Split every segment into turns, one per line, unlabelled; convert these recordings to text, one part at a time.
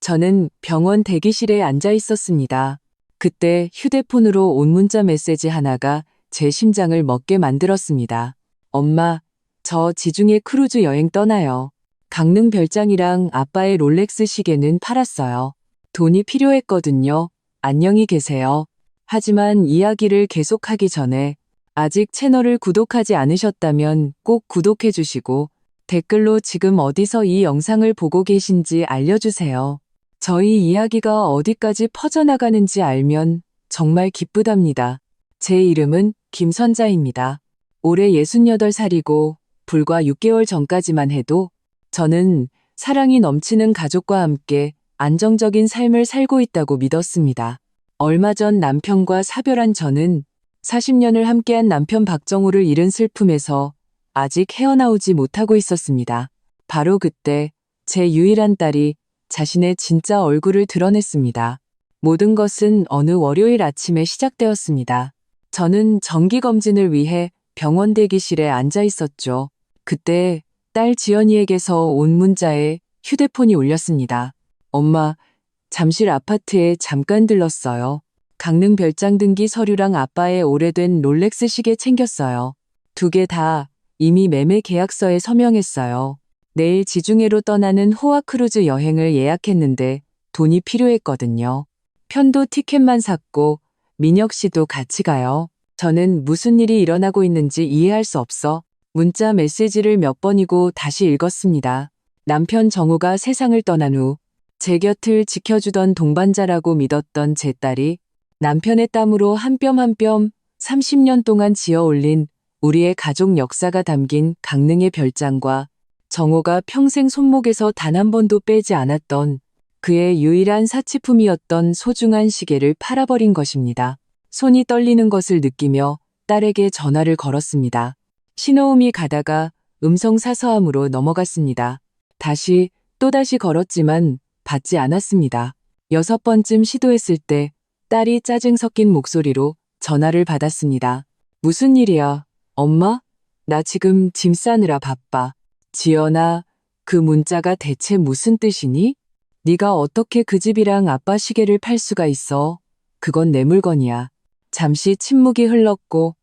저는 병원 대기실에 앉아 있었습니다. 그때 휴대폰으로 온 문자 메시지 하나가 제 심장을 멎게 만들었습니다. 엄마, 저 지중해 크루즈 여행 떠나요. 강릉 별장이랑 아빠의 롤렉스 시계는 팔았어요. 돈이 필요했거든요. 안녕히 계세요. 하지만 이야기를 계속하기 전에 아직 채널을 구독하지 않으셨다면 꼭 구독해 주시고 댓글로 지금 어디서 이 영상을 보고 계신지 알려주세요. 저희 이야기가 어디까지 퍼져나가는지 알면 정말 기쁘답니다. 제 이름은 김선자입니다. 올해 68살이고 불과 6개월 전까지만 해도 저는 사랑이 넘치는 가족과 함께 안정적인 삶을 살고 있다고 믿었습니다. 얼마 전 남편과 사별한 저는 40년을 함께한 남편 박정우를 잃은 슬픔에서 아직 헤어나오지 못하고 있었습니다. 바로 그때 제 유일한 딸이 자신의 진짜 얼굴을 드러냈습니다. 모든 것은 어느 월요일 아침에 시작되었습니다. 저는 정기검진을 위해 병원 대기실에 앉아 있었죠. 그때 딸 지연이에게서 온 문자에 휴대폰이 울렸습니다. 엄마, 잠실 아파트에 잠깐 들렀어요. 강릉 별장 등기 서류랑 아빠의 오래된 롤렉스 시계 챙겼어요. 2개 다 이미 매매 계약서에 서명했어요. 내일 지중해로 떠나는 호화 크루즈 여행을 예약했는데 돈이 필요했거든요. 편도 티켓만 샀고 민혁 씨도 같이 가요. 저는 무슨 일이 일어나고 있는지 이해할 수 없어 문자 메시지를 몇 번이고 다시 읽었습니다. 남편 정우가 세상을 떠난 후 제 곁을 지켜주던 동반자라고 믿었던 제 딸이 남편의 땀으로 한 뼘 한 뼘 30년 동안 지어 올린 우리의 가족 역사가 담긴 강릉의 별장과 정호가 평생 손목에서 단 한 번도 빼지 않았던 그의 유일한 사치품이었던 소중한 시계를 팔아버린 것입니다. 손이 떨리는 것을 느끼며 딸에게 전화를 걸었습니다. 신호음이 가다가 음성 사서함으로 넘어갔습니다. 또다시 걸었지만 받지 않았습니다. 6번쯤 시도했을 때 딸이 짜증 섞인 목소리로 전화를 받았습니다. 무슨 일이야? 엄마? 나 지금 짐 싸느라 바빠. 지연아, 그 문자가 대체 무슨 뜻이니? 네가 어떻게 그 집이랑 아빠 시계를 팔 수가 있어? 그건 내 물건이야. 잠시 침묵이 흘렀고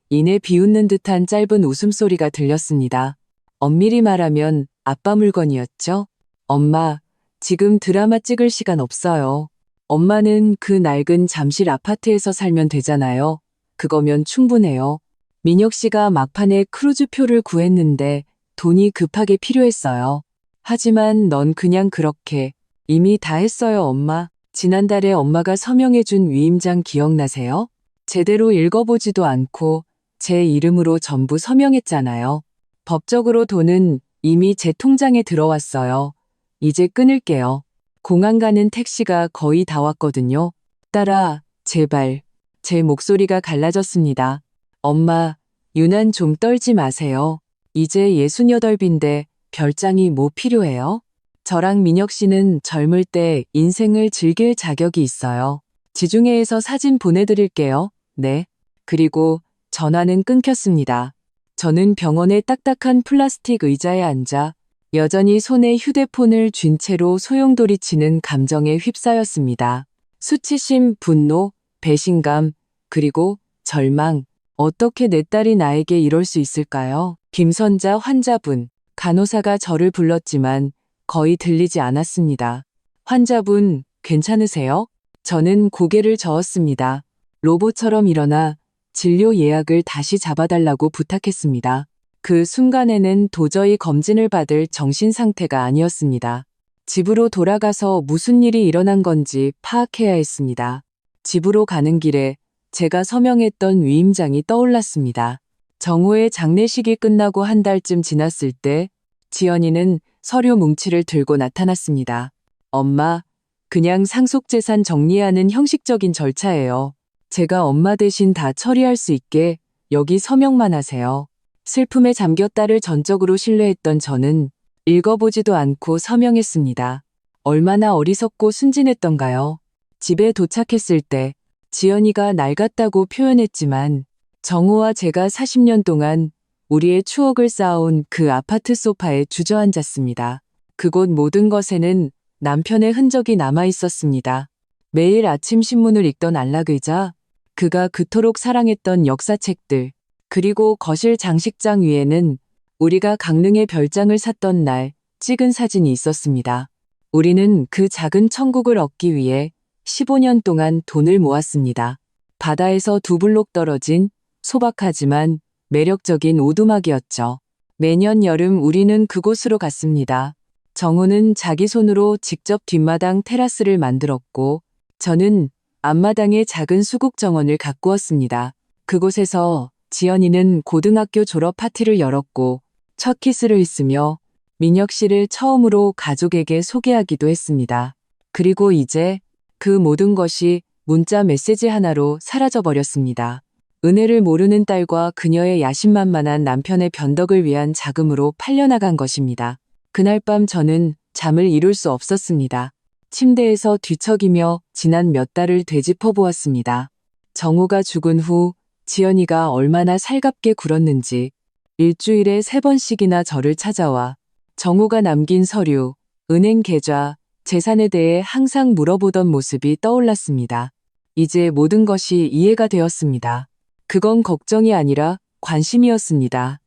이내 비웃는 듯한 짧은 웃음소리가 들렸습니다. 엄밀히 말하면 아빠 물건이었죠? 엄마, 지금 드라마 찍을 시간 없어요. 엄마는 그 낡은 잠실 아파트에서 살면 되잖아요. 그거면 충분해요. 민혁 씨가 막판에 크루즈표를 구했는데 돈이 급하게 필요했어요. 하지만 넌 그냥 그렇게 이미 다 했어요, 엄마. 지난달에 엄마가 서명해준 위임장 기억나세요? 제대로 읽어보지도 않고 제 이름으로 전부 서명했잖아요. 법적으로 돈은 이미 제 통장에 들어왔어요. 이제 끊을게요. 공항 가는 택시가 거의 다 왔거든요. 딸아, 제발. 제 목소리가 갈라졌습니다. 엄마, 유난 좀 떨지 마세요. 이제 68인데 별장이 뭐 필요해요? 저랑 민혁 씨는 젊을 때 인생을 즐길 자격이 있어요. 지중해에서 사진 보내드릴게요. 네. 그리고 전화는 끊겼습니다. 저는 병원의 딱딱한 플라스틱 의자에 앉아 여전히 손에 휴대폰을 쥔 채로 소용돌이치는 감정에 휩싸였습니다. 수치심, 분노, 배신감, 그리고 절망. 어떻게 내 딸이 나에게 이럴 수 있을까요? 김선자 환자분. 간호사가 저를 불렀지만 거의 들리지 않았습니다. 환자분, 괜찮으세요? 저는 고개를 저었습니다. 로봇처럼 일어나 진료 예약을 다시 잡아달라고 부탁했습니다. 그 순간에는 도저히 검진을 받을 정신 상태가 아니었습니다. 집으로 돌아가서 무슨 일이 일어난 건지 파악해야 했습니다. 집으로 가는 길에 제가 서명했던 위임장이 떠올랐습니다. 정우의 장례식이 끝나고 한 달쯤 지났을 때 지연이는 서류 뭉치를 들고 나타났습니다. 엄마, 그냥 상속재산 정리하는 형식적인 절차예요. 제가 엄마 대신 다 처리할 수 있게 여기 서명만 하세요. 슬픔에 잠겨 딸을 전적으로 신뢰했던 저는 읽어보지도 않고 서명했습니다. 얼마나 어리석고 순진했던가요? 집에 도착했을 때 지연이가 낡았다고 표현했지만 정우와 제가 40년 동안 우리의 추억을 쌓아온 그 아파트 소파에 주저앉았습니다. 그곳 모든 것에는 남편의 흔적이 남아 있었습니다. 매일 아침 신문을 읽던 안락의자, 그가 그토록 사랑했던 역사책들, 그리고 거실 장식장 위에는 우리가 강릉에 별장을 샀던 날 찍은 사진이 있었습니다. 우리는 그 작은 천국을 얻기 위해 15년 동안 돈을 모았습니다. 바다에서 2블록 떨어진 소박하지만 매력적인 오두막이었죠. 매년 여름 우리는 그곳으로 갔습니다. 정우는 자기 손으로 직접 뒷마당 테라스를 만들었고 저는 앞마당에 작은 수국 정원을 가꾸었습니다. 그곳에서 지연이는 고등학교 졸업 파티를 열었고 첫 키스를 했으며 민혁 씨를 처음으로 가족에게 소개하기도 했습니다. 그리고 이제 그 모든 것이 문자 메시지 하나로 사라져버렸습니다. 은혜를 모르는 딸과 그녀의 야심만만한 남편의 변덕을 위한 자금으로 팔려나간 것입니다. 그날 밤 저는 잠을 이룰 수 없었습니다. 침대에서 뒤척이며 지난 몇 달을 되짚어 보았습니다. 정우가 죽은 후 지연이가 얼마나 살갑게 굴었는지 일주일에 3번씩이나 저를 찾아와 정우가 남긴 서류, 은행 계좌, 재산에 대해 항상 물어보던 모습이 떠올랐습니다. 이제 모든 것이 이해가 되었습니다. 그건 걱정이 아니라 관심이었습니다.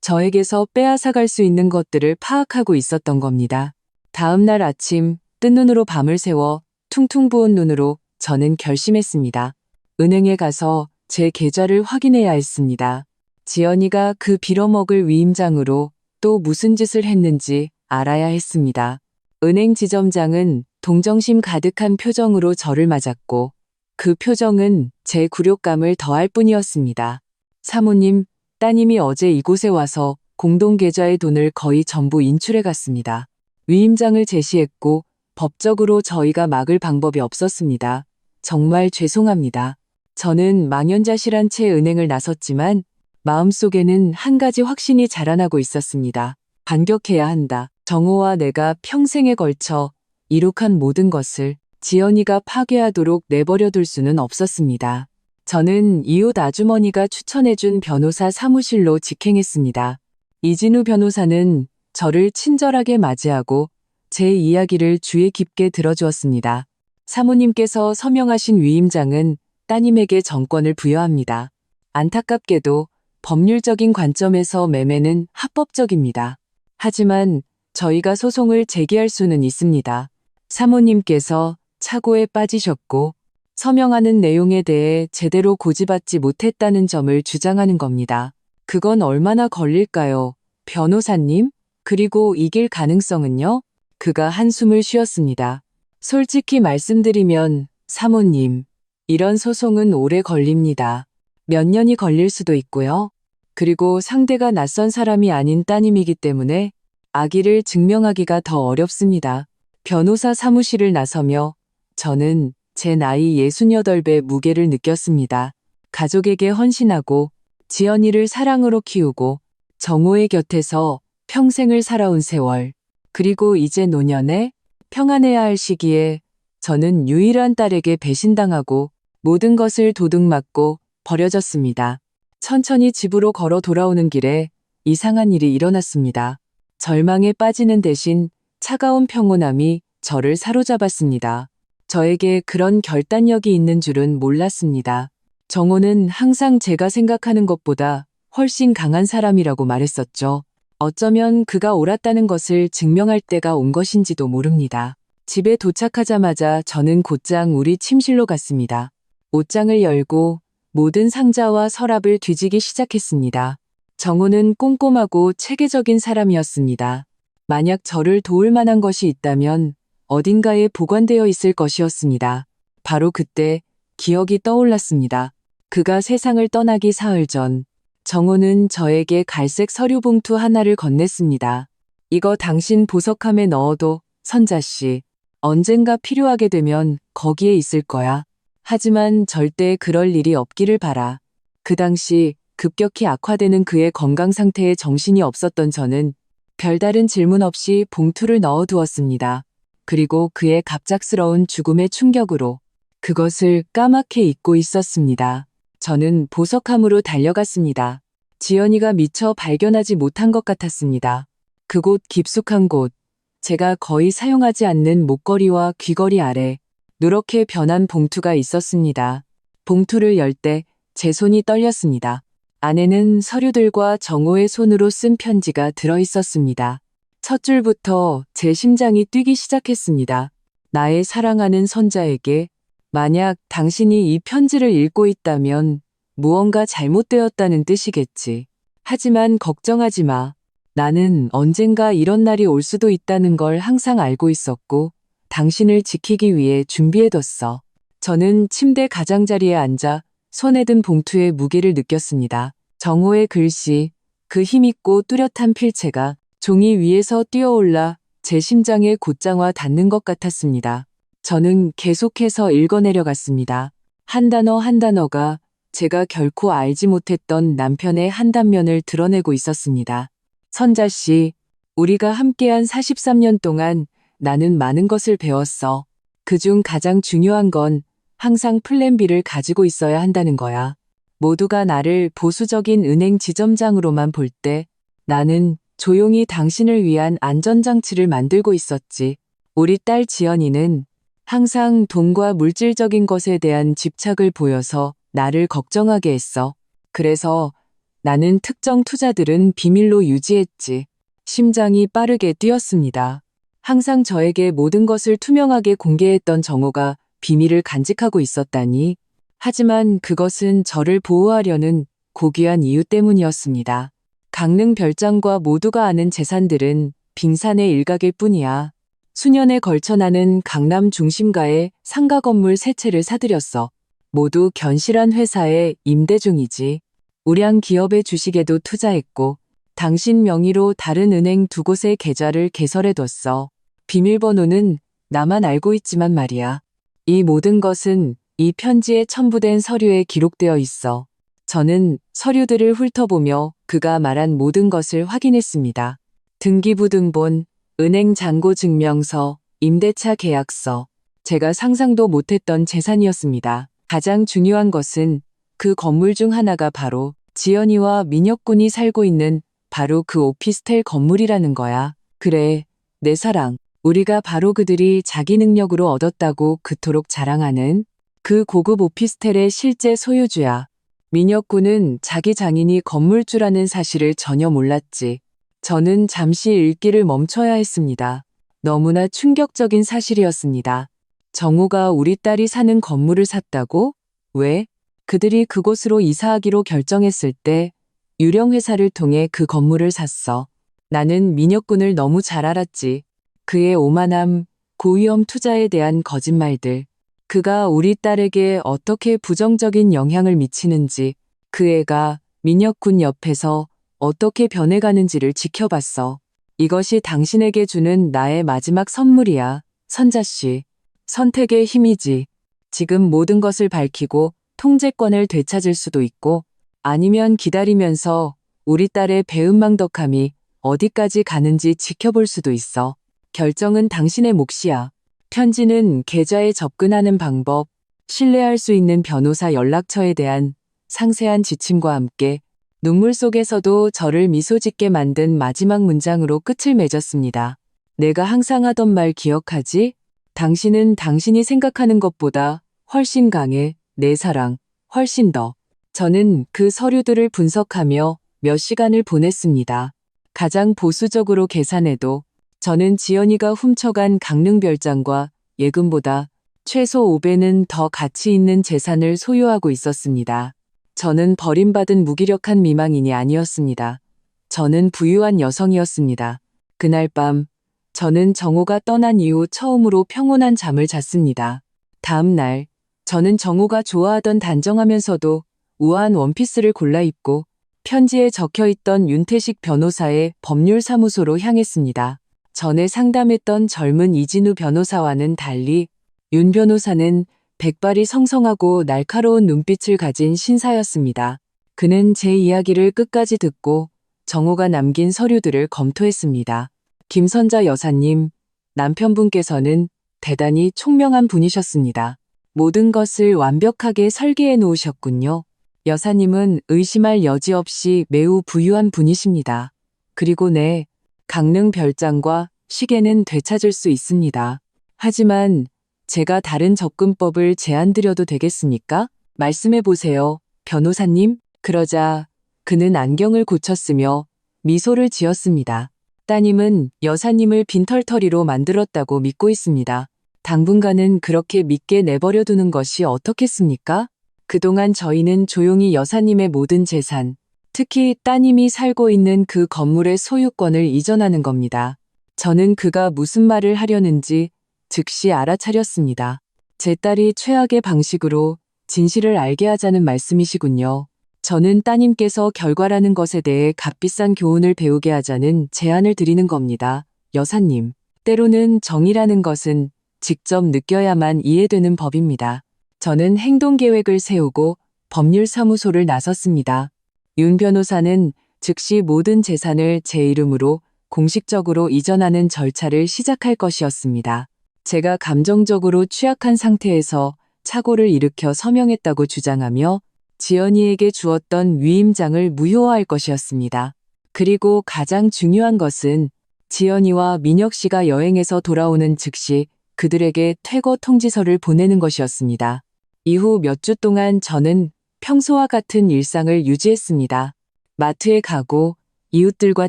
저에게서 빼앗아갈 수 있는 것들을 파악하고 있었던 겁니다. 다음 날 아침 뜬 눈으로 밤을 새워 퉁퉁 부은 눈으로 저는 결심했습니다. 은행에 가서 제 계좌를 확인해야 했습니다. 지연이가 그 빌어먹을 위임장으로 또 무슨 짓을 했는지 알아야 했습니다. 은행 지점장은 동정심 가득한 표정으로 저를 맞았고 그 표정은 제 굴욕감을 더할 뿐이었습니다. 사모님, 따님이 어제 이곳에 와서 공동계좌의 돈을 거의 전부 인출해 갔습니다. 위임장을 제시했고 법적으로 저희가 막을 방법이 없었습니다. 정말 죄송합니다. 저는 망연자실한 채 은행을 나섰지만 마음속에는 한 가지 확신이 자라나고 있었습니다. 반격해야 한다. 정호와 내가 평생에 걸쳐 이룩한 모든 것을 지연이가 파괴하도록 내버려둘 수는 없었습니다. 저는 이웃 아주머니가 추천해준 변호사 사무실로 직행했습니다. 이진우 변호사는 저를 친절하게 맞이하고 제 이야기를 주의 깊게 들어주었습니다. 사모님께서 서명하신 위임장은 따님에게 정권을 부여합니다. 안타깝게도 법률적인 관점에서 매매는 합법적입니다. 하지만 저희가 소송을 제기할 수는 있습니다. 사모님께서 착오에 빠지셨고 서명하는 내용에 대해 제대로 고지받지 못했다는 점을 주장하는 겁니다. 그건 얼마나 걸릴까요? 변호사님? 그리고 이길 가능성은요? 그가 한숨을 쉬었습니다. 솔직히 말씀드리면 사모님, 이런 소송은 오래 걸립니다. 몇 년이 걸릴 수도 있고요. 그리고 상대가 낯선 사람이 아닌 따님이기 때문에 악의를 증명하기가 더 어렵습니다. 변호사 사무실을 나서며 저는 제 나이 68배 무게를 느꼈습니다. 가족에게 헌신하고 지연이를 사랑으로 키우고 정호의 곁에서 평생을 살아온 세월, 그리고 이제 노년에 평안해야 할 시기에 저는 유일한 딸에게 배신당하고 모든 것을 도둑맞고 버려졌습니다. 천천히 집으로 걸어 돌아오는 길에 이상한 일이 일어났습니다. 절망에 빠지는 대신 차가운 평온함이 저를 사로잡았습니다. 저에게 그런 결단력이 있는 줄은 몰랐습니다. 정호는 항상 제가 생각하는 것보다 훨씬 강한 사람이라고 말했었죠. 어쩌면 그가 옳았다는 것을 증명할 때가 온 것인지도 모릅니다. 집에 도착하자마자 저는 곧장 우리 침실로 갔습니다. 옷장을 열고 모든 상자와 서랍을 뒤지기 시작했습니다. 정호는 꼼꼼하고 체계적인 사람이었습니다. 만약 저를 도울 만한 것이 있다면 어딘가에 보관되어 있을 것이었습니다. 바로 그때 기억이 떠올랐습니다. 그가 세상을 떠나기 사흘 전 정호는 저에게 갈색 서류 봉투 하나를 건넸습니다. 이거 당신 보석함에 넣어도 선자씨, 언젠가 필요하게 되면 거기에 있을 거야. 하지만 절대 그럴 일이 없기를 바라. 그 당시 급격히 악화되는 그의 건강 상태에 정신이 없었던 저는 별다른 질문 없이 봉투를 넣어두었습니다. 그리고 그의 갑작스러운 죽음의 충격으로 그것을 까맣게 잊고 있었습니다. 저는 보석함으로 달려갔습니다. 지연이가 미처 발견하지 못한 것 같았습니다. 그곳 깊숙한 곳, 제가 거의 사용하지 않는 목걸이와 귀걸이 아래 누렇게 변한 봉투가 있었습니다. 봉투를 열 때 제 손이 떨렸습니다. 안에는 서류들과 정호의 손으로 쓴 편지가 들어 있었습니다. 첫 줄부터 제 심장이 뛰기 시작했습니다. 나의 사랑하는 선자에게 만약 당신이 이 편지를 읽고 있다면 무언가 잘못되었다는 뜻이겠지. 하지만 걱정하지 마. 나는 언젠가 이런 날이 올 수도 있다는 걸 항상 알고 있었고 당신을 지키기 위해 준비해뒀어. 저는 침대 가장자리에 앉아 손에 든 봉투의 무게를 느꼈습니다. 정호의 글씨, 그 힘있고 뚜렷한 필체가 종이 위에서 뛰어올라 제 심장에 곧장와 닿는 것 같았습니다. 저는 계속해서 읽어내려갔습니다. 한 단어 한 단어가 제가 결코 알지 못했던 남편의 한 단면을 드러내고 있었습니다. 선자 씨, 우리가 함께한 43년 동안 나는 많은 것을 배웠어. 그중 가장 중요한 건 항상 플랜 B를 가지고 있어야 한다는 거야. 모두가 나를 보수적인 은행 지점장으로만 볼 때 나는 조용히 당신을 위한 안전장치를 만들고 있었지. 우리 딸 지연이는 항상 돈과 물질적인 것에 대한 집착을 보여서 나를 걱정하게 했어. 그래서 나는 특정 투자들은 비밀로 유지했지. 심장이 빠르게 뛰었습니다. 항상 저에게 모든 것을 투명하게 공개했던 정호가 비밀을 간직하고 있었다니. 하지만 그것은 저를 보호하려는 고귀한 이유 때문이었습니다. 강릉 별장과 모두가 아는 재산들은 빙산의 일각일 뿐이야. 수년에 걸쳐 나는 강남 중심가에 상가 건물 3채를 사들였어. 모두 견실한 회사의 임대 중이지. 우량 기업의 주식에도 투자했고 당신 명의로 다른 은행 2곳의 계좌를 개설해뒀어. 비밀번호는 나만 알고 있지만 말이야. 이 모든 것은 이 편지에 첨부된 서류에 기록되어 있어. 저는 서류들을 훑어보며 그가 말한 모든 것을 확인했습니다. 등기부등본, 은행 잔고 증명서, 임대차 계약서. 제가 상상도 못했던 재산이었습니다. 가장 중요한 것은 그 건물 중 하나가 바로 지연이와 민혁군이 살고 있는 바로 그 오피스텔 건물이라는 거야. 그래, 내 사랑. 우리가 바로 그들이 자기 능력으로 얻었다고 그토록 자랑하는 그 고급 오피스텔의 실제 소유주야. 민혁군은 자기 장인이 건물주라는 사실을 전혀 몰랐지. 저는 잠시 읽기를 멈춰야 했습니다. 너무나 충격적인 사실이었습니다. 정호가 우리 딸이 사는 건물을 샀다고? 왜? 그들이 그곳으로 이사하기로 결정했을 때 유령 회사를 통해 그 건물을 샀어. 나는 민혁군을 너무 잘 알았지. 그의 오만함, 고위험 투자에 대한 거짓말들, 그가 우리 딸에게 어떻게 부정적인 영향을 미치는지, 그 애가 민혁군 옆에서 어떻게 변해가는지를 지켜봤어. 이것이 당신에게 주는 나의 마지막 선물이야, 선자씨. 선택의 힘이지. 지금 모든 것을 밝히고 통제권을 되찾을 수도 있고, 아니면 기다리면서 우리 딸의 배은망덕함이 어디까지 가는지 지켜볼 수도 있어. 결정은 당신의 몫이야. 편지는 계좌에 접근하는 방법, 신뢰할 수 있는 변호사 연락처에 대한 상세한 지침과 함께 눈물 속에서도 저를 미소 짓게 만든 마지막 문장으로 끝을 맺었습니다. 내가 항상 하던 말 기억하지? 당신은 당신이 생각하는 것보다 훨씬 강해, 내 사랑, 훨씬 더. 저는 그 서류들을 분석하며 몇 시간을 보냈습니다. 가장 보수적으로 계산해도 저는 지연이가 훔쳐간 강릉별장과 예금보다 최소 5배는 더 가치 있는 재산을 소유하고 있었습니다. 저는 버림받은 무기력한 미망인이 아니었습니다. 저는 부유한 여성이었습니다. 그날 밤 저는 정호가 떠난 이후 처음으로 평온한 잠을 잤습니다. 다음 날 저는 정호가 좋아하던 단정하면서도 우아한 원피스를 골라 입고 편지에 적혀있던 윤태식 변호사의 법률사무소로 향했습니다. 전에 상담했던 젊은 이진우 변호사와는 달리 윤 변호사는 백발이 성성하고 날카로운 눈빛을 가진 신사였습니다. 그는 제 이야기를 끝까지 듣고 정호가 남긴 서류들을 검토했습니다. 김선자 여사님, 남편분께서는 대단히 총명한 분이셨습니다. 모든 것을 완벽하게 설계해 놓으셨군요. 여사님은 의심할 여지 없이 매우 부유한 분이십니다. 그리고 네, 강릉 별장과 시계는 되찾을 수 있습니다. 하지만 제가 다른 접근법을 제안드려도 되겠습니까? 말씀해 보세요, 변호사님. 그러자 그는 안경을 고쳤으며 미소를 지었습니다. 따님은 여사님을 빈털터리로 만들었다고 믿고 있습니다. 당분간은 그렇게 믿게 내버려 두는 것이 어떻겠습니까? 그동안 저희는 조용히 여사님의 모든 재산, 특히 따님이 살고 있는 그 건물의 소유권을 이전하는 겁니다. 저는 그가 무슨 말을 하려는지 즉시 알아차렸습니다. 제 딸이 최악의 방식으로 진실을 알게 하자는 말씀이시군요. 저는 따님께서 결과라는 것에 대해 값비싼 교훈을 배우게 하자는 제안을 드리는 겁니다. 여사님, 때로는 정의라는 것은 직접 느껴야만 이해되는 법입니다. 저는 행동계획을 세우고 법률사무소를 나섰습니다. 윤 변호사는 즉시 모든 재산을 제 이름으로 공식적으로 이전하는 절차를 시작할 것이었습니다. 제가 감정적으로 취약한 상태에서 착오를 일으켜 서명했다고 주장하며 지연이에게 주었던 위임장을 무효화할 것이었습니다. 그리고 가장 중요한 것은 지연이와 민혁 씨가 여행에서 돌아오는 즉시 그들에게 퇴거 통지서를 보내는 것이었습니다. 이후 몇 주 동안 저는 평소와 같은 일상을 유지했습니다. 마트에 가고 이웃들과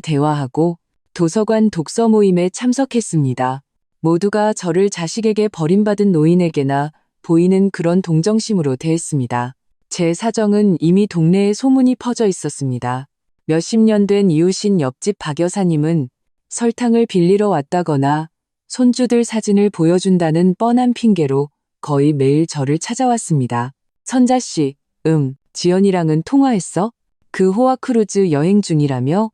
대화하고 도서관 독서 모임에 참석했습니다. 모두가 저를 자식에게 버림받은 노인에게나 보이는 그런 동정심으로 대했습니다. 제 사정은 이미 동네에 소문이 퍼져 있었습니다. 몇십 년 된 이웃인 옆집 박 여사님은 설탕을 빌리러 왔다거나 손주들 사진을 보여준다는 뻔한 핑계로 거의 매일 저를 찾아왔습니다. 선자씨, 지연이랑은 통화했어? 그 호화 크루즈 여행 중이라며?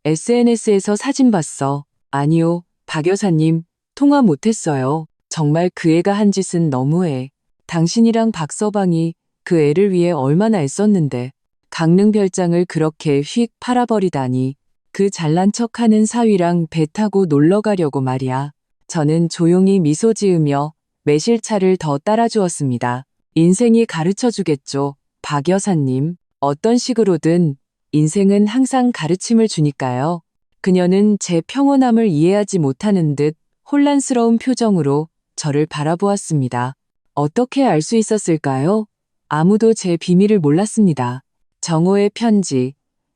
SNS에서 사진 봤어. 아니요, 박 여사님, 통화 못했어요. 정말 그 애가 한 짓은 너무해. 당신이랑 박서방이 그 애를 위해 얼마나 애썼는데 강릉 별장을 그렇게 휙 팔아버리다니. 그 잘난 척하는 사위랑 배 타고 놀러 가려고 말이야. 저는 조용히 미소 지으며 매실차를 더 따라주었습니다. 인생이 가르쳐주겠죠, 박 여사님. 어떤 식으로든 인생은 항상 가르침을 주니까요. 그녀는 제 평온함을 이해하지 못하는 듯 혼란스러운 표정으로 저를 바라보았습니다. 어떻게 알 수 있었을까요? 아무도 제 비밀을 몰랐습니다. 정호의 편지,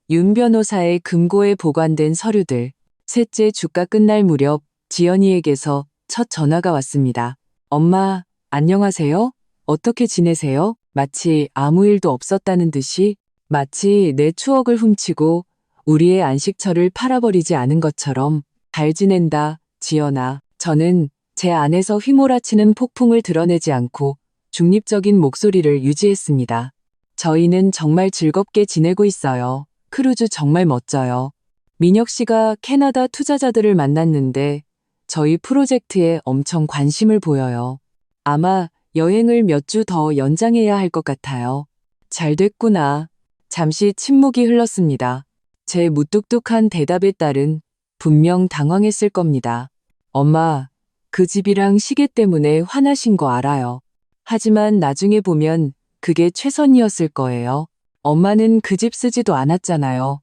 윤 변호사의 금고에 보관된 서류들, 셋째 주가 끝날 무렵 지연이에게서 첫 전화가 왔습니다. 엄마, 안녕하세요? 어떻게 지내세요? 마치 아무 일도 없었다는 듯이, 마치 내 추억을 훔치고 우리의 안식처를 팔아버리지 않은 것처럼. 잘 지낸다, 지연아. 저는 제 안에서 휘몰아치는 폭풍을 드러내지 않고 중립적인 목소리를 유지했습니다. 저희는 정말 즐겁게 지내고 있어요. 크루즈 정말 멋져요. 민혁 씨가 캐나다 투자자들을 만났는데 저희 프로젝트에 엄청 관심을 보여요. 아마 여행을 몇 주 더 연장해야 할 것 같아요. 잘 됐구나. 잠시 침묵이 흘렀습니다. 제 무뚝뚝한 대답에 딸은 분명 당황했을 겁니다. 엄마, 그 집이랑 시계 때문에 화나신 거 알아요. 하지만 나중에 보면 그게 최선이었을 거예요. 엄마는 그 집 쓰지도 않았잖아요.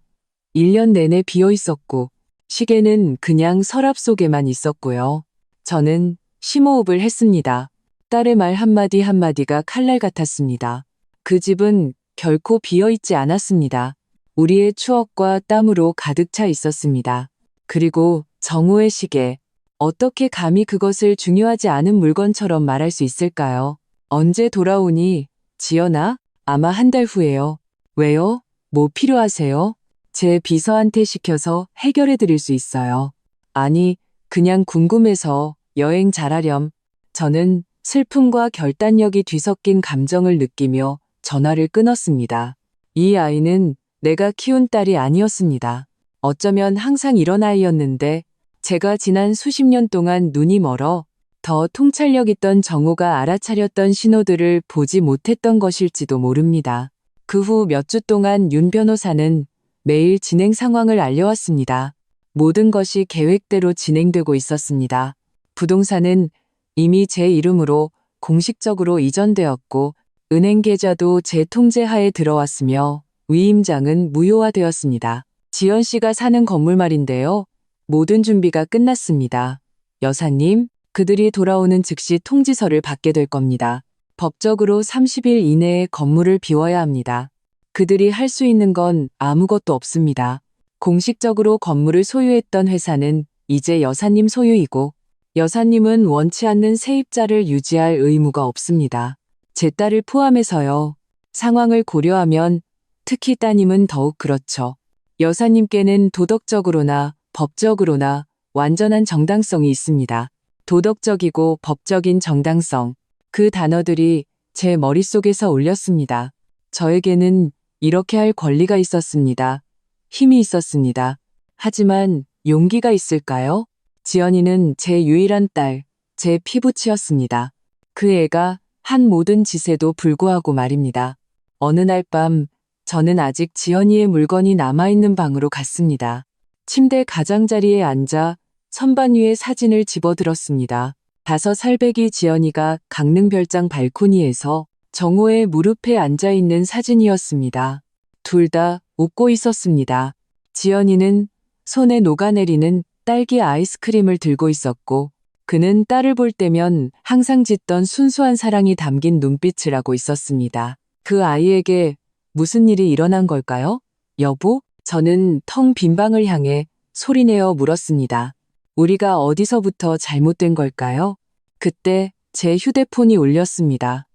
1년 내내 비어 있었고 시계는 그냥 서랍 속에만 있었고요. 저는 심호흡을 했습니다. 딸의 말 한마디 한마디가 칼날 같았습니다. 그 집은 결코 비어 있지 않았습니다. 우리의 추억과 땀으로 가득 차 있었습니다. 그리고 정호의 시계. 어떻게 감히 그것을 중요하지 않은 물건처럼 말할 수 있을까요? 언제 돌아오니, 지연아? 아마 한 달 후에요. 왜요? 뭐 필요하세요? 제 비서한테 시켜서 해결해 드릴 수 있어요. 아니, 그냥 궁금해서 여행 잘하렴. 저는 슬픔과 결단력이 뒤섞인 감정을 느끼며 전화를 끊었습니다. 이 아이는 내가 키운 딸이 아니었습니다. 어쩌면 항상 이런 아이였는데 제가 지난 수십 년 동안 눈이 멀어 더 통찰력 있던 정호가 알아차렸던 신호들을 보지 못했던 것일지도 모릅니다. 그 후 몇 주 동안 윤 변호사는 매일 진행 상황을 알려왔습니다. 모든 것이 계획대로 진행되고 있었습니다. 부동산은 이미 제 이름으로 공식적으로 이전되었고 은행 계좌도 제 통제하에 들어왔으며 위임장은 무효화되었습니다. 지연 씨가 사는 건물 말인데요. 모든 준비가 끝났습니다. 여사님, 그들이 돌아오는 즉시 통지서를 받게 될 겁니다. 법적으로 30일 이내에 건물을 비워야 합니다. 그들이 할 수 있는 건 아무것도 없습니다. 공식적으로 건물을 소유했던 회사는 이제 여사님 소유이고 여사님은 원치 않는 세입자를 유지할 의무가 없습니다. 제 딸을 포함해서요. 상황을 고려하면 특히 따님은 더욱 그렇죠. 여사님께는 도덕적으로나 법적으로나 완전한 정당성이 있습니다. 도덕적이고 법적인 정당성. 그 단어들이 제 머릿속에서 울렸습니다. 저에게는 이렇게 할 권리가 있었습니다. 힘이 있었습니다. 하지만 용기가 있을까요? 지연이는 제 유일한 딸, 제 피부치였습니다. 그 애가 한 모든 짓에도 불구하고 말입니다. 어느 날 밤 저는 아직 지연이의 물건이 남아있는 방으로 갔습니다. 침대 가장자리에 앉아 선반 위에 사진을 집어들었습니다. 5살배기 지연이가 강릉별장 발코니에서 정호의 무릎에 앉아있는 사진이었습니다. 둘 다 웃고 있었습니다. 지연이는 손에 녹아내리는 딸기 아이스크림을 들고 있었고 그는 딸을 볼 때면 항상 짓던 순수한 사랑이 담긴 눈빛을 하고 있었습니다. 그 아이에게 무슨 일이 일어난 걸까요? 여보? 저는 텅 빈 방을 향해 소리내어 물었습니다. 우리가 어디서부터 잘못된 걸까요? 그때 제 휴대폰이 울렸습니다.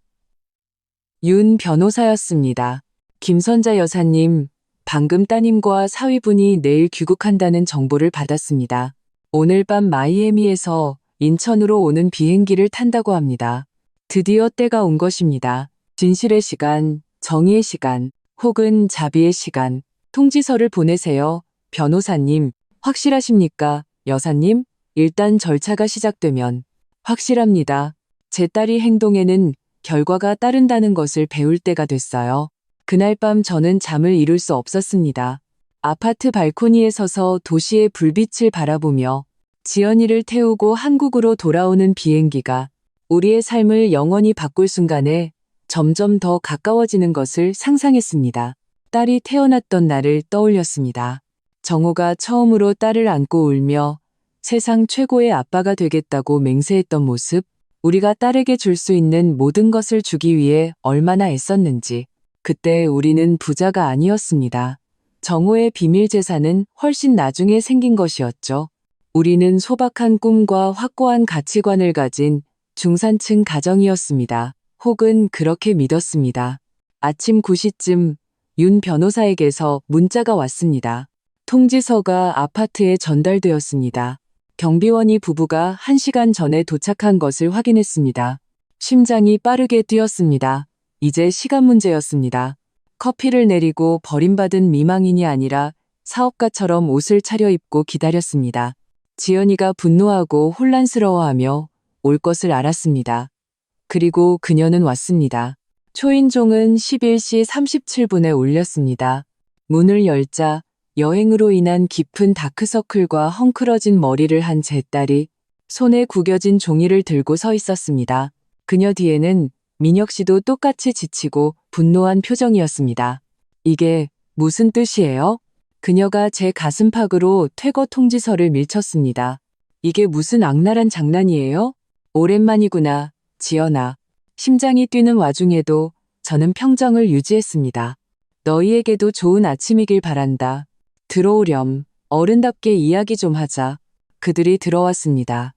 윤 변호사였습니다. 김선자 여사님, 방금 따님과 사위분이 내일 귀국한다는 정보를 받았습니다. 오늘 밤 마이애미에서 인천으로 오는 비행기를 탄다고 합니다. 드디어 때가 온 것입니다. 진실의 시간, 정의의 시간, 혹은 자비의 시간. 통지서를 보내세요. 변호사님, 확실하십니까? 여사님, 일단 절차가 시작되면 확실합니다. 제 딸이 행동에는 결과가 따른다는 것을 배울 때가 됐어요. 그날 밤 저는 잠을 이룰 수 없었습니다. 아파트 발코니에 서서 도시의 불빛을 바라보며 지연이를 태우고 한국으로 돌아오는 비행기가 우리의 삶을 영원히 바꿀 순간에 점점 더 가까워지는 것을 상상했습니다. 딸이 태어났던 날을 떠올렸습니다. 정호가 처음으로 딸을 안고 울며 세상 최고의 아빠가 되겠다고 맹세했던 모습, 우리가 딸에게 줄 수 있는 모든 것을 주기 위해 얼마나 애썼는지. 그때 우리는 부자가 아니었습니다. 정호의 비밀 재산은 훨씬 나중에 생긴 것이었죠. 우리는 소박한 꿈과 확고한 가치관을 가진 중산층 가정이었습니다. 혹은 그렇게 믿었습니다. 아침 9시쯤 윤 변호사에게서 문자가 왔습니다. 통지서가 아파트에 전달되었습니다. 경비원이 부부가 1시간 전에 도착한 것을 확인했습니다. 심장이 빠르게 뛰었습니다. 이제 시간 문제였습니다. 커피를 내리고 버림받은 미망인이 아니라 사업가처럼 옷을 차려입고 기다렸습니다. 지연이가 분노하고 혼란스러워하며 올 것을 알았습니다. 그리고 그녀는 왔습니다. 초인종은 11시 37분에 울렸습니다. 문을 열자 여행으로 인한 깊은 다크서클과 헝클어진 머리를 한 제 딸이 손에 구겨진 종이를 들고 서 있었습니다. 그녀 뒤에는 민혁 씨도 똑같이 지치고 분노한 표정이었습니다. 이게 무슨 뜻이에요? 그녀가 제 가슴팍으로 퇴거 통지서를 밀쳤습니다. 이게 무슨 악랄한 장난이에요? 오랜만이구나, 지연아. 심장이 뛰는 와중에도 저는 평정을 유지했습니다. 너희에게도 좋은 아침이길 바란다. 들어오렴. 어른답게 이야기 좀 하자. 그들이 들어왔습니다.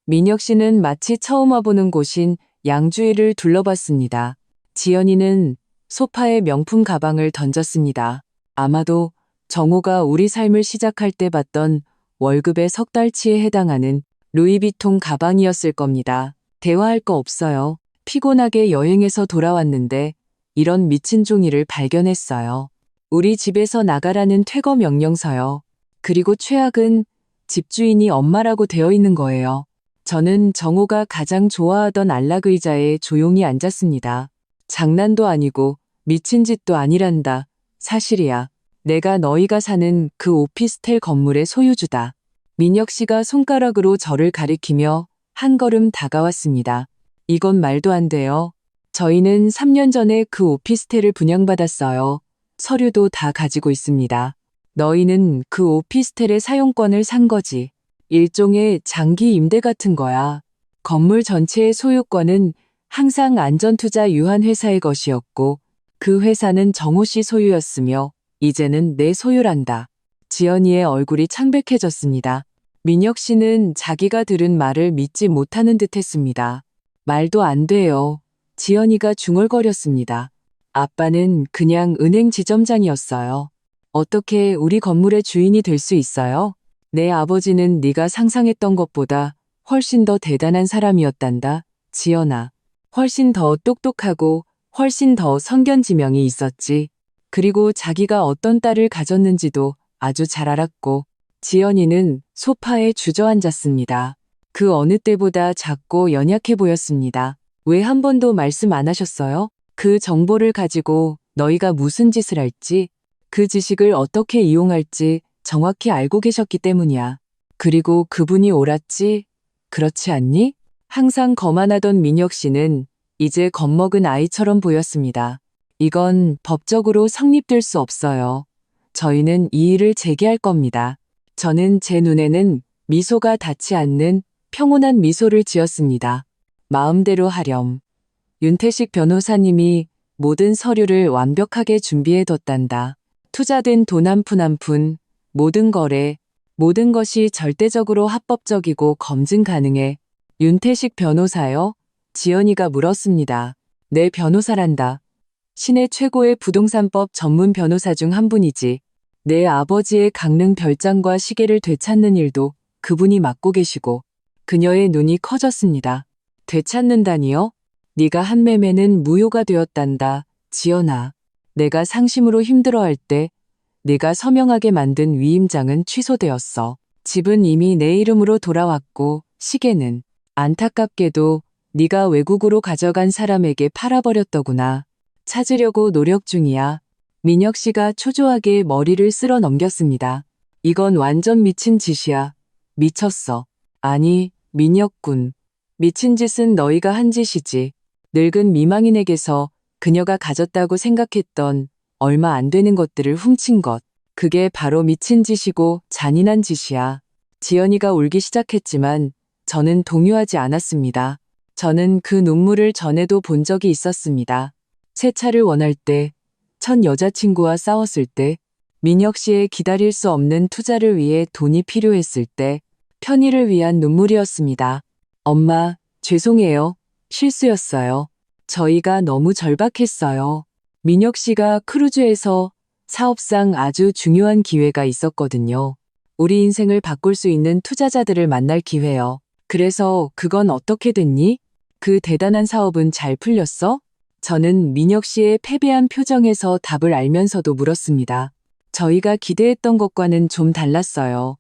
민혁 씨는 마치 처음 와보는 곳인 양주위를 둘러봤습니다. 지연이는 소파에 명품 가방을 던졌습니다. 아마도 정호가 우리 삶을 시작할 때 받던 월급의 석 달치에 해당하는 루이비통 가방이었을 겁니다. 대화할 거 없어요. 피곤하게 여행에서 돌아왔는데 이런 미친 종이를 발견했어요. 우리 집에서 나가라는 퇴거 명령서요. 그리고 최악은 집주인이 엄마라고 되어 있는 거예요. 저는 정호가 가장 좋아하던 안락 의자에 조용히 앉았습니다. 장난도 아니고 미친 짓도 아니란다. 사실이야. 내가 너희가 사는 그 오피스텔 건물의 소유주다. 민혁 씨가 손가락으로 저를 가리키며 한 걸음 다가왔습니다. 이건 말도 안 돼요. 저희는 3년 전에 그 오피스텔을 분양받았어요. 서류도 다 가지고 있습니다. 너희는 그 오피스텔의 사용권을 산 거지. 일종의 장기 임대 같은 거야. 건물 전체의 소유권은 항상 안전투자 유한회사의 것이었고 그 회사는 정호 씨 소유였으며 이제는 내 소유란다. 지연이의 얼굴이 창백해졌습니다. 민혁 씨는 자기가 들은 말을 믿지 못하는 듯 했습니다. 말도 안 돼요. 지연이가 중얼거렸습니다. 아빠는 그냥 은행 지점장이었어요. 어떻게 우리 건물의 주인이 될 수 있어요? 내 아버지는 네가 상상했던 것보다 훨씬 더 대단한 사람이었단다, 지연아. 훨씬 더 똑똑하고 훨씬 더 선견지명이 있었지. 그리고 자기가 어떤 딸을 가졌는지도 아주 잘 알았고. 지연이는 소파에 주저앉았습니다. 그 어느 때보다 작고 연약해 보였습니다. 왜 한 번도 말씀 안 하셨어요? 그 정보를 가지고 너희가 무슨 짓을 할지, 그 지식을 어떻게 이용할지 정확히 알고 계셨기 때문이야. 그리고 그분이 옳았지, 그렇지 않니? 항상 거만하던 민혁 씨는 이제 겁먹은 아이처럼 보였습니다. 이건 법적으로 성립될 수 없어요. 저희는 이 일을 재개할 겁니다. 저는 제 눈에는 미소가 닿지 않는 평온한 미소를 지었습니다. 마음대로 하렴. 윤태식 변호사님이 모든 서류를 완벽하게 준비해뒀단다. 투자된 돈 한 푼 한 푼, 모든 거래, 모든 것이 절대적으로 합법적이고 검증 가능해. 윤태식 변호사요? 지연이가 물었습니다. 내 변호사란다. 시내 최고의 부동산법 전문 변호사 중 한 분이지. 내 아버지의 강릉 별장과 시계를 되찾는 일도 그분이 맡고 계시고. 그녀의 눈이 커졌습니다. 되찾는다니요? 네가 한 매매는 무효가 되었단다, 지연아. 내가 상심으로 힘들어할 때 네가 서명하게 만든 위임장은 취소되었어. 집은 이미 내 이름으로 돌아왔고 시계는 안타깝게도 네가 외국으로 가져간 사람에게 팔아버렸더구나. 찾으려고 노력 중이야. 민혁 씨가 초조하게 머리를 쓸어 넘겼습니다. 이건 완전 미친 짓이야. 미쳤어. 아니, 민혁군. 미친 짓은 너희가 한 짓이지. 늙은 미망인에게서 그녀가 가졌다고 생각했던 얼마 안 되는 것들을 훔친 것. 그게 바로 미친 짓이고 잔인한 짓이야. 지연이가 울기 시작했지만 저는 동요하지 않았습니다. 저는 그 눈물을 전에도 본 적이 있었습니다. 새 차를 원할 때, 첫 여자친구와 싸웠을 때, 민혁 씨의 기다릴 수 없는 투자를 위해 돈이 필요했을 때, 편의를 위한 눈물이었습니다. 엄마, 죄송해요. 실수였어요. 저희가 너무 절박했어요. 민혁 씨가 크루즈에서 사업상 아주 중요한 기회가 있었거든요. 우리 인생을 바꿀 수 있는 투자자들을 만날 기회요. 그래서 그건 어떻게 됐니? 그 대단한 사업은 잘 풀렸어? 저는 민혁 씨의 패배한 표정에서 답을 알면서도 물었습니다. 저희가 기대했던 것과는 좀 달랐어요.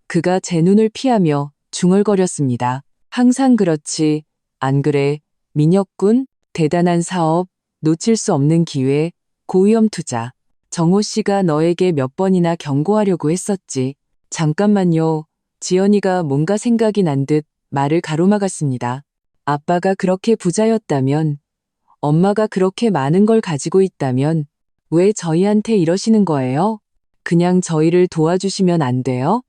그가 제 눈을 피하며 중얼거렸습니다. 항상 그렇지, 안 그래, 민혁군? 대단한 사업, 놓칠 수 없는 기회, 고위험 투자. 정호 씨가 너에게 몇 번이나 경고하려고 했었지. 잠깐만요. 지연이가 뭔가 생각이 난 듯 말을 가로막았습니다. 아빠가 그렇게 부자였다면, 엄마가 그렇게 많은 걸 가지고 있다면 왜 저희한테 이러시는 거예요? 그냥 저희를 도와주시면 안 돼요?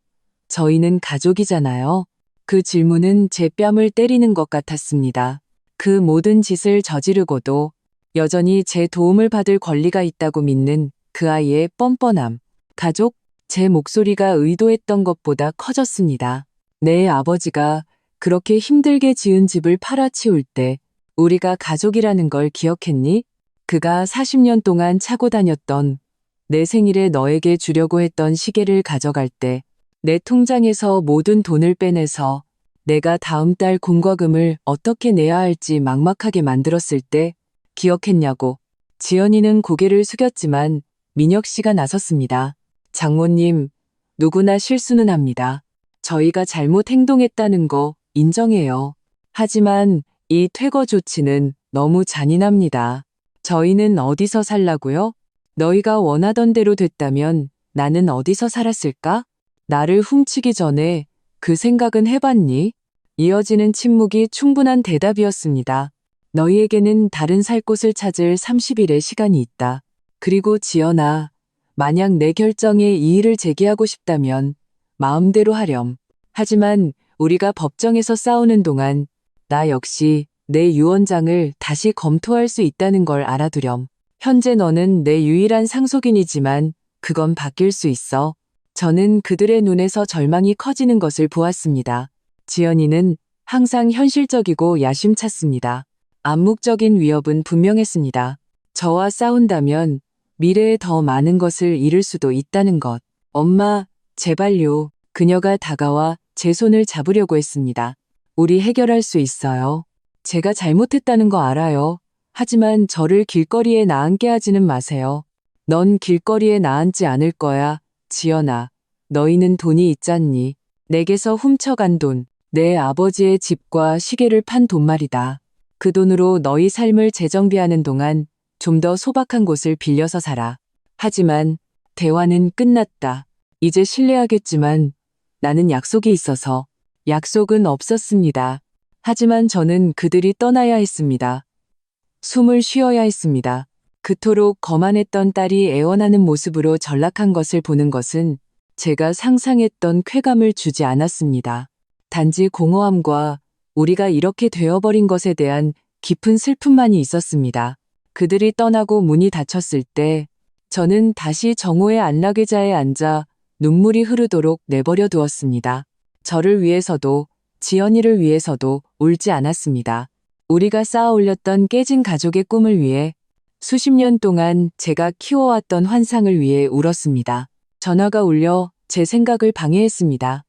저희는 가족이잖아요. 그 질문은 제 뺨을 때리는 것 같았습니다. 그 모든 짓을 저지르고도 여전히 제 도움을 받을 권리가 있다고 믿는 그 아이의 뻔뻔함. 가족? 제 목소리가 의도했던 것보다 커졌습니다. 내 아버지가 그렇게 힘들게 지은 집을 팔아치울 때 우리가 가족이라는 걸 기억했니? 그가 40년 동안 차고 다녔던 내 생일에 너에게 주려고 했던 시계를 가져갈 때 내 통장에서 모든 돈을 빼내서 내가 다음 달 공과금을 어떻게 내야 할지 막막하게 만들었을 때 기억했냐고. 지연이는 고개를 숙였지만 민혁 씨가 나섰습니다. 장모님, 누구나 실수는 합니다. 저희가 잘못 행동했다는 거 인정해요. 하지만 이 퇴거 조치는 너무 잔인합니다. 저희는 어디서 살라고요? 너희가 원하던 대로 됐다면 나는 어디서 살았을까? 나를 훔치기 전에 그 생각은 해봤니? 이어지는 침묵이 충분한 대답이었습니다. 너희에게는 다른 살 곳을 찾을 30일의 시간이 있다. 그리고 지연아, 만약 내 결정에 이의를 제기하고 싶다면 마음대로 하렴. 하지만 우리가 법정에서 싸우는 동안 나 역시 내 유언장을 다시 검토할 수 있다는 걸 알아두렴. 현재 너는 내 유일한 상속인이지만 그건 바뀔 수 있어. 저는 그들의 눈에서 절망이 커지는 것을 보았습니다. 지연이는 항상 현실적이고 야심찼습니다. 암묵적인 위협은 분명했습니다. 저와 싸운다면 미래에 더 많은 것을 잃을 수도 있다는 것. 엄마, 제발요. 그녀가 다가와 제 손을 잡으려고 했습니다. 우리 해결할 수 있어요. 제가 잘못했다는 거 알아요. 하지만 저를 길거리에 나앉게 하지는 마세요. 넌 길거리에 나앉지 않을 거야. 지연아, 너희는 돈이 있잖니. 내게서 훔쳐간 돈, 내 아버지의 집과 시계를 판 돈 말이다. 그 돈으로 너희 삶을 재정비하는 동안 좀 더 소박한 곳을 빌려서 살아. 하지만 대화는 끝났다. 이제 실례하겠지만 나는 약속이 있어서. 약속은 없었습니다. 하지만 저는 그들이 떠나야 했습니다. 숨을 쉬어야 했습니다. 그토록 거만했던 딸이 애원하는 모습으로 전락한 것을 보는 것은 제가 상상했던 쾌감을 주지 않았습니다. 단지 공허함과 우리가 이렇게 되어버린 것에 대한 깊은 슬픔만이 있었습니다. 그들이 떠나고 문이 닫혔을 때 저는 다시 정호의 안락의자에 앉아 눈물이 흐르도록 내버려 두었습니다. 저를 위해서도 지연이를 위해서도 울지 않았습니다. 우리가 쌓아 올렸던 깨진 가족의 꿈을 위해 수십 년 동안 제가 키워왔던 환상을 위해 울었습니다. 전화가 울려 제 생각을 방해했습니다.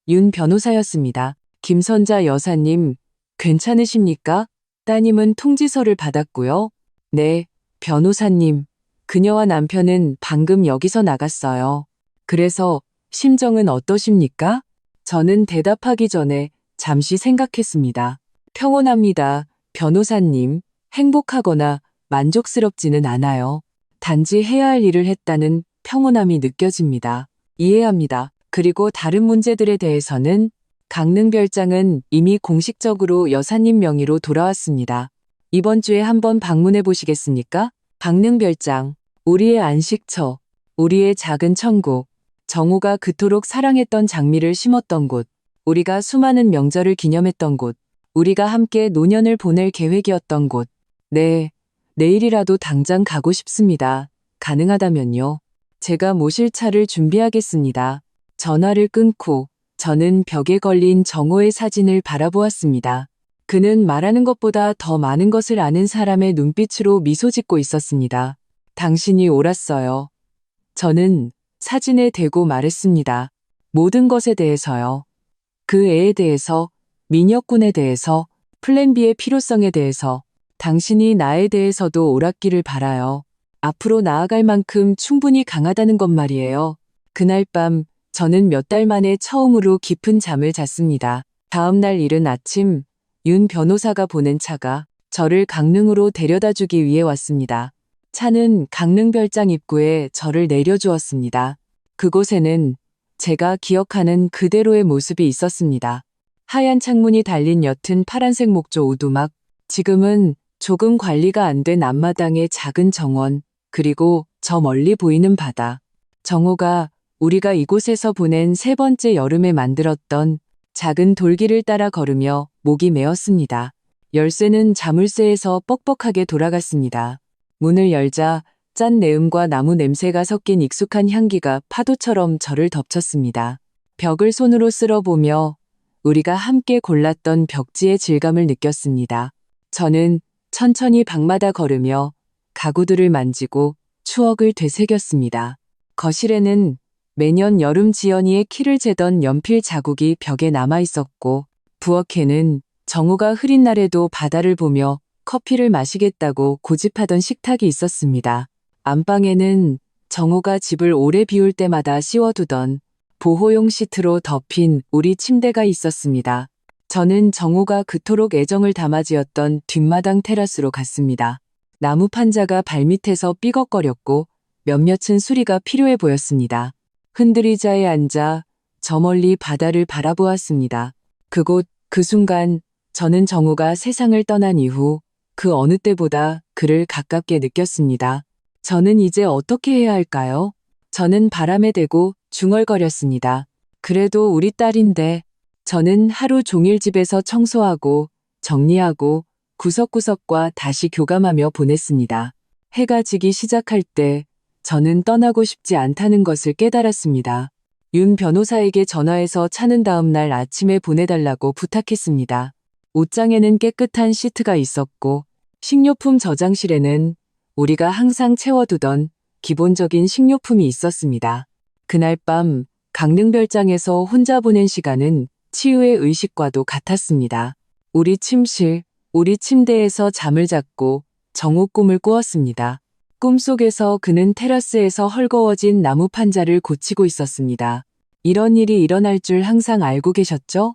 윤 변호사였습니다. 김선자 여사님, 괜찮으십니까? 따님은 통지서를 받았고요. 네, 변호사님. 그녀와 남편은 방금 여기서 나갔어요. 그래서 심정은 어떠십니까? 저는 대답하기 전에 잠시 생각했습니다. 평온합니다. 변호사님, 행복하거나 만족스럽지는 않아요. 단지 해야 할 일을 했다는 평온함이 느껴집니다. 이해합니다. 그리고 다른 문제들에 대해서는 강릉별장은 이미 공식적으로 여사님 명의로 돌아왔습니다. 이번 주에 한번 방문해 보시겠습니까? 강릉별장, 우리의 안식처, 우리의 작은 천국, 정호가 그토록 사랑했던 장미를 심었던 곳, 우리가 수많은 명절을 기념했던 곳, 우리가 함께 노년을 보낼 계획이었던 곳. 네, 내일이라도 당장 가고 싶습니다. 가능하다면요. 제가 모실 차를 준비하겠습니다. 전화를 끊고 저는 벽에 걸린 정호의 사진을 바라보았습니다. 그는 말하는 것보다 더 많은 것을 아는 사람의 눈빛으로 미소 짓고 있었습니다. 당신이 옳았어요. 저는 사진에 대고 말했습니다. 모든 것에 대해서요. 그 애에 대해서, 민혁군에 대해서, 플랜 B의 필요성에 대해서, 당신이 나에 대해서도 옳았기를 바라요. 앞으로 나아갈 만큼 충분히 강하다는 것 말이에요. 그날 밤 저는 몇 달 만에 처음으로 깊은 잠을 잤습니다. 다음 날 이른 아침 윤 변호사가 보낸 차가 저를 강릉으로 데려다 주기 위해 왔습니다. 차는 강릉별장 입구에 저를 내려주었습니다. 그곳에는 제가 기억하는 그대로의 모습이 있었습니다. 하얀 창문이 달린 옅은 파란색 목조 오두막, 지금은 조금 관리가 안 된 앞마당의 작은 정원, 그리고 저 멀리 보이는 바다. 정호가 우리가 이곳에서 보낸 세 번째 여름에 만들었던 작은 돌길을 따라 걸으며 목이 메었습니다. 열쇠는 자물쇠에서 뻑뻑하게 돌아갔습니다. 문을 열자 짠 내음과 나무 냄새가 섞인 익숙한 향기가 파도처럼 저를 덮쳤습니다. 벽을 손으로 쓸어보며 우리가 함께 골랐던 벽지의 질감을 느꼈습니다. 저는 천천히 방마다 걸으며 가구들을 만지고 추억을 되새겼습니다. 거실에는 매년 여름 지연이의 키를 재던 연필 자국이 벽에 남아 있었고, 부엌에는 정호가 흐린 날에도 바다를 보며 커피를 마시겠다고 고집하던 식탁이 있었습니다. 안방에는 정호가 집을 오래 비울 때마다 씌워두던 보호용 시트로 덮인 우리 침대가 있었습니다. 저는 정호가 그토록 애정을 담아 지었던 뒷마당 테라스로 갔습니다. 나무 판자가 발밑에서 삐걱거렸고 몇몇은 수리가 필요해 보였습니다. 흔들의자에 앉아 저 멀리 바다를 바라보았습니다. 그 순간 저는 정호가 세상을 떠난 이후 그 어느 때보다 그를 가깝게 느꼈습니다. 저는 이제 어떻게 해야 할까요? 저는 바람에 대고 중얼거렸습니다. 그래도 우리 딸인데. 저는 하루 종일 집에서 청소하고 정리하고 구석구석과 다시 교감하며 보냈습니다. 해가 지기 시작할 때 저는 떠나고 싶지 않다는 것을 깨달았습니다. 윤 변호사에게 전화해서 차는 다음 날 아침에 보내달라고 부탁했습니다. 옷장에는 깨끗한 시트가 있었고 식료품 저장실에는 우리가 항상 채워두던 기본적인 식료품이 있었습니다. 그날 밤 강릉별장에서 혼자 보낸 시간은 치유의 의식과도 같았습니다. 우리 침실, 우리 침대에서 잠을 잤고 정오 꿈을 꾸었습니다. 꿈속에서 그는 테라스에서 헐거워진 나무 판자를 고치고 있었습니다. 이런 일이 일어날 줄 항상 알고 계셨죠?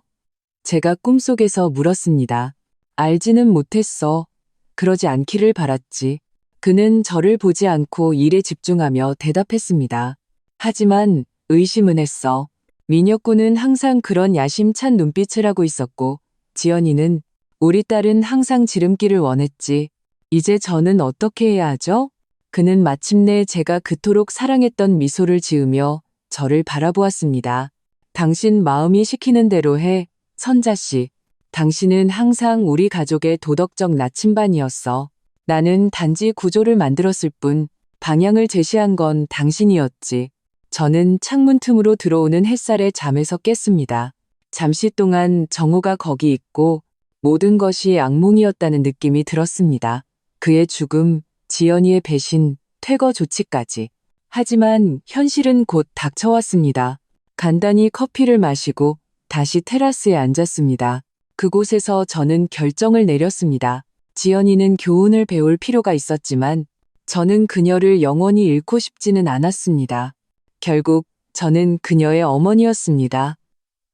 제가 꿈속에서 물었습니다. 알지는 못했어. 그러지 않기를 바랐지. 그는 저를 보지 않고 일에 집중하며 대답했습니다. 하지만 의심은 했어. 민혁군은 항상 그런 야심찬 눈빛을 하고 있었고 지연이는 우리 딸은 항상 지름길을 원했지. 이제 저는 어떻게 해야 하죠? 그는 마침내 제가 그토록 사랑했던 미소를 지으며 저를 바라보았습니다. 당신 마음이 시키는 대로 해, 선자씨. 당신은 항상 우리 가족의 도덕적 나침반이었어. 나는 단지 구조를 만들었을 뿐 방향을 제시한 건 당신이었지. 저는 창문 틈으로 들어오는 햇살에 잠에서 깼습니다. 잠시 동안 정호가 거기 있고 모든 것이 악몽이었다는 느낌이 들었습니다. 그의 죽음, 지연이의 배신, 퇴거 조치까지. 하지만 현실은 곧 닥쳐왔습니다. 간단히 커피를 마시고 다시 테라스에 앉았습니다. 그곳에서 저는 결정을 내렸습니다. 지연이는 교훈을 배울 필요가 있었지만 저는 그녀를 영원히 잃고 싶지는 않았습니다. 결국 저는 그녀의 어머니였습니다.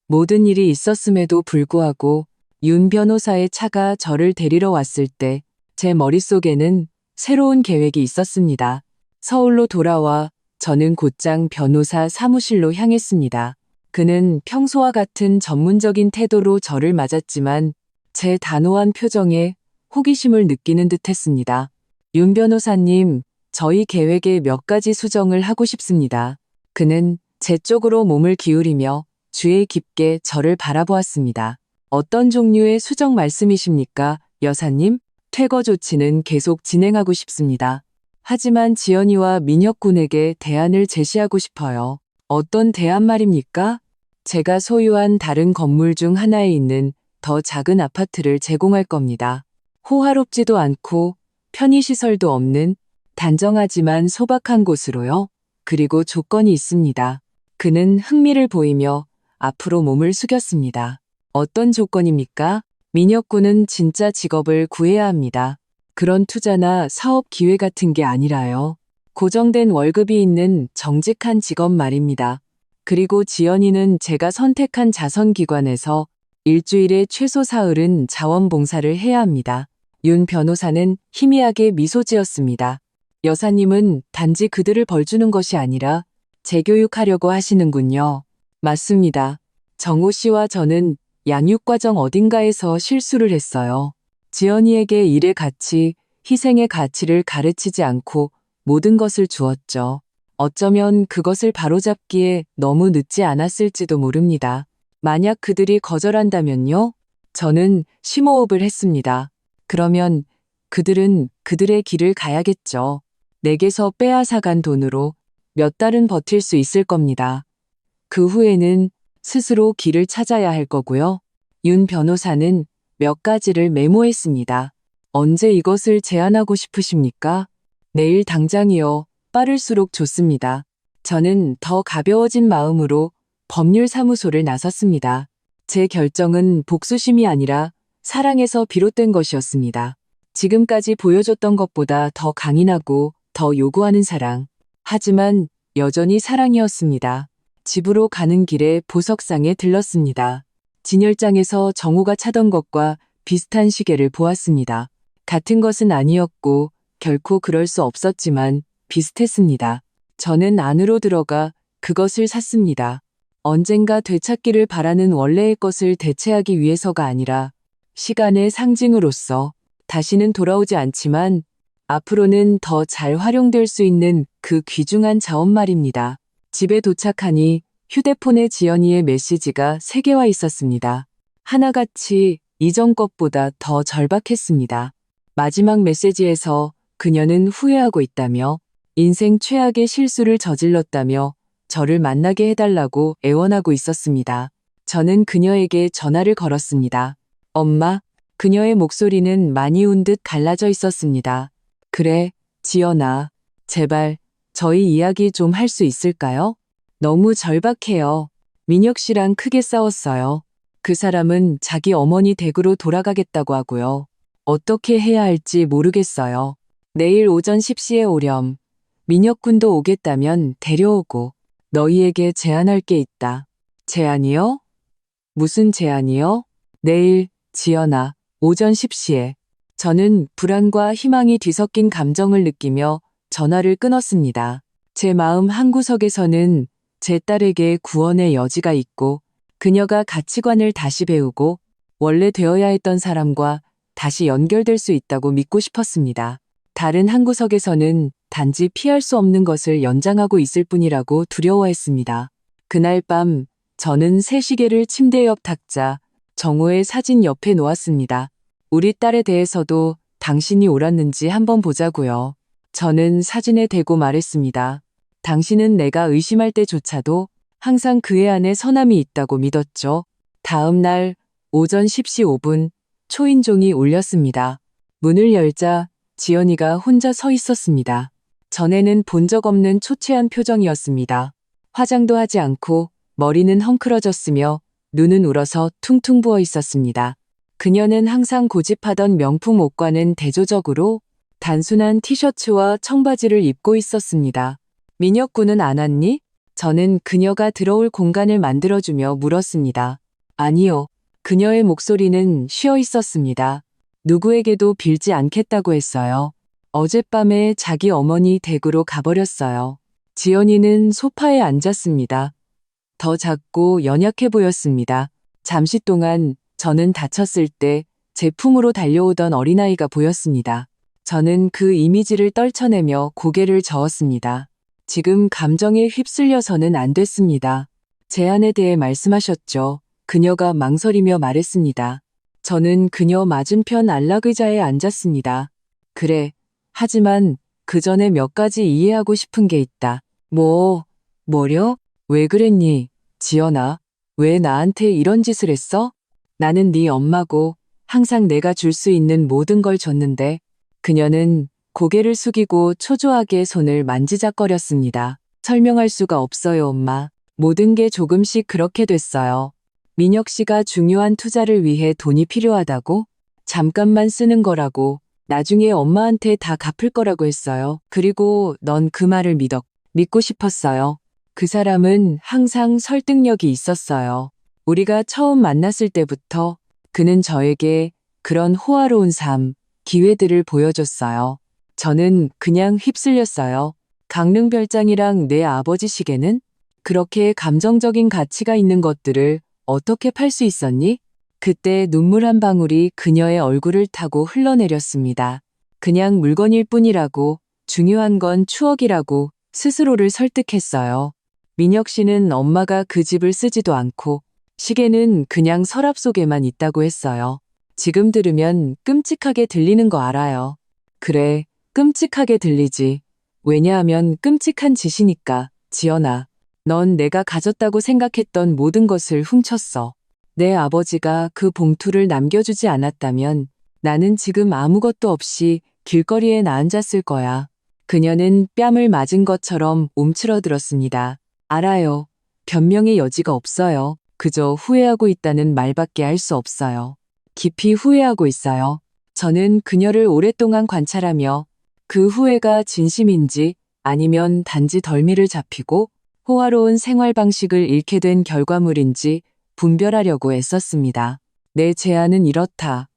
모든 일이 있었음에도 불구하고 윤 변호사의 차가 저를 데리러 왔을 때 제 머릿속에는 새로운 계획이 있었습니다. 서울로 돌아와 저는 곧장 변호사 사무실로 향했습니다. 그는 평소와 같은 전문적인 태도로 저를 맞았지만 제 단호한 표정에 호기심을 느끼는 듯 했습니다. 윤 변호사님, 저희 계획에 몇 가지 수정을 하고 싶습니다. 그는 제 쪽으로 몸을 기울이며 주의 깊게 저를 바라보았습니다. 어떤 종류의 수정 말씀이십니까, 여사님? 퇴거 조치는 계속 진행하고 싶습니다. 하지만 지연이와 민혁군에게 대안을 제시하고 싶어요. 어떤 대안 말입니까? 제가 소유한 다른 건물 중 하나에 있는 더 작은 아파트를 제공할 겁니다. 호화롭지도 않고 편의시설도 없는 단정하지만 소박한 곳으로요. 그리고 조건이 있습니다. 그는 흥미를 보이며 앞으로 몸을 숙였습니다. 어떤 조건입니까? 민혁군은 진짜 직업을 구해야 합니다. 그런 투자나 사업 기회 같은 게 아니라요. 고정된 월급이 있는 정직한 직업 말입니다. 그리고 지연이는 제가 선택한 자선기관에서 일주일에 최소 사흘은 자원봉사를 해야 합니다. 윤 변호사는 희미하게 미소 지었습니다. 여사님은 단지 그들을 벌주는 것이 아니라 재교육하려고 하시는군요. 맞습니다. 정호 씨와 저는 양육과정 어딘가에서 실수를 했어요. 지연이에게 일의 가치, 희생의 가치를 가르치지 않고 모든 것을 주었죠. 어쩌면 그것을 바로잡기에 너무 늦지 않았을지도 모릅니다. 만약 그들이 거절한다면요? 저는 심호흡을 했습니다. 그러면 그들은 그들의 길을 가야겠죠. 내게서 빼앗아간 돈으로 몇 달은 버틸 수 있을 겁니다. 그 후에는 스스로 길을 찾아야 할 거고요. 윤 변호사는 몇 가지를 메모했습니다. 언제 이것을 제안하고 싶으십니까? 내일 당장이요. 빠를수록 좋습니다. 저는 더 가벼워진 마음으로 법률사무소를 나섰습니다. 제 결정은 복수심이 아니라 사랑에서 비롯된 것이었습니다. 지금까지 보여줬던 것보다 더 강인하고 더 요구하는 사랑. 하지만 여전히 사랑이었습니다. 집으로 가는 길에 보석상에 들렀습니다. 진열장에서 정호가 차던 것과 비슷한 시계를 보았습니다. 같은 것은 아니었고 결코 그럴 수 없었지만 비슷했습니다. 저는 안으로 들어가 그것을 샀습니다. 언젠가 되찾기를 바라는 원래의 것을 대체하기 위해서가 아니라 시간의 상징으로서. 다시는 돌아오지 않지만 앞으로는 더 잘 활용될 수 있는 그 귀중한 자원 말입니다. 집에 도착하니 휴대폰에 지연이의 메시지가 3개와 있었습니다. 하나같이 이전 것보다 더 절박했습니다. 마지막 메시지에서 그녀는 후회하고 있다며 인생 최악의 실수를 저질렀다며 저를 만나게 해달라고 애원하고 있었습니다. 저는 그녀에게 전화를 걸었습니다. 엄마, 그녀의 목소리는 많이 운 듯 갈라져 있었습니다. 그래, 지연아. 제발, 저희 이야기 좀 할 수 있을까요? 너무 절박해요. 민혁 씨랑 크게 싸웠어요. 그 사람은 자기 어머니 댁으로 돌아가겠다고 하고요. 어떻게 해야 할지 모르겠어요. 내일 오전 10시에 오렴. 민혁 군도 오겠다면 데려오고 너희에게 제안할 게 있다. 제안이요? 무슨 제안이요? 내일, 지연아, 오전 10시에. 저는 불안과 희망이 뒤섞인 감정을 느끼며 전화를 끊었습니다. 제 마음 한구석에서는 제 딸에게 구원의 여지가 있고 그녀가 가치관을 다시 배우고 원래 되어야 했던 사람과 다시 연결될 수 있다고 믿고 싶었습니다. 다른 한구석에서는 단지 피할 수 없는 것을 연장하고 있을 뿐이라고 두려워했습니다. 그날 밤 저는 새 시계를 침대 옆 탁자 정호의 사진 옆에 놓았습니다. 우리 딸에 대해서도 당신이 옳았는지 한번 보자고요. 저는 사진에 대고 말했습니다. 당신은 내가 의심할 때조차도 항상 그의 안에 선함이 있다고 믿었죠. 다음 날 오전 10시 5분 초인종이 울렸습니다. 문을 열자 지연이가 혼자 서 있었습니다. 전에는 본 적 없는 초췌한 표정이었습니다. 화장도 하지 않고 머리는 헝클어졌으며 눈은 울어서 퉁퉁 부어 있었습니다. 그녀는 항상 고집하던 명품 옷과는 대조적으로 단순한 티셔츠와 청바지를 입고 있었습니다. 민혁 군은 안 왔니? 저는 그녀가 들어올 공간을 만들어주며 물었습니다. 아니요. 그녀의 목소리는 쉬어 있었습니다. 누구에게도 빌지 않겠다고 했어요. 어젯밤에 자기 어머니 댁으로 가버렸어요. 지연이는 소파에 앉았습니다. 더 작고 연약해 보였습니다. 잠시 동안 저는 다쳤을 때 제품으로 달려오던 어린아이가 보였습니다. 저는 그 이미지를 떨쳐내며 고개를 저었습니다. 지금 감정에 휩쓸려서는 안 됐습니다. 제안에 대해 말씀하셨죠. 그녀가 망설이며 말했습니다. 저는 그녀 맞은편 안락의자에 앉았습니다. 그래. 하지만 그 전에 몇 가지 이해하고 싶은 게 있다. 뭐려? 왜 그랬니? 지연아, 왜 나한테 이런 짓을 했어? 나는 네 엄마고 항상 내가 줄 수 있는 모든 걸 줬는데 그녀는 고개를 숙이고 초조하게 손을 만지작거렸습니다. 설명할 수가 없어요, 엄마. 모든 게 조금씩 그렇게 됐어요. 민혁 씨가 중요한 투자를 위해 돈이 필요하다고? 잠깐만 쓰는 거라고. 나중에 엄마한테 다 갚을 거라고 했어요. 그리고 넌 그 말을 믿고 싶었어요. 그 사람은 항상 설득력이 있었어요. 우리가 처음 만났을 때부터 그는 저에게 그런 호화로운 삶, 기회들을 보여줬어요. 저는 그냥 휩쓸렸어요. 강릉별장이랑 내 아버지 시계는? 그렇게 감정적인 가치가 있는 것들을 어떻게 팔 수 있었니? 그때 눈물 한 방울이 그녀의 얼굴을 타고 흘러내렸습니다. 그냥 물건일 뿐이라고, 중요한 건 추억이라고 스스로를 설득했어요. 민혁 씨는 엄마가 그 집을 쓰지도 않고 시계는 그냥 서랍 속에만 있다고 했어요. 지금 들으면 끔찍하게 들리는 거 알아요. 그래, 끔찍하게 들리지. 왜냐하면 끔찍한 짓이니까. 지연아, 넌 내가 가졌다고 생각했던 모든 것을 훔쳤어. 내 아버지가 그 봉투를 남겨주지 않았다면 나는 지금 아무것도 없이 길거리에 나앉았을 거야. 그녀는 뺨을 맞은 것처럼 움츠러들었습니다. 알아요. 변명의 여지가 없어요. 그저 후회하고 있다는 말밖에 할 수 없어요. 깊이 후회하고 있어요. 저는 그녀를 오랫동안 관찰하며 그 후회가 진심인지 아니면 단지 덜미를 잡히고 호화로운 생활 방식을 잃게 된 결과물인지 분별하려고 애썼습니다. 내 제안은 이렇다.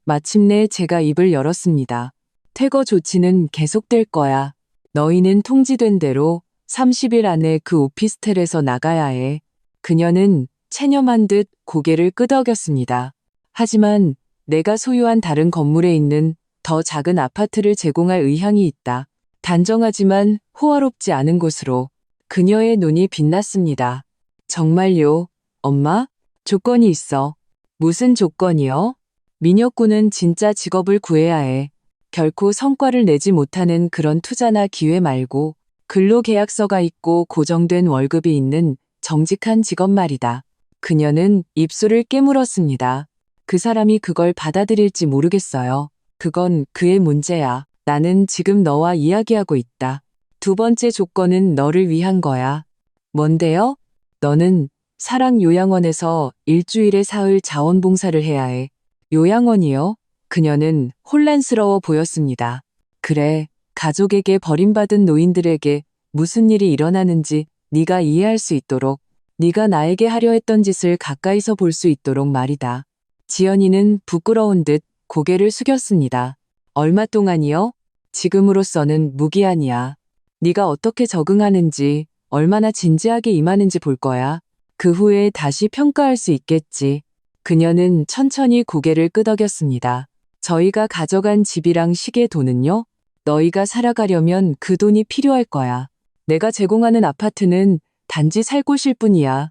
마침내 제가 입을 열었습니다. 퇴거 조치는 계속될 거야. 너희는 통지된 대로 30일 안에 그 오피스텔에서 나가야 해. 그녀는 체념한 듯 고개를 끄덕였습니다. 하지만 내가 소유한 다른 건물에 있는 더 작은 아파트를 제공할 의향이 있다. 단정하지만 호화롭지 않은 곳으로. 그녀의 눈이 빛났습니다. 정말요, 엄마? 조건이 있어. 무슨 조건이요? 민혁군은 진짜 직업을 구해야 해. 결코 성과를 내지 못하는 그런 투자나 기회 말고 근로계약서가 있고 고정된 월급이 있는 정직한 직업 말이다. 그녀는 입술을 깨물었습니다. 그 사람이 그걸 받아들일지 모르겠어요. 그건 그의 문제야. 나는 지금 너와 이야기하고 있다. 두 번째 조건은 너를 위한 거야. 뭔데요? 너는 사랑요양원에서 일주일에 사흘 자원봉사를 해야 해. 요양원이요? 그녀는 혼란스러워 보였습니다. 그래, 가족에게 버림받은 노인들에게 무슨 일이 일어나는지 네가 이해할 수 있도록, 네가 나에게 하려 했던 짓을 가까이서 볼 수 있도록 말이다. 지연이는 부끄러운 듯 고개를 숙였습니다. 얼마 동안이요? 지금으로서는 무기한이야. 네가 어떻게 적응하는지, 얼마나 진지하게 임하는지 볼 거야. 그 후에 다시 평가할 수 있겠지. 그녀는 천천히 고개를 끄덕였습니다. 저희가 가져간 집이랑 시계 돈은요? 너희가 살아가려면 그 돈이 필요할 거야. 내가 제공하는 아파트는 단지 살 곳일 뿐이야.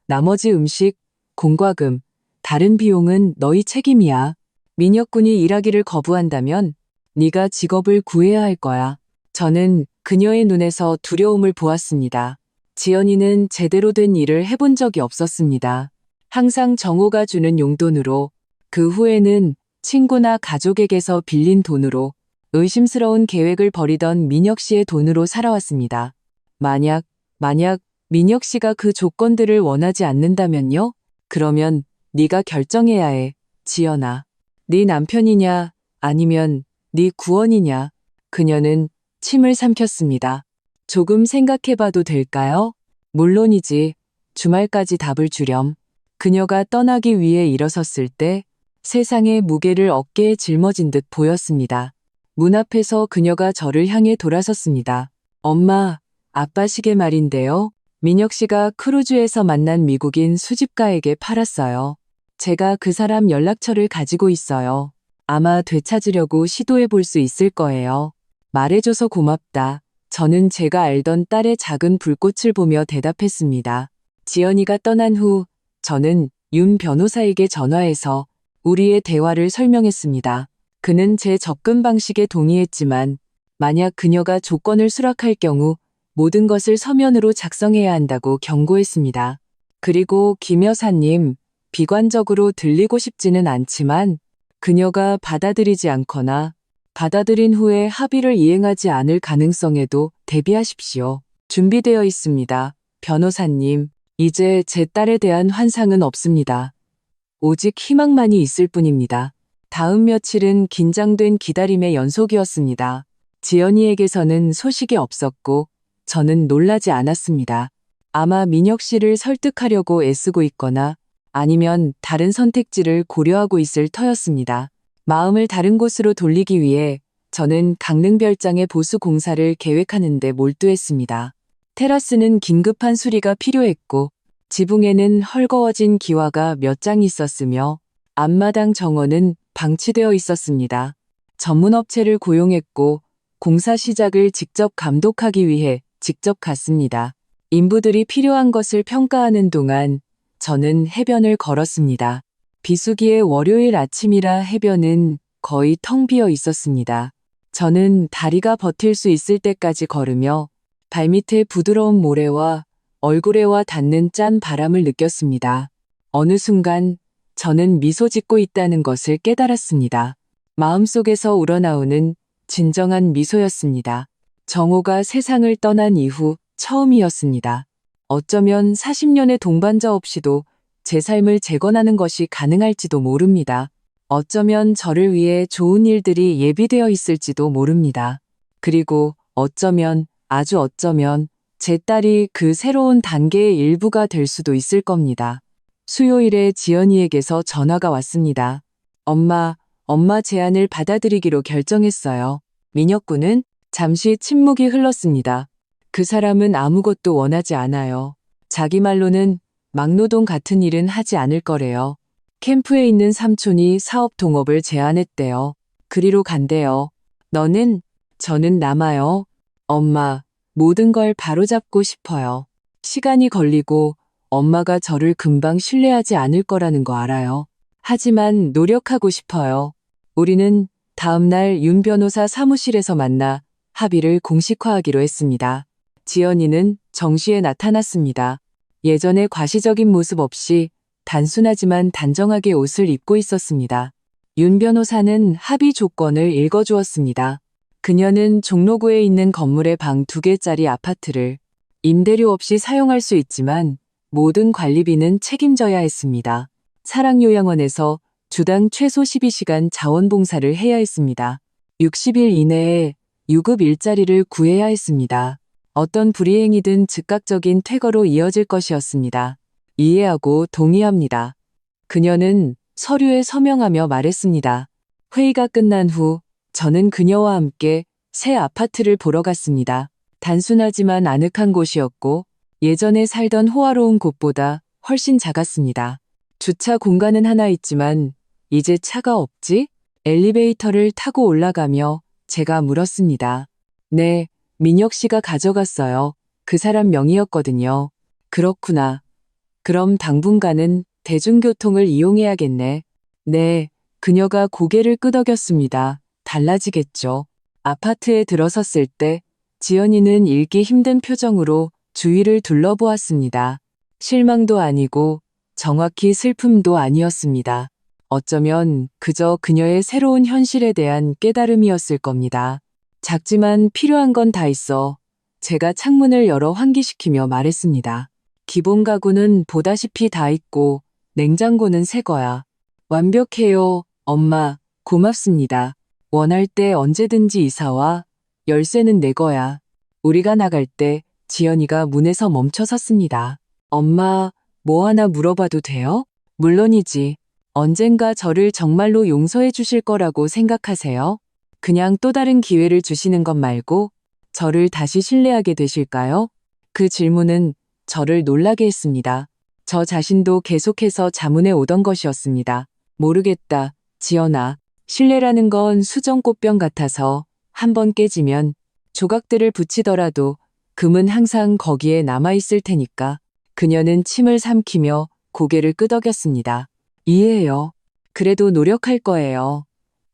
나머지 음식, 공과금, 다른 비용은 너희 책임이야. 민혁군이 일하기를 거부한다면 네가 직업을 구해야 할 거야. 저는 그녀의 눈에서 두려움을 보았습니다. 지연이는 제대로 된 일을 해본 적이 없었습니다. 항상 정호가 주는 용돈으로, 그 후에는 친구나 가족에게서 빌린 돈으로, 의심스러운 계획을 벌이던 민혁 씨의 돈으로 살아왔습니다. 만약 민혁 씨가 그 조건들을 원하지 않는다면요? 그러면 네가 결정해야 해, 지연아. 네 남편이냐, 아니면 네 구원이냐. 그녀는 침을 삼켰습니다. 조금 생각해봐도 될까요? 물론이지. 주말까지 답을 주렴. 그녀가 떠나기 위해 일어섰을 때 세상의 무게를 어깨에 짊어진 듯 보였습니다. 문 앞에서 그녀가 저를 향해 돌아섰습니다. 엄마, 아빠 시계 말인데요. 민혁 씨가 크루즈에서 만난 미국인 수집가에게 팔았어요. 제가 그 사람 연락처를 가지고 있어요. 아마 되찾으려고 시도해 볼 수 있을 거예요. 말해줘서 고맙다. 저는 제가 알던 딸의 작은 불꽃을 보며 대답했습니다. 지연이가 떠난 후 저는 윤 변호사에게 전화해서 우리의 대화를 설명했습니다. 그는 제 접근 방식에 동의했지만 만약 그녀가 조건을 수락할 경우 모든 것을 서면으로 작성해야 한다고 경고했습니다. 그리고 김 여사님, 비관적으로 들리고 싶지는 않지만 그녀가 받아들이지 않거나 받아들인 후에 합의를 이행하지 않을 가능성에도 대비하십시오. 준비되어 있습니다. 변호사님, 이제 제 딸에 대한 환상은 없습니다. 오직 희망만이 있을 뿐입니다. 다음 며칠은 긴장된 기다림의 연속이었습니다. 지연이에게서는 소식이 없었고 저는 놀라지 않았습니다. 아마 민혁 씨를 설득하려고 애쓰고 있거나 아니면 다른 선택지를 고려하고 있을 터였습니다. 마음을 다른 곳으로 돌리기 위해 저는 강릉별장의 보수 공사를 계획하는 데 몰두했습니다. 테라스는 긴급한 수리가 필요했고 지붕에는 헐거워진 기와가 몇 장 있었으며 앞마당 정원은 방치되어 있었습니다. 전문업체를 고용했고 공사 시작을 직접 감독하기 위해 직접 갔습니다. 인부들이 필요한 것을 평가하는 동안 저는 해변을 걸었습니다. 비수기의 월요일 아침이라 해변은 거의 텅 비어 있었습니다. 저는 다리가 버틸 수 있을 때까지 걸으며 발밑에 부드러운 모래와 얼굴에 와 닿는 짠 바람을 느꼈습니다. 어느 순간 저는 미소 짓고 있다는 것을 깨달았습니다. 마음속에서 우러나오는 진정한 미소였습니다. 정호가 세상을 떠난 이후 처음이었습니다. 어쩌면 40년의 동반자 없이도 제 삶을 재건하는 것이 가능할지도 모릅니다. 어쩌면 저를 위해 좋은 일들이 예비되어 있을지도 모릅니다. 그리고 어쩌면, 아주 어쩌면 제 딸이 그 새로운 단계의 일부가 될 수도 있을 겁니다. 수요일에 지연이에게서 전화가 왔습니다. 엄마 제안을 받아들이기로 결정했어요. 민혁 군은 잠시 침묵이 흘렀습니다. 그 사람은 아무것도 원하지 않아요. 자기 말로는 막노동 같은 일은 하지 않을 거래요. 캠프에 있는 삼촌이 사업 동업을 제안했대요. 그리로 간대요. 저는 남아요. 엄마, 모든 걸 바로잡고 싶어요. 시간이 걸리고 엄마가 저를 금방 신뢰하지 않을 거라는 거 알아요. 하지만 노력하고 싶어요. 우리는 다음 날 윤 변호사 사무실에서 만나 합의를 공식화하기로 했습니다. 지연이는 정시에 나타났습니다. 예전의 과시적인 모습 없이 단순하지만 단정하게 옷을 입고 있었습니다. 윤 변호사는 합의 조건을 읽어주었습니다. 그녀는 종로구에 있는 건물의 방 2개짜리 아파트를 임대료 없이 사용할 수 있지만 모든 관리비는 책임져야 했습니다. 사랑요양원에서 주당 최소 12시간 자원봉사를 해야 했습니다. 60일 이내에 유급 일자리를 구해야 했습니다. 어떤 불이행이든 즉각적인 퇴거로 이어질 것이었습니다. 이해하고 동의합니다. 그녀는 서류에 서명하며 말했습니다. 회의가 끝난 후 저는 그녀와 함께 새 아파트를 보러 갔습니다. 단순하지만 아늑한 곳이었고 예전에 살던 호화로운 곳보다 훨씬 작았습니다. 주차 공간은 하나 있지만 이제 차가 없지? 엘리베이터를 타고 올라가며 제가 물었습니다. 네, 민혁 씨가 가져갔어요. 그 사람 명의였거든요. 그렇구나. 그럼 당분간은 대중교통을 이용해야겠네. 네, 그녀가 고개를 끄덕였습니다. 달라지겠죠. 아파트에 들어섰을 때 지연이는 읽기 힘든 표정으로 주위를 둘러보았습니다. 실망도 아니고 정확히 슬픔도 아니었습니다. 어쩌면 그저 그녀의 새로운 현실에 대한 깨달음이었을 겁니다. 작지만 필요한 건 다 있어. 제가 창문을 열어 환기시키며 말했습니다. 기본 가구는 보다시피 다 있고 냉장고는 새 거야. 완벽해요, 엄마. 고맙습니다. 원할 때 언제든지 이사와. 열쇠는 내 거야. 우리가 나갈 때 지연이가 문에서 멈춰 섰습니다. 엄마, 뭐 하나 물어봐도 돼요? 물론이지. 언젠가 저를 정말로 용서해 주실 거라고 생각하세요? 그냥 또 다른 기회를 주시는 것 말고 저를 다시 신뢰하게 되실까요? 그 질문은 저를 놀라게 했습니다. 저 자신도 계속해서 자문해 오던 것이었습니다. 모르겠다, 지연아. 신뢰라는 건 수정꽃병 같아서 한번 깨지면 조각들을 붙이더라도 금은 항상 거기에 남아있을 테니까. 그녀는 침을 삼키며 고개를 끄덕였습니다. 이해해요. 그래도 노력할 거예요.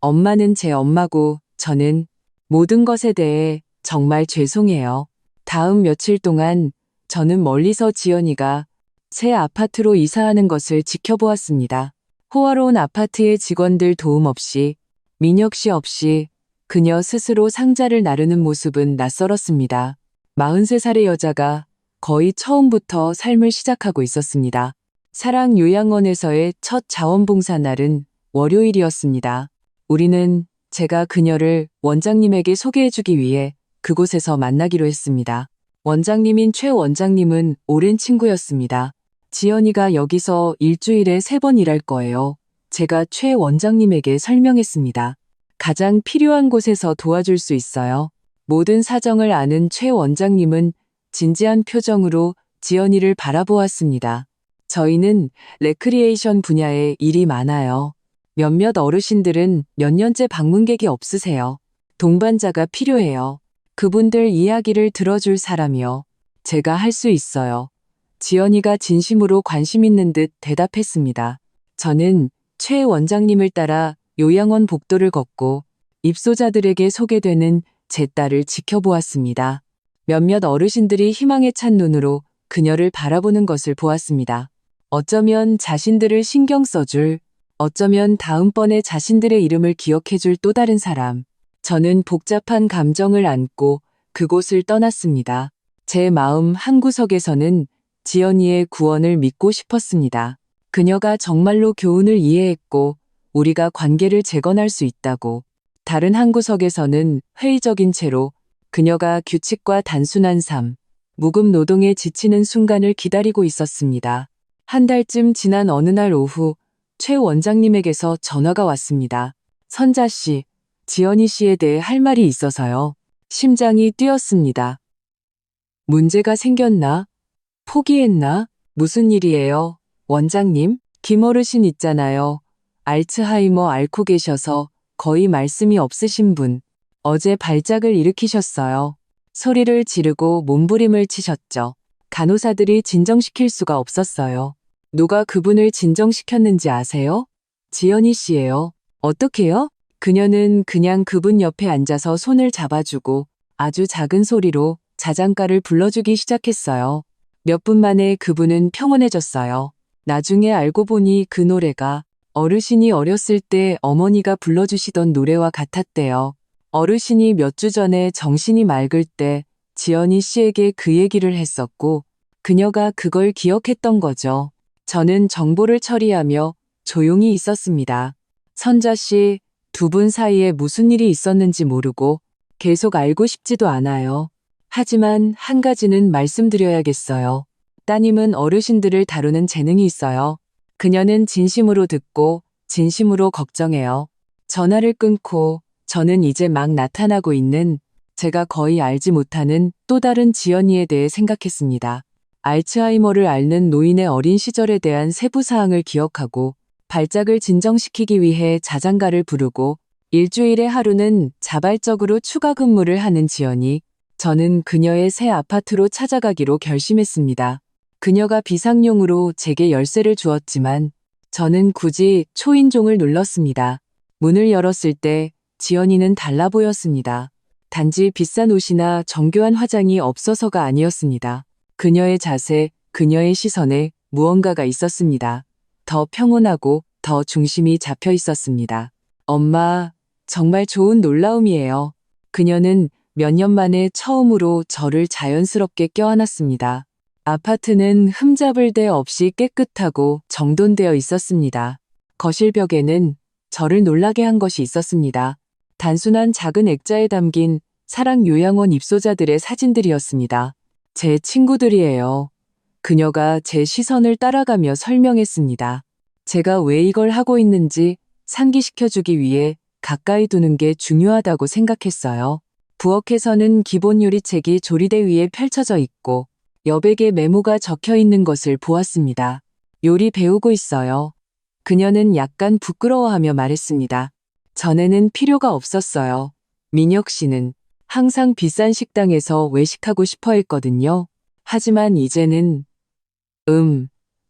엄마는 제 엄마고 저는 모든 것에 대해 정말 죄송해요. 다음 며칠 동안 저는 멀리서 지연이가 새 아파트로 이사하는 것을 지켜보았습니다. 호화로운 아파트의 직원들 도움 없이, 민혁 씨 없이 그녀 스스로 상자를 나르는 모습은 낯설었습니다. 43살의 여자가 거의 처음부터 삶을 시작하고 있었습니다. 사랑요양원에서의 첫 자원봉사 날은 월요일이었습니다. 우리는 제가 그녀를 원장님에게 소개해주기 위해 그곳에서 만나기로 했습니다. 원장님인 최 원장님은 오랜 친구였습니다. 지연이가 여기서 일주일에 3번 일할 거예요. 제가 최 원장님에게 설명했습니다. 가장 필요한 곳에서 도와줄 수 있어요. 모든 사정을 아는 최 원장님은 진지한 표정으로 지연이를 바라보았습니다. 저희는 레크리에이션 분야에 일이 많아요. 몇몇 어르신들은 몇 년째 방문객이 없으세요. 동반자가 필요해요. 그분들 이야기를 들어줄 사람이요. 제가 할 수 있어요. 지연이가 진심으로 관심 있는 듯 대답했습니다. 저는 최 원장님을 따라 요양원 복도를 걷고 입소자들에게 소개되는 제 딸을 지켜보았습니다. 몇몇 어르신들이 희망에 찬 눈으로 그녀를 바라보는 것을 보았습니다. 어쩌면 자신들을 신경 써줄, 어쩌면 다음번에 자신들의 이름을 기억해줄 또 다른 사람. 저는 복잡한 감정을 안고 그곳을 떠났습니다. 제 마음 한구석에서는 지연이의 구원을 믿고 싶었습니다. 그녀가 정말로 교훈을 이해했고 우리가 관계를 재건할 수 있다고. 다른 한구석에서는 회의적인 채로 그녀가 규칙과 단순한 삶, 무급 노동에 지치는 순간을 기다리고 있었습니다. 한 달쯤 지난 어느 날 오후 최 원장님에게서 전화가 왔습니다. 선자 씨, 지연이 씨에 대해 할 말이 있어서요. 심장이 뛰었습니다. 문제가 생겼나? 포기했나? 무슨 일이에요? 원장님, 김어르신 있잖아요. 알츠하이머 앓고 계셔서 거의 말씀이 없으신 분. 어제 발작을 일으키셨어요. 소리를 지르고 몸부림을 치셨죠. 간호사들이 진정시킬 수가 없었어요. 누가 그분을 진정시켰는지 아세요? 지연이 씨예요. 어떻게요? 그녀는 그냥 그분 옆에 앉아서 손을 잡아주고 아주 작은 소리로 자장가를 불러주기 시작했어요. 몇 분 만에 그분은 평온해졌어요. 나중에 알고 보니 그 노래가 어르신이 어렸을 때 어머니가 불러주시던 노래와 같았대요. 어르신이 몇 주 전에 정신이 맑을 때 지연이 씨에게 그 얘기를 했었고 그녀가 그걸 기억했던 거죠. 저는 정보를 처리하며 조용히 있었습니다. 선자 씨, 두 분 사이에 무슨 일이 있었는지 모르고 계속 알고 싶지도 않아요. 하지만 한 가지는 말씀드려야겠어요. 따님은 어르신들을 다루는 재능이 있어요. 그녀는 진심으로 듣고 진심으로 걱정해요. 전화를 끊고 저는 이제 막 나타나고 있는 제가 거의 알지 못하는 또 다른 지연이에 대해 생각했습니다. 알츠하이머를 앓는 노인의 어린 시절에 대한 세부 사항을 기억하고 발작을 진정시키기 위해 자장가를 부르고 일주일에 하루는 자발적으로 추가 근무를 하는 지연이 저는 그녀의 새 아파트로 찾아가기로 결심했습니다. 그녀가 비상용으로 제게 열쇠를 주었지만 저는 굳이 초인종을 눌렀습니다. 문을 열었을 때 지연이는 달라 보였습니다. 단지 비싼 옷이나 정교한 화장이 없어서가 아니었습니다. 그녀의 자세, 그녀의 시선에 무언가가 있었습니다. 더 평온하고 더 중심이 잡혀 있었습니다. 엄마, 정말 좋은 놀라움이에요. 그녀는 몇 년 만에 처음으로 저를 자연스럽게 껴안았습니다. 아파트는 흠잡을 데 없이 깨끗하고 정돈되어 있었습니다. 거실 벽에는 저를 놀라게 한 것이 있었습니다. 단순한 작은 액자에 담긴 사랑 요양원 입소자들의 사진들이었습니다. 제 친구들이에요. 그녀가 제 시선을 따라가며 설명했습니다. 제가 왜 이걸 하고 있는지 상기시켜주기 위해 가까이 두는 게 중요하다고 생각했어요. 부엌에서는 기본 요리책이 조리대 위에 펼쳐져 있고 여백에 메모가 적혀 있는 것을 보았습니다. 요리 배우고 있어요. 그녀는 약간 부끄러워하며 말했습니다. 전에는 필요가 없었어요. 민혁 씨는 항상 비싼 식당에서 외식하고 싶어 했거든요. 하지만 이제는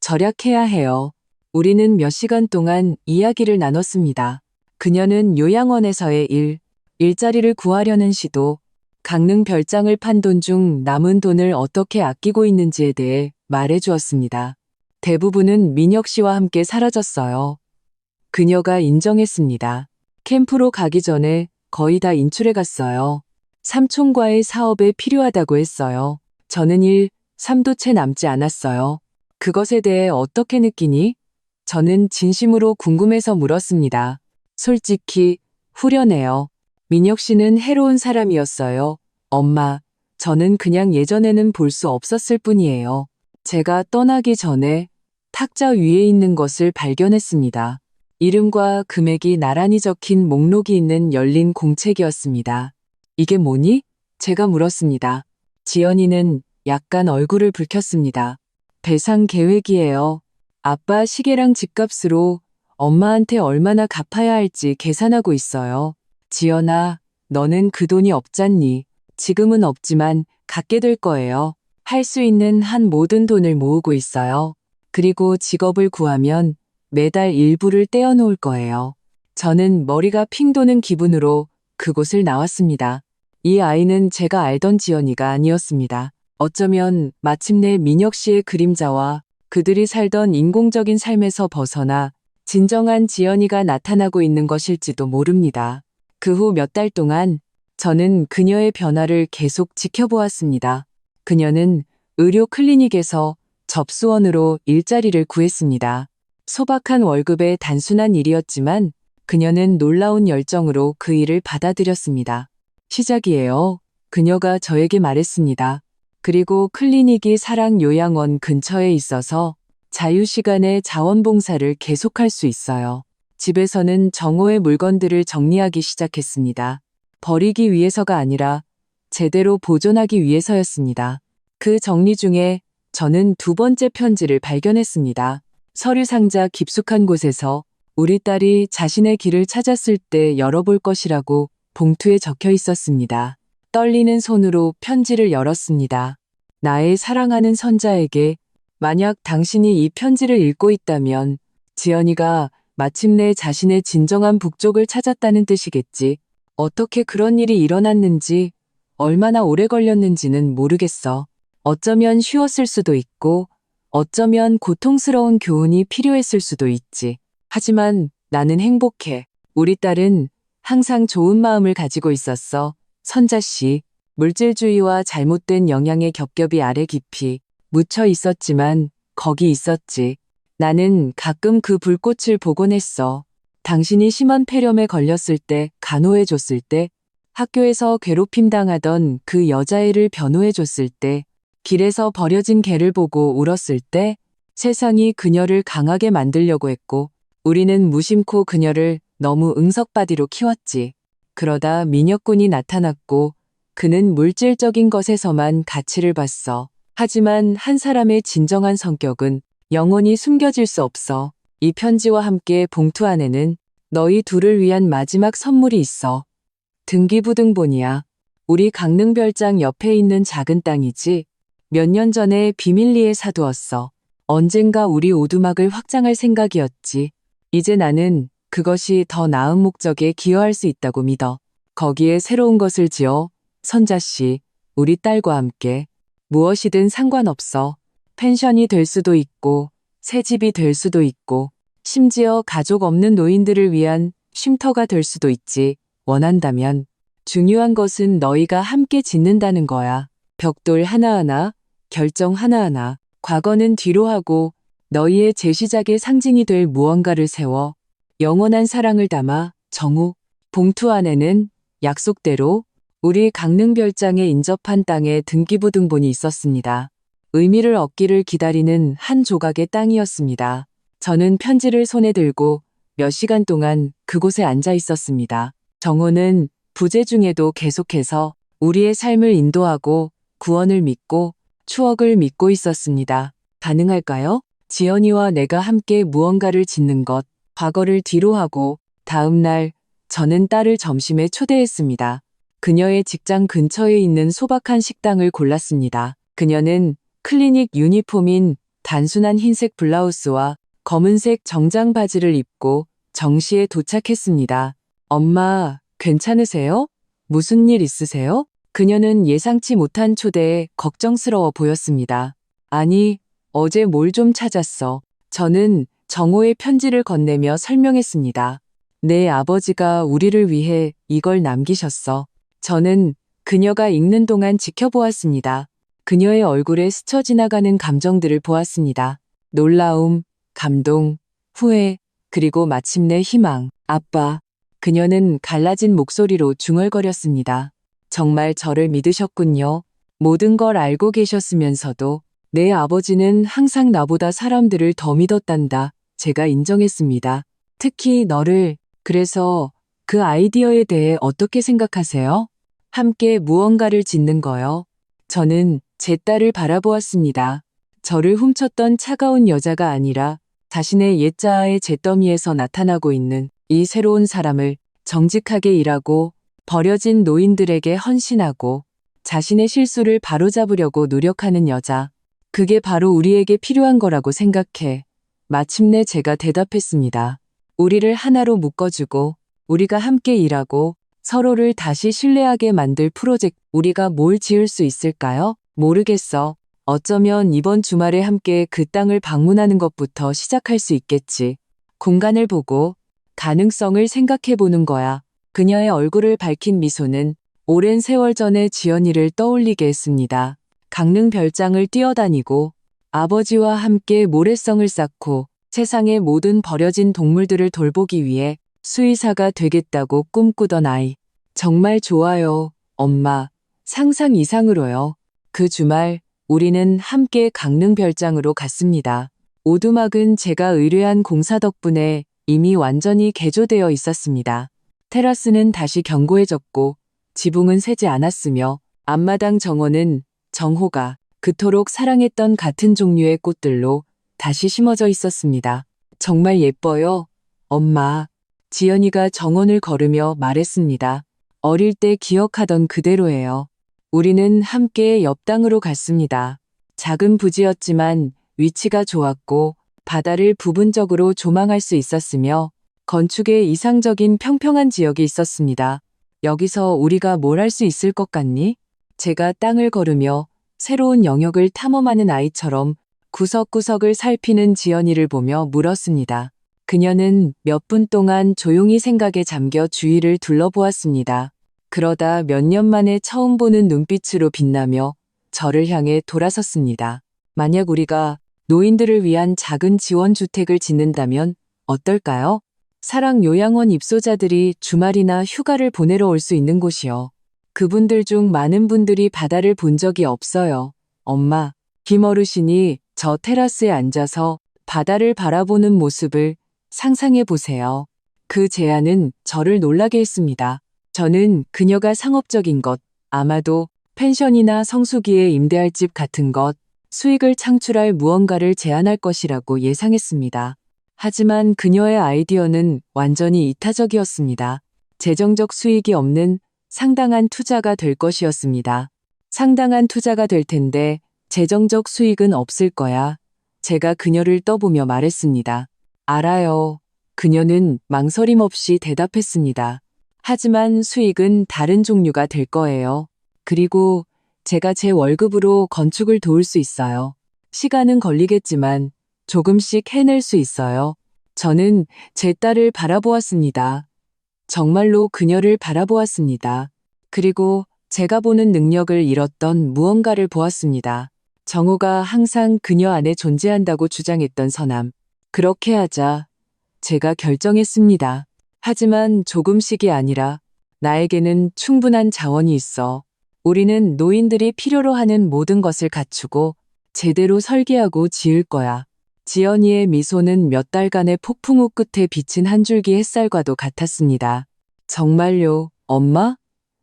절약해야 해요. 우리는 몇 시간 동안 이야기를 나눴습니다. 그녀는 요양원에서의 일자리를 구하려는 시도, 강릉 별장을 판 돈 중 남은 돈을 어떻게 아끼고 있는지에 대해 말해 주었습니다. 대부분은 민혁 씨와 함께 사라졌어요. 그녀가 인정했습니다. 캠프로 가기 전에 거의 다 인출해 갔어요. 삼촌과의 사업에 필요하다고 했어요. 저는 3도 채 남지 않았어요. 그것에 대해 어떻게 느끼니? 저는 진심으로 궁금해서 물었습니다. 솔직히 후련해요. 민혁 씨는 해로운 사람이었어요. 엄마, 저는 그냥 예전에는 볼 수 없었을 뿐이에요. 제가 떠나기 전에 탁자 위에 있는 것을 발견했습니다. 이름과 금액이 나란히 적힌 목록이 있는 열린 공책이었습니다. 이게 뭐니? 제가 물었습니다. 지연이는 약간 얼굴을 붉혔습니다. 배상 계획이에요. 아빠 시계랑 집값으로 엄마한테 얼마나 갚아야 할지 계산하고 있어요. 지연아, 너는 그 돈이 없잖니. 지금은 없지만 갖게 될 거예요. 할 수 있는 한 모든 돈을 모으고 있어요. 그리고 직업을 구하면 매달 일부를 떼어놓을 거예요. 저는 머리가 핑 도는 기분으로 그곳을 나왔습니다. 이 아이는 제가 알던 지연이가 아니었습니다. 어쩌면 마침내 민혁 씨의 그림자와 그들이 살던 인공적인 삶에서 벗어나 진정한 지연이가 나타나고 있는 것일지도 모릅니다. 그 후 몇 달 동안 저는 그녀의 변화를 계속 지켜보았습니다. 그녀는 의료 클리닉에서 접수원으로 일자리를 구했습니다. 소박한 월급의 단순한 일이었지만 그녀는 놀라운 열정으로 그 일을 받아들였습니다. 시작이에요. 그녀가 저에게 말했습니다. 그리고 클리닉이 사랑 요양원 근처에 있어서 자유시간에 자원봉사를 계속할 수 있어요. 집에서는 정호의 물건들을 정리하기 시작했습니다. 버리기 위해서가 아니라 제대로 보존하기 위해서였습니다. 그 정리 중에 저는 두 번째 편지를 발견했습니다. 서류 상자 깊숙한 곳에서 우리 딸이 자신의 길을 찾았을 때 열어볼 것이라고 봉투에 적혀 있었습니다. 떨리는 손으로 편지를 열었습니다. 나의 사랑하는 선자에게 만약 당신이 이 편지를 읽고 있다면 지연이가 마침내 자신의 진정한 북쪽을 찾았다는 뜻이겠지. 어떻게 그런 일이 일어났는지 얼마나 오래 걸렸는지는 모르겠어. 어쩌면 쉬웠을 수도 있고 어쩌면 고통스러운 교훈이 필요했을 수도 있지. 하지만 나는 행복해. 우리 딸은 항상 좋은 마음을 가지고 있었어. 선자 씨, 물질주의와 잘못된 영향의 겹겹이 아래 깊이 묻혀 있었지만 거기 있었지. 나는 가끔 그 불꽃을 보곤 했어. 당신이 심한 폐렴에 걸렸을 때, 간호해줬을 때, 학교에서 괴롭힘 당하던 그 여자애를 변호해줬을 때, 길에서 버려진 개를 보고 울었을 때, 세상이 그녀를 강하게 만들려고 했고, 우리는 무심코 그녀를 너무 응석바디로 키웠지. 그러다 미녀꾼이 나타났고, 그는 물질적인 것에서만 가치를 봤어. 하지만 한 사람의 진정한 성격은 영원히 숨겨질 수 없어. 이 편지와 함께 봉투 안에는 너희 둘을 위한 마지막 선물이 있어. 등기부등본이야. 우리 강릉별장 옆에 있는 작은 땅이지. 몇 년 전에 비밀리에 사두었어. 언젠가 우리 오두막을 확장할 생각이었지. 이제 나는 그것이 더 나은 목적에 기여할 수 있다고 믿어. 거기에 새로운 것을 지어 선자 씨, 우리 딸과 함께 무엇이든 상관없어. 펜션이 될 수도 있고 새 집이 될 수도 있고 심지어 가족 없는 노인들을 위한 쉼터가 될 수도 있지. 원한다면. 중요한 것은 너희가 함께 짓는다는 거야. 벽돌 하나하나, 결정 하나하나. 과거는 뒤로 하고 너희의 재시작의 상징이 될 무언가를 세워 영원한 사랑을 담아. 정우. 봉투 안에는 약속대로 우리 강릉별장에 인접한 땅에 등기부등본이 있었습니다. 의미를 얻기를 기다리는 한 조각의 땅이었습니다. 저는 편지를 손에 들고 몇 시간 동안 그곳에 앉아 있었습니다. 정호는 부재 중에도 계속해서 우리의 삶을 인도하고 구원을 믿고 추억을 믿고 있었습니다. 가능할까요? 지연이와 내가 함께 무언가를 짓는 것, 과거를 뒤로 하고 다음 날 저는 딸을 점심에 초대했습니다. 그녀의 직장 근처에 있는 소박한 식당을 골랐습니다. 그녀는 클리닉 유니폼인 단순한 흰색 블라우스와 검은색 정장 바지를 입고 정시에 도착했습니다. 엄마, 괜찮으세요? 무슨 일 있으세요? 그녀는 예상치 못한 초대에 걱정스러워 보였습니다. 아니, 어제 뭘 좀 찾았어. 저는 정호의 편지를 건네며 설명했습니다. 내 아버지가 우리를 위해 이걸 남기셨어. 저는 그녀가 읽는 동안 지켜보았습니다. 그녀의 얼굴에 스쳐 지나가는 감정들을 보았습니다. 놀라움, 감동, 후회, 그리고 마침내 희망. 아빠. 그녀는 갈라진 목소리로 중얼거렸습니다. 정말 저를 믿으셨군요. 모든 걸 알고 계셨으면서도 내 아버지는 항상 나보다 사람들을 더 믿었단다. 제가 인정했습니다. 특히 너를. 그래서 그 아이디어에 대해 어떻게 생각하세요? 함께 무언가를 짓는 거요. 저는 제 딸을 바라보았습니다. 저를 훔쳤던 차가운 여자가 아니라 자신의 옛자아의 잿더미에서 나타나고 있는 이 새로운 사람을 정직하게 일하고 버려진 노인들에게 헌신하고 자신의 실수를 바로잡으려고 노력하는 여자. 그게 바로 우리에게 필요한 거라고 생각해. 마침내 제가 대답했습니다. 우리를 하나로 묶어주고 우리가 함께 일하고 서로를 다시 신뢰하게 만들 프로젝트. 우리가 뭘 지을 수 있을까요? 모르겠어. 어쩌면 이번 주말에 함께 그 땅을 방문하는 것부터 시작할 수 있겠지. 공간을 보고 가능성을 생각해 보는 거야. 그녀의 얼굴을 밝힌 미소는 오랜 세월 전의 지연이를 떠올리게 했습니다. 강릉 별장을 뛰어다니고 아버지와 함께 모래성을 쌓고 세상의 모든 버려진 동물들을 돌보기 위해 수의사가 되겠다고 꿈꾸던 아이. 정말 좋아요, 엄마. 상상 이상으로요. 그 주말 우리는 함께 강릉 별장으로 갔습니다. 오두막은 제가 의뢰한 공사 덕분에 이미 완전히 개조되어 있었습니다. 테라스는 다시 견고해졌고 지붕은 새지 않았으며 앞마당 정원은 정호가 그토록 사랑했던 같은 종류의 꽃들로 다시 심어져 있었습니다. 정말 예뻐요, 엄마. 지연이가 정원을 걸으며 말했습니다. 어릴 때 기억하던 그대로예요. 우리는 함께 옆 땅으로 갔습니다. 작은 부지였지만 위치가 좋았고 바다를 부분적으로 조망할 수 있었으며 건축에 이상적인 평평한 지역이 있었습니다. 여기서 우리가 뭘 할 수 있을 것 같니? 제가 땅을 걸으며 새로운 영역을 탐험하는 아이처럼 구석구석을 살피는 지연이를 보며 물었습니다. 그녀는 몇 분 동안 조용히 생각에 잠겨 주위를 둘러보았습니다. 그러다 몇 년 만에 처음 보는 눈빛으로 빛나며 저를 향해 돌아섰습니다. 만약 우리가 노인들을 위한 작은 지원주택을 짓는다면 어떨까요? 사랑요양원 입소자들이 주말이나 휴가를 보내러 올 수 있는 곳이요. 그분들 중 많은 분들이 바다를 본 적이 없어요. 엄마, 김어르신이 저 테라스에 앉아서 바다를 바라보는 모습을 상상해 보세요. 그 제안은 저를 놀라게 했습니다. 저는 그녀가 상업적인 것, 아마도 펜션이나 성수기에 임대할 집 같은 것, 수익을 창출할 무언가를 제안할 것이라고 예상했습니다. 하지만 그녀의 아이디어는 완전히 이타적이었습니다. 재정적 수익이 없는 상당한 투자가 될 것이었습니다. 상당한 투자가 될 텐데 재정적 수익은 없을 거야. 제가 그녀를 떠보며 말했습니다. 알아요. 그녀는 망설임 없이 대답했습니다. 하지만 수익은 다른 종류가 될 거예요. 그리고 제가 제 월급으로 건축을 도울 수 있어요. 시간은 걸리겠지만 조금씩 해낼 수 있어요. 저는 제 딸을 바라보았습니다. 정말로 그녀를 바라보았습니다. 그리고 제가 보는 능력을 잃었던 무언가를 보았습니다. 정우가 항상 그녀 안에 존재한다고 주장했던 선함. 그렇게 하자. 제가 결정했습니다. 하지만 조금씩이 아니라 나에게는 충분한 자원이 있어. 우리는 노인들이 필요로 하는 모든 것을 갖추고 제대로 설계하고 지을 거야. 지연이의 미소는 몇 달간의 폭풍우 끝에 비친 한 줄기 햇살과도 같았습니다. 정말요, 엄마?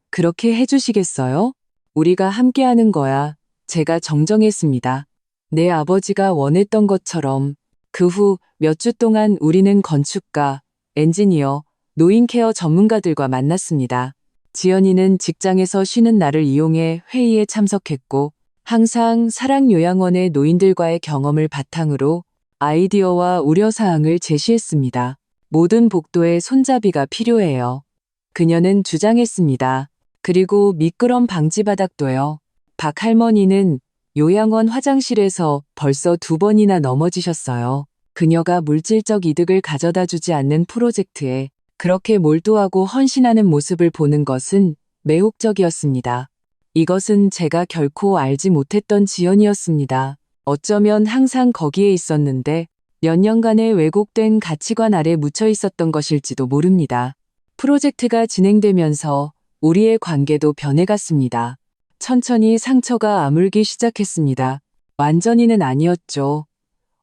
그렇게 해주시겠어요? 우리가 함께하는 거야. 제가 정정했습니다. 내 아버지가 원했던 것처럼. 그 후 몇 주 동안 우리는 건축가, 엔지니어, 노인케어 전문가들과 만났습니다. 지연이는 직장에서 쉬는 날을 이용해 회의에 참석했고 항상 사랑요양원의 노인들과의 경험을 바탕으로 아이디어와 우려사항을 제시했습니다. 모든 복도에 손잡이가 필요해요. 그녀는 주장했습니다. 그리고 미끄럼 방지 바닥도요. 박 할머니는 요양원 화장실에서 벌써 2번이나 넘어지셨어요. 그녀가 물질적 이득을 가져다 주지 않는 프로젝트에 그렇게 몰두하고 헌신하는 모습을 보는 것은 매혹적이었습니다. 이것은 제가 결코 알지 못했던 지연이었습니다. 어쩌면 항상 거기에 있었는데 몇 년간의 왜곡된 가치관 아래 묻혀 있었던 것일지도 모릅니다. 프로젝트가 진행되면서 우리의 관계도 변해갔습니다. 천천히 상처가 아물기 시작했습니다. 완전히는 아니었죠.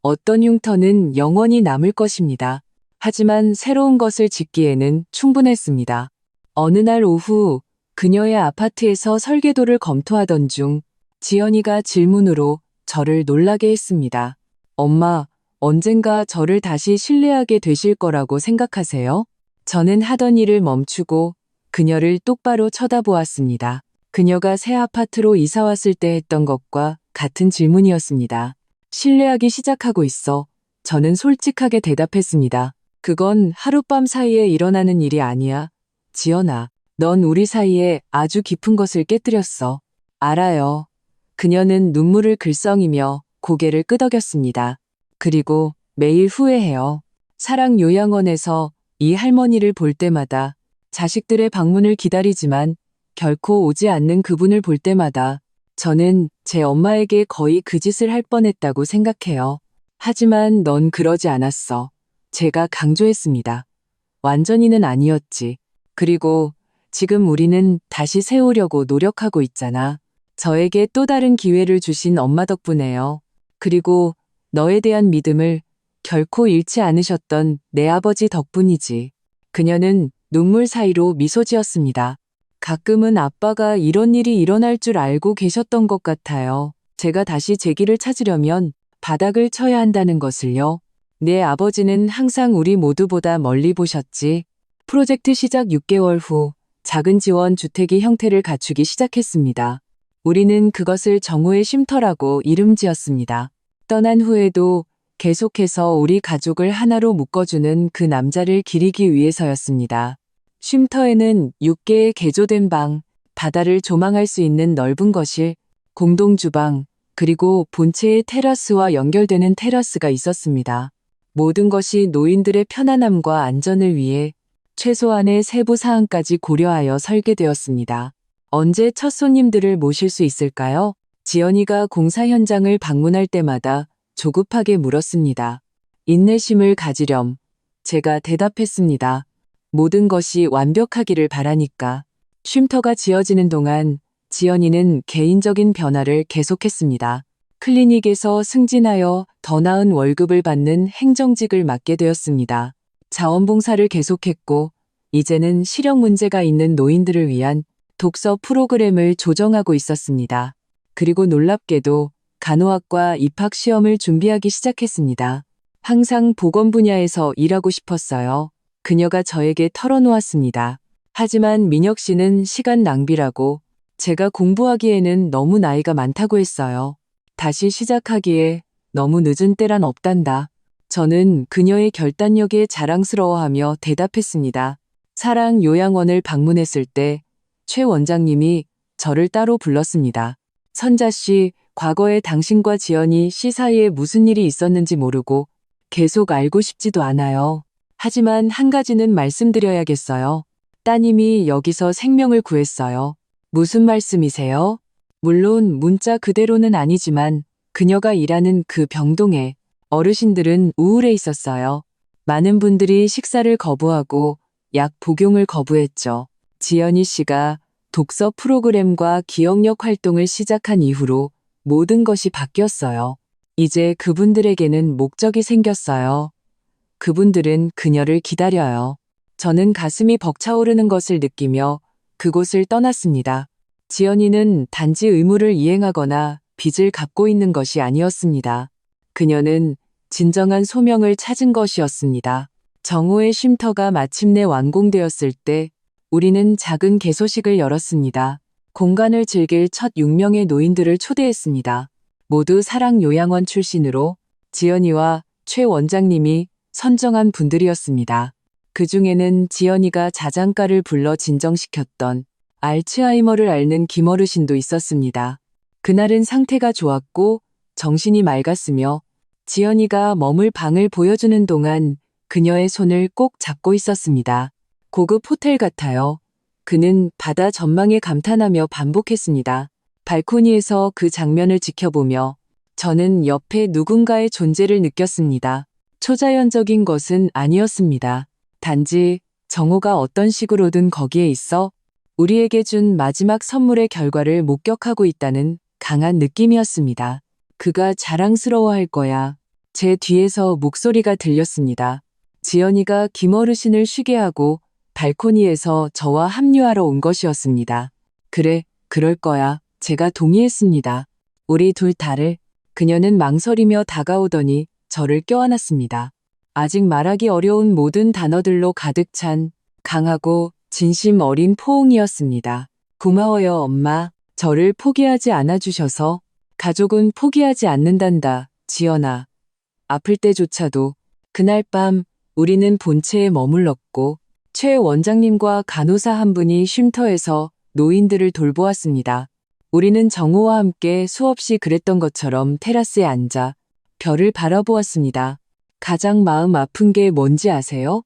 어떤 흉터는 영원히 남을 것입니다. 하지만 새로운 것을 짓기에는 충분했습니다. 어느 날 오후 그녀의 아파트에서 설계도를 검토하던 중 지연이가 질문으로 저를 놀라게 했습니다. 엄마, 언젠가 저를 다시 신뢰하게 되실 거라고 생각하세요? 저는 하던 일을 멈추고 그녀를 똑바로 쳐다보았습니다. 그녀가 새 아파트로 이사 왔을 때 했던 것과 같은 질문이었습니다. 신뢰하기 시작하고 있어. 저는 솔직하게 대답했습니다. 그건 하룻밤 사이에 일어나는 일이 아니야. 지연아, 넌 우리 사이에 아주 깊은 것을 깨뜨렸어. 알아요. 그녀는 눈물을 글썽이며 고개를 끄덕였습니다. 그리고 매일 후회해요. 사랑요양원에서 이 할머니를 볼 때마다 자식들의 방문을 기다리지만 결코 오지 않는 그분을 볼 때마다 저는 제 엄마에게 거의 그 짓을 할 뻔했다고 생각해요. 하지만 넌 그러지 않았어. 제가 강조했습니다. 완전히는 아니었지. 그리고 지금 우리는 다시 세우려고 노력하고 있잖아. 저에게 또 다른 기회를 주신 엄마 덕분에요. 그리고 너에 대한 믿음을 결코 잃지 않으셨던 내 아버지 덕분이지. 그녀는 눈물 사이로 미소 지었습니다. 가끔은 아빠가 이런 일이 일어날 줄 알고 계셨던 것 같아요. 제가 다시 제 길을 찾으려면 바닥을 쳐야 한다는 것을요. 내 아버지는 항상 우리 모두보다 멀리 보셨지. 프로젝트 시작 6개월 후 작은 지원 주택이 형태를 갖추기 시작했습니다. 우리는 그것을 정우의 쉼터라고 이름 지었습니다. 떠난 후에도 계속해서 우리 가족을 하나로 묶어주는 그 남자를 기리기 위해서였습니다. 쉼터에는 6개의 개조된 방, 바다를 조망할 수 있는 넓은 거실, 공동주방, 그리고 본체의 테라스와 연결되는 테라스가 있었습니다. 모든 것이 노인들의 편안함과 안전을 위해 최소한의 세부 사항까지 고려하여 설계되었습니다. 언제 첫 손님들을 모실 수 있을까요? 지연이가 공사 현장을 방문할 때마다 조급하게 물었습니다. 인내심을 가지렴. 제가 대답했습니다. 모든 것이 완벽하기를 바라니까. 쉼터가 지어지는 동안 지연이는 개인적인 변화를 계속했습니다. 클리닉에서 승진하여 더 나은 월급을 받는 행정직을 맡게 되었습니다. 자원봉사를 계속했고 이제는 시력 문제가 있는 노인들을 위한 독서 프로그램을 조정하고 있었습니다. 그리고 놀랍게도 간호학과 입학 시험을 준비하기 시작했습니다. 항상 보건 분야에서 일하고 싶었어요. 그녀가 저에게 털어놓았습니다. 하지만 민혁 씨는 시간 낭비라고 제가 공부하기에는 너무 나이가 많다고 했어요. 다시 시작하기에 너무 늦은 때란 없단다. 저는 그녀의 결단력에 자랑스러워하며 대답했습니다. 사랑 요양원을 방문했을 때 최 원장님이 저를 따로 불렀습니다. 선자 씨, 과거에 당신과 지연이 씨 사이에 무슨 일이 있었는지 모르고 계속 알고 싶지도 않아요. 하지만 한 가지는 말씀드려야겠어요. 따님이 여기서 생명을 구했어요. 무슨 말씀이세요? 물론 문자 그대로는 아니지만 그녀가 일하는 그 병동에 어르신들은 우울해 있었어요. 많은 분들이 식사를 거부하고 약 복용을 거부했죠. 지연이 씨가 독서 프로그램과 기억력 활동을 시작한 이후로 모든 것이 바뀌었어요. 이제 그분들에게는 목적이 생겼어요. 그분들은 그녀를 기다려요. 저는 가슴이 벅차오르는 것을 느끼며 그곳을 떠났습니다. 지연이는 단지 의무를 이행하거나 빚을 갚고 있는 것이 아니었습니다. 그녀는 진정한 소명을 찾은 것이었습니다. 정호의 쉼터가 마침내 완공되었을 때 우리는 작은 개소식을 열었습니다. 공간을 즐길 첫 6명의 노인들을 초대했습니다. 모두 사랑요양원 출신으로 지연이와 최 원장님이 선정한 분들이었습니다. 그 중에는 지연이가 자장가를 불러 진정시켰던 알츠하이머를 앓는 김어르신도 있었습니다. 그날은 상태가 좋았고 정신이 맑았으며 지연이가 머물 방을 보여주는 동안 그녀의 손을 꼭 잡고 있었습니다. 고급 호텔 같아요. 그는 바다 전망에 감탄하며 반복했습니다. 발코니에서 그 장면을 지켜보며 저는 옆에 누군가의 존재를 느꼈습니다. 초자연적인 것은 아니었습니다. 단지 정호가 어떤 식으로든 거기에 있어 우리에게 준 마지막 선물의 결과를 목격하고 있다는 강한 느낌이었습니다. 그가 자랑스러워할 거야. 제 뒤에서 목소리가 들렸습니다. 지연이가 김어르신을 쉬게 하고 발코니에서 저와 합류하러 온 것이었습니다. 그래, 그럴 거야. 제가 동의했습니다. 우리 둘 다를. 그녀는 망설이며 다가오더니 저를 껴안았습니다. 아직 말하기 어려운 모든 단어들로 가득 찬 강하고 진심 어린 포옹이었습니다. 고마워요, 엄마. 저를 포기하지 않아주셔서. 가족은 포기하지 않는단다, 지연아. 아플 때조차도. 그날 밤 우리는 본체에 머물렀고 최 원장님과 간호사 한 분이 쉼터에서 노인들을 돌보았습니다. 우리는 정호와 함께 수없이 그랬던 것처럼 테라스에 앉아 별을 바라보았습니다. 가장 마음 아픈 게 뭔지 아세요?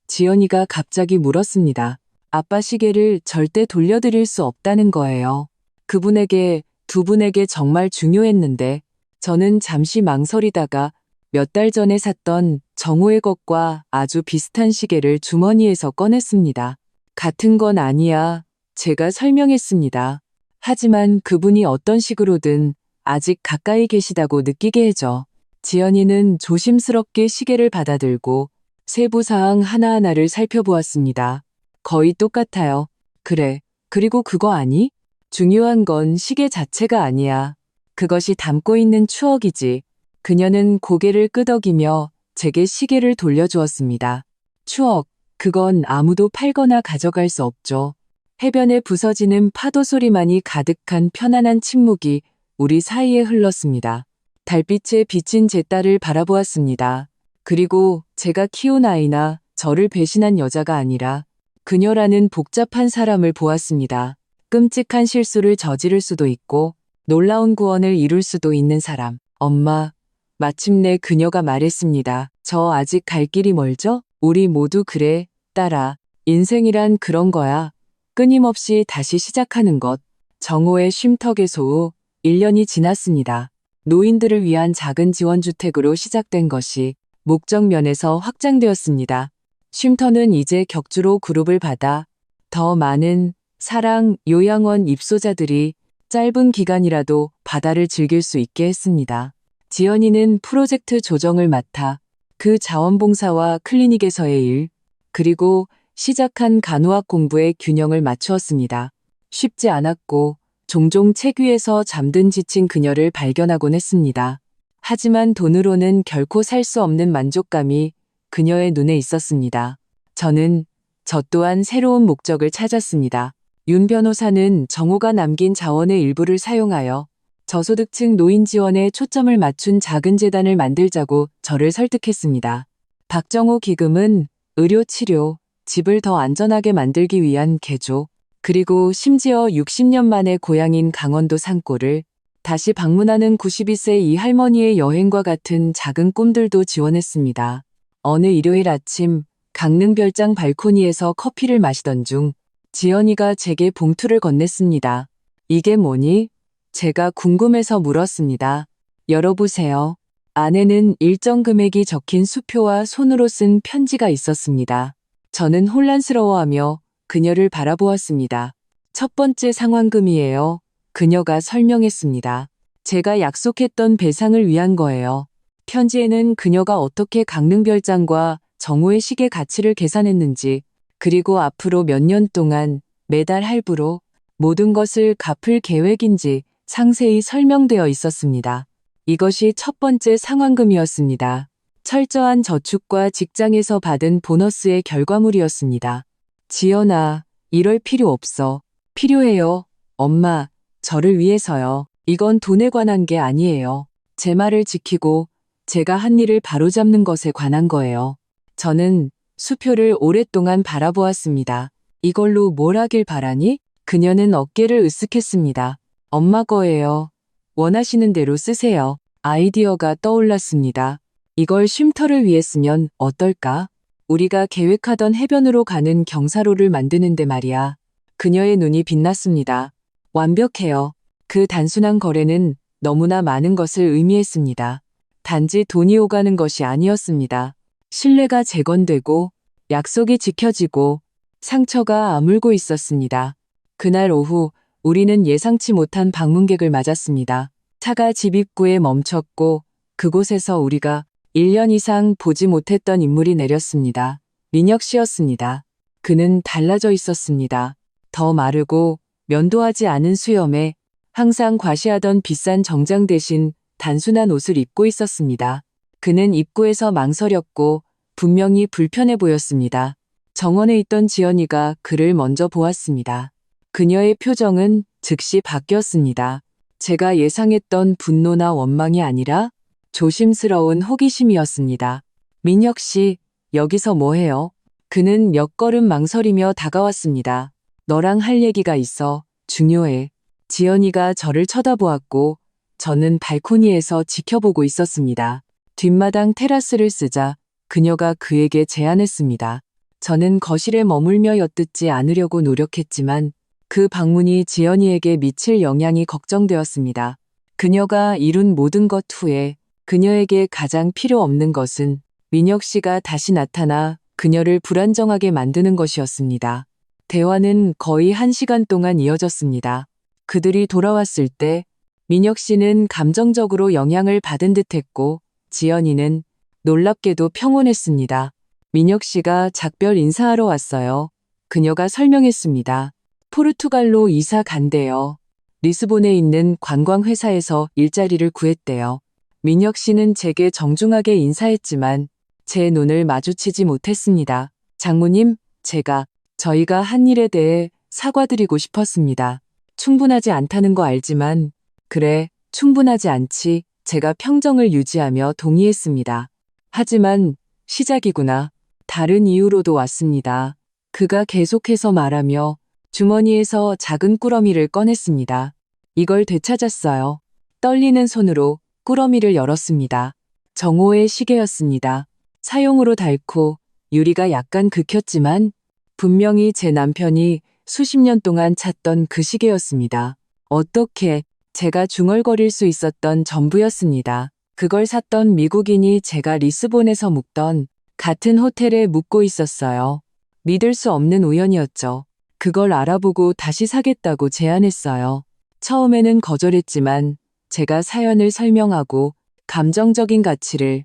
지연이가 갑자기 물었습니다. 아빠 시계를 절대 돌려드릴 수 없다는 거예요. 그분에게, 두 분에게 정말 중요했는데 저는 잠시 망설이다가 몇 달 전에 샀던 정호의 것과 아주 비슷한 시계를 주머니에서 꺼냈습니다. 같은 건 아니야. 제가 설명했습니다. 하지만 그분이 어떤 식으로든 아직 가까이 계시다고 느끼게 해줘. 지연이는 조심스럽게 시계를 받아들고 세부사항 하나하나를 살펴보았습니다. 거의 똑같아요. 그래. 그리고 그거 아니? 중요한 건 시계 자체가 아니야. 그것이 담고 있는 추억이지. 그녀는 고개를 끄덕이며 제게 시계를 돌려주었습니다. 추억, 그건 아무도 팔거나 가져갈 수 없죠. 해변에 부서지는 파도 소리만이 가득한 편안한 침묵이 우리 사이에 흘렀습니다. 달빛에 비친 제 딸을 바라보았습니다. 그리고 제가 키운 아이나 저를 배신한 여자가 아니라 그녀라는 복잡한 사람을 보았습니다. 끔찍한 실수를 저지를 수도 있고 놀라운 구원을 이룰 수도 있는 사람. 엄마, 마침내 그녀가 말했습니다. 저 아직 갈 길이 멀죠? 우리 모두 그래, 딸아. 인생이란 그런 거야. 끊임없이 다시 시작하는 것. 정호의 쉼터개소 후 1년이 지났습니다. 노인들을 위한 작은 지원주택으로 시작된 것이 목적 면에서 확장되었습니다. 쉼터는 이제 격주로 그룹을 받아 더 많은 사랑, 요양원 입소자들이 짧은 기간이라도 바다를 즐길 수 있게 했습니다. 지연이는 프로젝트 조정을 맡아 그 자원봉사와 클리닉에서의 일, 그리고 시작한 간호학 공부의 균형을 맞추었습니다. 쉽지 않았고 종종 책 위에서 잠든 지친 그녀를 발견하곤 했습니다. 하지만 돈으로는 결코 살 수 없는 만족감이 그녀의 눈에 있었습니다. 저 또한 새로운 목적을 찾았습니다. 윤 변호사는 정호가 남긴 자원의 일부를 사용하여 저소득층 노인 지원에 초점을 맞춘 작은 재단을 만들자고 저를 설득했습니다. 박정호 기금은 의료 치료, 집을 더 안전하게 만들기 위한 개조, 그리고 심지어 60년 만에 고향인 강원도 산골을 다시 방문하는 92세 이 할머니의 여행과 같은 작은 꿈들도 지원했습니다. 어느 일요일 아침 강릉 별장 발코니에서 커피를 마시던 중 지연이가 제게 봉투를 건넸습니다. 이게 뭐니? 제가 궁금해서 물었습니다. 열어보세요. 안에는 일정 금액이 적힌 수표와 손으로 쓴 편지가 있었습니다. 저는 혼란스러워하며 그녀를 바라보았습니다. 첫 번째 상환금이에요. 그녀가 설명했습니다. 제가 약속했던 배상을 위한 거예요. 편지에는 그녀가 어떻게 강릉별장과 정호의 시계 가치를 계산했는지, 그리고 앞으로 몇 년 동안 매달 할부로 모든 것을 갚을 계획인지 상세히 설명되어 있었습니다. 이것이 첫 번째 상환금이었습니다. 철저한 저축과 직장에서 받은 보너스의 결과물이었습니다. 지연아, 이럴 필요 없어. 필요해요. 엄마, 저를 위해서요. 이건 돈에 관한 게 아니에요. 제 말을 지키고 제가 한 일을 바로잡는 것에 관한 거예요. 저는 수표를 오랫동안 바라보았습니다. 이걸로 뭘 하길 바라니? 그녀는 어깨를 으쓱했습니다. 엄마 거예요. 원하시는 대로 쓰세요. 아이디어가 떠올랐습니다. 이걸 쉼터를 위해 쓰면 어떨까? 우리가 계획하던 해변으로 가는 경사로를 만드는데 말이야. 그녀의 눈이 빛났습니다. 완벽해요. 그 단순한 거래는 너무나 많은 것을 의미했습니다. 단지 돈이 오가는 것이 아니었습니다. 신뢰가 재건되고 약속이 지켜지고 상처가 아물고 있었습니다. 그날 오후 우리는 예상치 못한 방문객을 맞았습니다. 차가 집 입구에 멈췄고 그곳에서 우리가 1년 이상 보지 못했던 인물이 내렸습니다. 민혁 씨였습니다. 그는 달라져 있었습니다. 더 마르고 면도하지 않은 수염에 항상 과시하던 비싼 정장 대신 단순한 옷을 입고 있었습니다. 그는 입구에서 망설였고 분명히 불편해 보였습니다. 정원에 있던 지연이가 그를 먼저 보았습니다. 그녀의 표정은 즉시 바뀌었습니다. 제가 예상했던 분노나 원망이 아니라 조심스러운 호기심이었습니다. 민혁 씨, 여기서 뭐 해요? 그는 몇 걸음 망설이며 다가왔습니다. 너랑 할 얘기가 있어. 중요해. 지연이가 저를 쳐다보았고 저는 발코니에서 지켜보고 있었습니다. 뒷마당 테라스를 쓰자 그녀가 그에게 제안했습니다. 저는 거실에 머물며 엿듣지 않으려고 노력했지만 그 방문이 지연이에게 미칠 영향이 걱정되었습니다. 그녀가 이룬 모든 것 후에 그녀에게 가장 필요 없는 것은 민혁 씨가 다시 나타나 그녀를 불안정하게 만드는 것이었습니다. 대화는 거의 1시간 동안 이어졌습니다. 그들이 돌아왔을 때 민혁 씨는 감정적으로 영향을 받은 듯했고 지연이는 놀랍게도 평온했습니다. 민혁 씨가 작별 인사하러 왔어요. 그녀가 설명했습니다. 포르투갈로 이사 간대요. 리스본에 있는 관광회사에서 일자리를 구했대요. 민혁 씨는 제게 정중하게 인사했지만 제 눈을 마주치지 못했습니다. 장모님, 저희가 한 일에 대해 사과드리고 싶었습니다. 충분하지 않다는 거 알지만, 그래, 충분하지 않지. 제가 평정을 유지하며 동의했습니다. 하지만 시작이구나. 다른 이유로도 왔습니다. 그가 계속해서 말하며 주머니에서 작은 꾸러미를 꺼냈습니다. 이걸 되찾았어요. 떨리는 손으로 꾸러미를 열었습니다. 정호의 시계였습니다. 사용으로 닳고 유리가 약간 긁혔지만 분명히 제 남편이 수십 년 동안 찾던 그 시계였습니다. 어떻게 제가 중얼거릴 수 있었던 전부였습니다. 그걸 샀던 미국인이 제가 리스본에서 묵던 같은 호텔에 묵고 있었어요. 믿을 수 없는 우연이었죠. 그걸 알아보고 다시 사겠다고 제안했어요. 처음에는 거절했지만 제가 사연을 설명하고 감정적인 가치를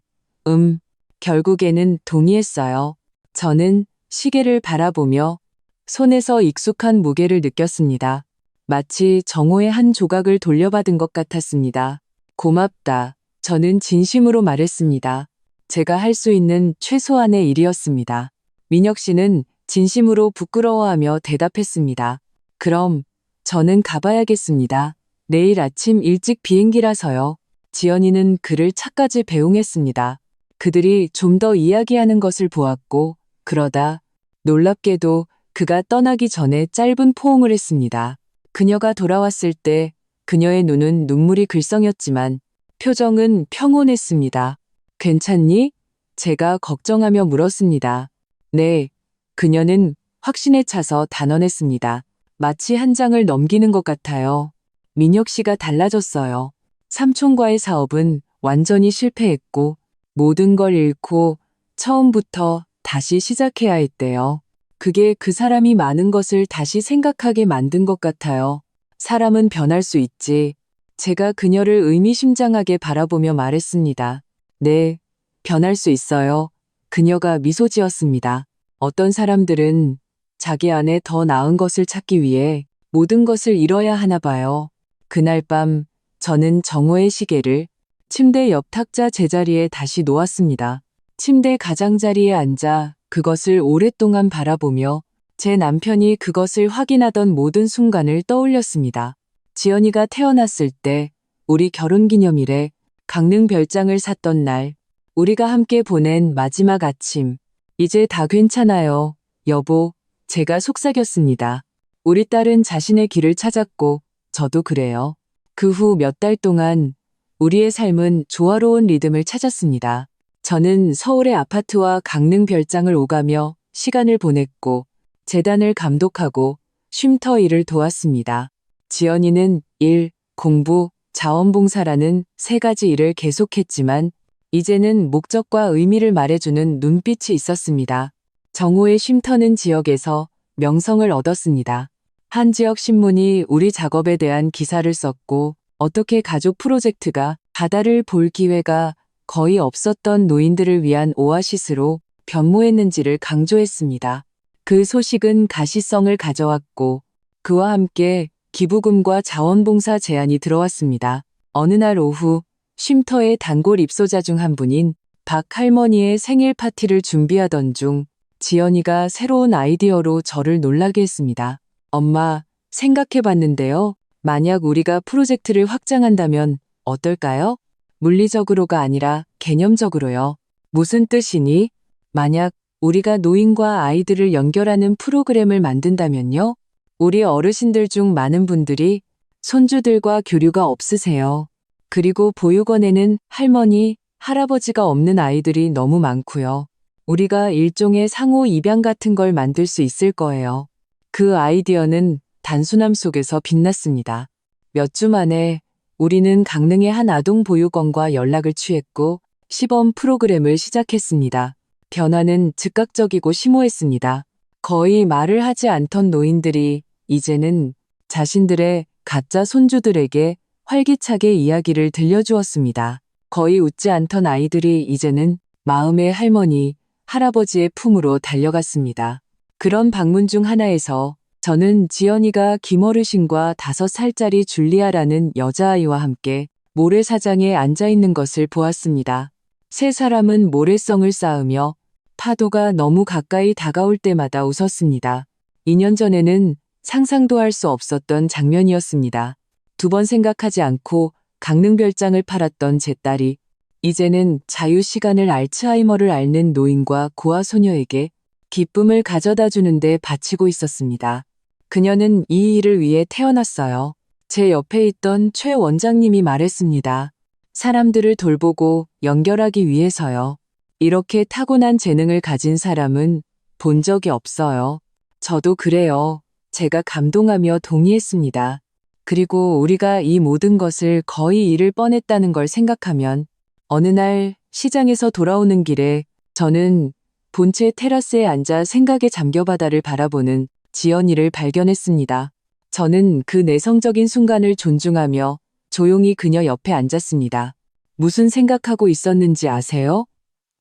결국에는 동의했어요. 저는 시계를 바라보며 손에서 익숙한 무게를 느꼈습니다. 마치 정호의 한 조각을 돌려받은 것 같았습니다. 고맙다. 저는 진심으로 말했습니다. 제가 할 수 있는 최소한의 일이었습니다. 민혁 씨는 진심으로 부끄러워하며 대답했습니다. 그럼 저는 가봐야겠습니다. 내일 아침 일찍 비행기라서요. 지연이는 그를 차까지 배웅했습니다. 그들이 좀 더 이야기하는 것을 보았고, 그러다 놀랍게도 그가 떠나기 전에 짧은 포옹을 했습니다. 그녀가 돌아왔을 때 그녀의 눈은 눈물이 글썽였지만 표정은 평온했습니다. 괜찮니? 제가 걱정하며 물었습니다. 네. 그녀는 확신에 차서 단언했습니다. 마치 한 장을 넘기는 것 같아요. 민혁 씨가 달라졌어요. 삼촌과의 사업은 완전히 실패했고 모든 걸 잃고 처음부터 다시 시작해야 했대요. 그게 그 사람이 많은 것을 다시 생각하게 만든 것 같아요. 사람은 변할 수 있지. 제가 그녀를 의미심장하게 바라보며 말했습니다. 네, 변할 수 있어요. 그녀가 미소 지었습니다. 어떤 사람들은 자기 안에 더 나은 것을 찾기 위해 모든 것을 잃어야 하나 봐요. 그날 밤 저는 정호의 시계를 침대 옆 탁자 제자리에 다시 놓았습니다. 침대 가장자리에 앉아 그것을 오랫동안 바라보며 제 남편이 그것을 확인하던 모든 순간을 떠올렸습니다. 지연이가 태어났을 때, 우리 결혼기념일에 강릉 별장을 샀던 날, 우리가 함께 보낸 마지막 아침. 이제 다 괜찮아요, 여보. 제가 속삭였습니다. 우리 딸은 자신의 길을 찾았고, 저도 그래요. 그 후 몇 달 동안 우리의 삶은 조화로운 리듬을 찾았습니다. 저는 서울의 아파트와 강릉 별장을 오가며 시간을 보냈고 재단을 감독하고 쉼터 일을 도왔습니다. 지연이는 일, 공부, 자원봉사라는 세 가지 일을 계속했지만 이제는 목적과 의미를 말해주는 눈빛이 있었습니다. 정호의 쉼터는 지역에서 명성을 얻었습니다. 한 지역 신문이 우리 작업에 대한 기사를 썼고 어떻게 가족 프로젝트가 바다를 볼 기회가 거의 없었던 노인들을 위한 오아시스로 변모했는지를 강조했습니다. 그 소식은 가시성을 가져왔고 그와 함께 기부금과 자원봉사 제안이 들어왔습니다. 어느 날 오후 쉼터의 단골 입소자 중 한 분인 박 할머니의 생일 파티를 준비하던 중 지연이가 새로운 아이디어로 저를 놀라게 했습니다. 엄마, 생각해봤는데요. 만약 우리가 프로젝트를 확장한다면 어떨까요? 물리적으로가 아니라 개념적으로요. 무슨 뜻이니? 만약 우리가 노인과 아이들을 연결하는 프로그램을 만든다면요? 우리 어르신들 중 많은 분들이 손주들과 교류가 없으세요. 그리고 보육원에는 할머니, 할아버지가 없는 아이들이 너무 많고요. 우리가 일종의 상호 입양 같은 걸 만들 수 있을 거예요. 그 아이디어는 단순함 속에서 빛났습니다. 몇 주 만에 우리는 강릉의 한 아동 보육원과 연락을 취했고 시범 프로그램을 시작했습니다. 변화는 즉각적이고 심오했습니다. 거의 말을 하지 않던 노인들이 이제는 자신들의 가짜 손주들에게 활기차게 이야기를 들려주었습니다. 거의 웃지 않던 아이들이 이제는 마음의 할머니, 할아버지의 품으로 달려갔습니다. 그런 방문 중 하나에서 저는 지연이가 김어르신과 5살짜리 줄리아라는 여자아이와 함께 모래사장에 앉아있는 것을 보았습니다. 세 사람은 모래성을 쌓으며 파도가 너무 가까이 다가올 때마다 웃었습니다. 2년 전에는 상상도 할 수 없었던 장면이었습니다. 두 번 생각하지 않고 강릉별장을 팔았던 제 딸이 이제는 자유시간을 알츠하이머를 앓는 노인과 고아 소녀에게 기쁨을 가져다 주는데 바치고 있었습니다. 그녀는 이 일을 위해 태어났어요. 제 옆에 있던 최 원장님이 말했습니다. 사람들을 돌보고 연결하기 위해서요. 이렇게 타고난 재능을 가진 사람은 본 적이 없어요. 저도 그래요. 제가 감동하며 동의했습니다. 그리고 우리가 이 모든 것을 거의 잃을 뻔했다는 걸 생각하면 어느 날 시장에서 돌아오는 길에 저는 본체 테라스에 앉아 생각에 잠겨 바다를 바라보는 지연이를 발견했습니다. 저는 그 내성적인 순간을 존중하며 조용히 그녀 옆에 앉았습니다. 무슨 생각하고 있었는지 아세요?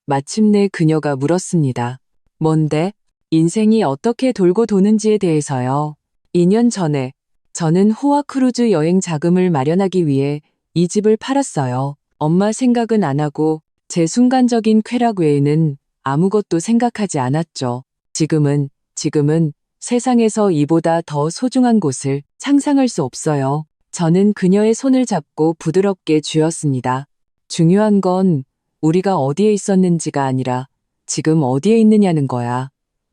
마침내 그녀가 물었습니다. 뭔데? 인생이 어떻게 돌고 도는지에 대해서요. 2년 전에 저는 호화 크루즈 여행 자금을 마련하기 위해 이 집을 팔았어요. 엄마 생각은 안 하고 제 순간적인 쾌락 외에는 아무것도 생각하지 않았죠. 지금은 세상에서 이보다 더 소중한 곳을 상상할 수 없어요. 저는 그녀의 손을 잡고 부드럽게 쥐었습니다. 중요한 건 우리가 어디에 있었는지가 아니라 지금 어디에 있느냐는 거야.